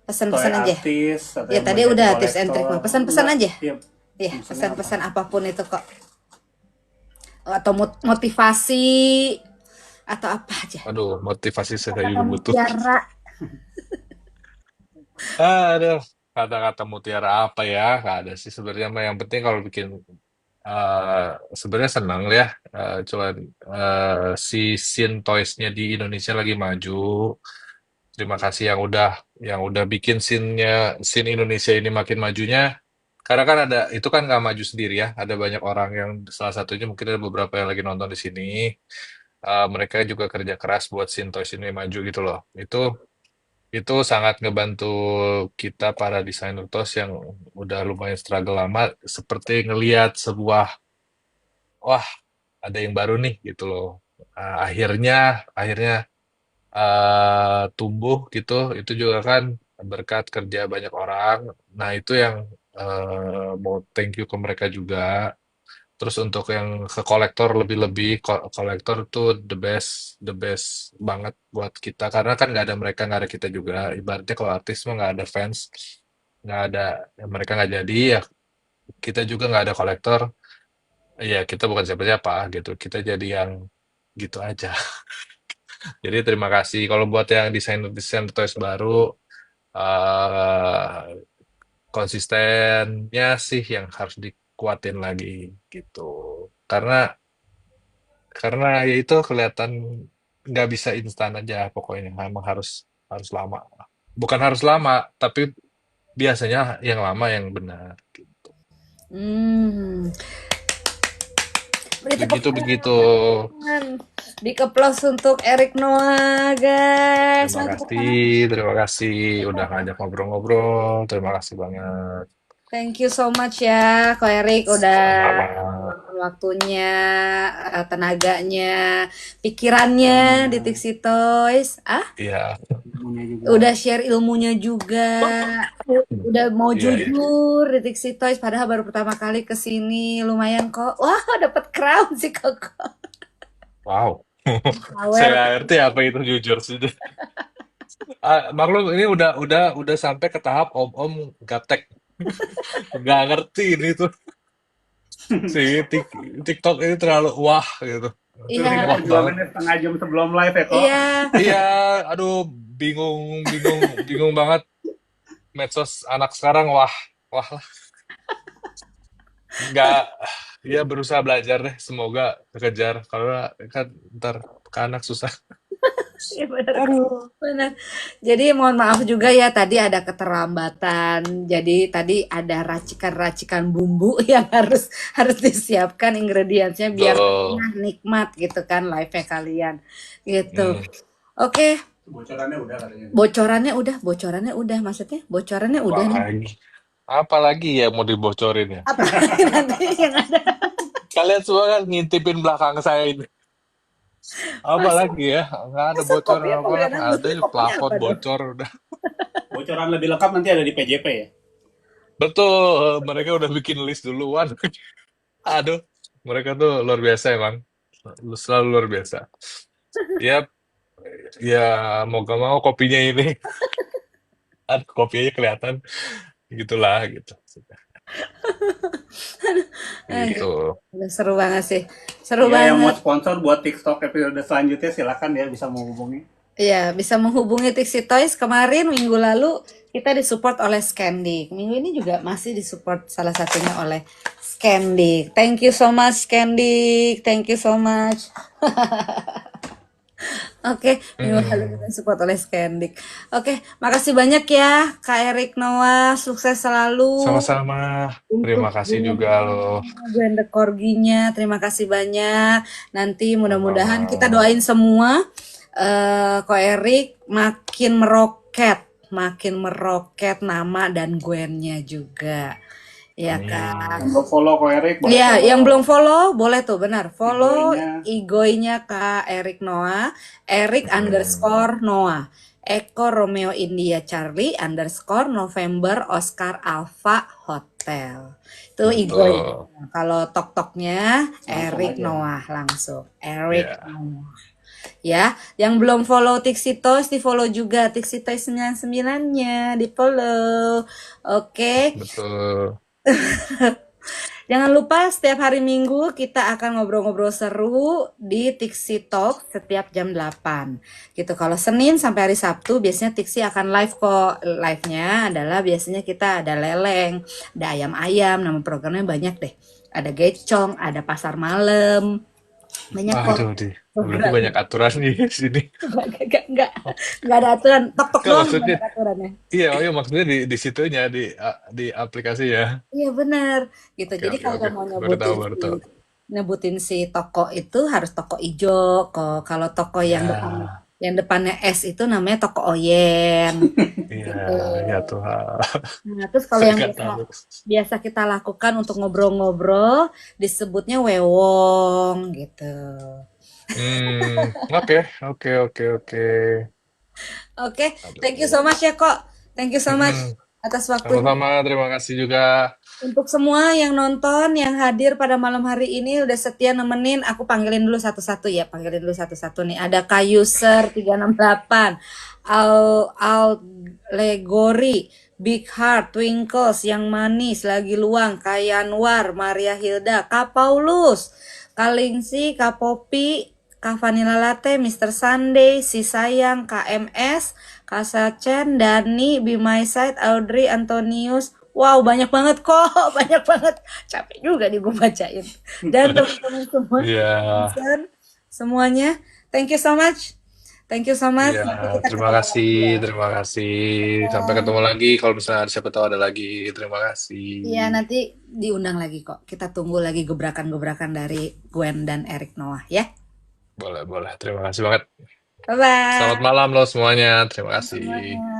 toy Pesan-pesan aja. artis atau Ya yang mau tadi jadi udah tips and trick kolektor, mah. Pesan-pesan enggak? aja. Iya, Iya, pesannya apa? pesan-pesan apapun itu kok. Atau motivasi atau apa aja. Aduh, motivasi saya Kata juga butuh. mutiara. Aduh, kata-kata mutiara apa ya? Gak ada sih sebenarnya. Mah yang penting kalau bikin sebenarnya senang ya. Cuman si scene toys-nya di Indonesia lagi maju. Terima kasih yang udah bikin scene Indonesia ini makin majunya. Karena kan itu kan nggak maju sendiri ya. Ada banyak orang yang salah satunya mungkin ada beberapa yang lagi nonton di sini. Mereka juga kerja keras buat scene toys ini maju gitu loh. Itu sangat ngebantu kita para desainer tos yang udah lumayan struggle lama, seperti ngelihat sebuah, wah, ada yang baru nih gitu loh. Akhirnya tumbuh gitu, itu juga kan berkat kerja banyak orang. Nah, itu yang mau thank you ke mereka juga. Terus untuk yang ke kolektor lebih-lebih, kolektor tuh the best banget buat kita karena kan nggak ada mereka nggak ada kita juga. Ibaratnya kalau artis mah nggak ada fans, nggak ada mereka nggak jadi ya kita juga nggak ada kolektor. Ya kita bukan siapa-siapa gitu. Kita jadi yang gitu aja. Jadi terima kasih. Kalau buat yang desain toys baru, eh konsistennya sih yang harus dikuatin lagi gitu. Karena Karena ya itu kelihatan nggak bisa instan aja pokoknya. Memang harus harus lama. Bukan harus lama, tapi biasanya yang lama yang benar. Gitu. Hmm, beri tepuk Begitu begitu. tangan. Big applause untuk Erik Noah, guys. Terima Mau tepuk kasih, tangan. terima kasih udah ngajak ngobrol-ngobrol. Terima kasih banget. Thank you so much ya, Ko Erik udah Sama-sama. waktunya, tenaganya, pikirannya di Tixi Toys. Iya, Ilmunya juga. Udah share ilmunya juga. Udah mau iya, iya. jujur di Tixi Toys padahal baru pertama kali ke sini. Lumayan kok. Wah, dapat crown sih kok. Wow. Saya Power. nggak ngerti apa itu jujur sih. Maklum ini udah sampai ke tahap om-om gaptek. Nggak ngerti ini tuh. Si TikTok ini terlalu wah gitu. Itu Iya, kita Wah banget. perjuangannya setengah jam sebelum live ya kok. iya. Iya, aduh bingung banget medsos anak sekarang wah lah nggak Ya berusaha belajar deh, semoga kekejar. Kalau kan ntar ke anak susah. Iya benar kok. Aduh. Benar. Jadi mohon maaf juga ya tadi ada keterlambatan. Jadi tadi ada racikan-racikan bumbu yang harus harus disiapkan ingredientsnya biar Betul. nikmat gitu kan live-nya kalian. Gitu. Hmm. Oke, Bocorannya udah katanya. bocorannya udah maksudnya bocorannya udah nih. Apalagi, apalagi ya mau dibocorin ya. Apalagi nanti yang ada. Kalian semua kan ngintipin belakang saya ini. Masa, Apalagi ya, nggak ada masa bocoran kopinya apa. pemilihan Ada Agustus kopinya plafon apa dong? bocor udah. Bocoran lebih lengkap nanti ada di PJP ya. Betul, mereka udah bikin list duluan. Aduh, mereka tuh luar biasa emang. Selalu luar biasa. Ya, ya mau gak mau kopinya ini. Kopinya kelihatan. Gitulah, gitu. Eh, Gitu. seru banget sih. Seru Ya, yang mau banget. sponsor buat TikTok episode selanjutnya silakan ya, bisa menghubungi. Iya, bisa menghubungi Tixi Toys. Kemarin minggu lalu kita disupport oleh Scandic. Minggu ini juga masih disupport salah satunya oleh Scandic. Thank you so much Scandic. Thank you so much. Oke, minggu lalu kita Hmm, support oleh Scandic. Oke, makasih banyak ya Kak Erik Noah. Sukses selalu sama-sama. untuk Terima kasih juga Gwen, loh. Gwen the Corginya. Terima kasih banyak. Nanti mudah-mudahan kita Sama-sama. doain semua Ko Erik makin meroket nama dan Gwennya juga. Ya kan. Yang Amin. belum follow Ko Erik boleh Iya, yang follow belum follow boleh tuh benar. Follow IG-nya. IG-nya Kak Erik Noah, Erik Hmm, underscore Noah. Eko Romeo India Charlie underscore November Oscar Alpha Hotel. Itu IG-nya. betul. Kalau tok-toknya Langsung Erik aja. Noah langsung. Erik Ya, Noah. Ya, yang belum follow Tixi Toys di follow juga Tixi Toys 99-nya di follow. Oke. betul. Jangan lupa setiap hari Minggu kita akan ngobrol-ngobrol seru di Tixi Talk setiap jam 8. Gitu. Kalau Senin sampai hari Sabtu biasanya Tixi akan live kok. Live-nya adalah biasanya kita ada leleng, ada ayam-ayam, nama programnya banyak deh. Ada gecong, ada pasar malam. Banyak kok Aduh, berarti programnya. banyak aturan nih di sini. Enggak, enggak ada aturan. Tok-tok Enggak doang yang maksudnya, banyak aturannya. iya, oh iya maksudnya di situnya, di aplikasi ya. Iya benar gitu. Oke, Jadi oke, kalau oke. mau Baru tahu, nyebutin baru si tahu. toko itu harus toko ijo kok. Kalau toko Ya, yang depannya S itu namanya toko Oyen iya, gitu. ya Tuhan. Nah, terus kalau Saya yang nggak biasa tahu. biasa kita lakukan untuk ngobrol-ngobrol disebutnya wewong gitu. Oke, oke, oke, oke. Oke, thank you so Aduh. much ya kok. Thank you so much Mm-mm. atas waktunya. Sama-sama, terima kasih juga. Untuk semua yang nonton, yang hadir pada malam hari ini udah setia nemenin, aku panggilin dulu satu-satu ya, panggilin dulu satu-satu nih. Ada Kayuser 368, Al Legori, Big Heart, Twinkles, Yang Manis, Lagi Luang, Kayanwar, Maria Hilda, Kak Paulus, Kalingsi, Kak Popi, Kak Vanilla Latte, Mr. Sunday, Si Sayang, KMS, Kak Sacen, Dani, Be My Side, Audrey, Antonius. Wow, banyak banget kok, banyak banget. Capek juga nih gue bacain. Dan teman-teman semua, Iya, Vincent, semuanya, thank you so much. Thank you so much. iya, Nanti kita terima ketemu kasih, lagi ya. terima kasih. Sampai ketemu lagi. Kalau misalnya siapa tahu ada lagi, terima kasih. Iya, nanti diundang lagi kok. Kita tunggu lagi gebrakan-gebrakan dari Gwen dan Eric Noah ya. Boleh, boleh. Terima kasih banget. Bye-bye. Selamat malam loh semuanya. Terima kasih. Semuanya.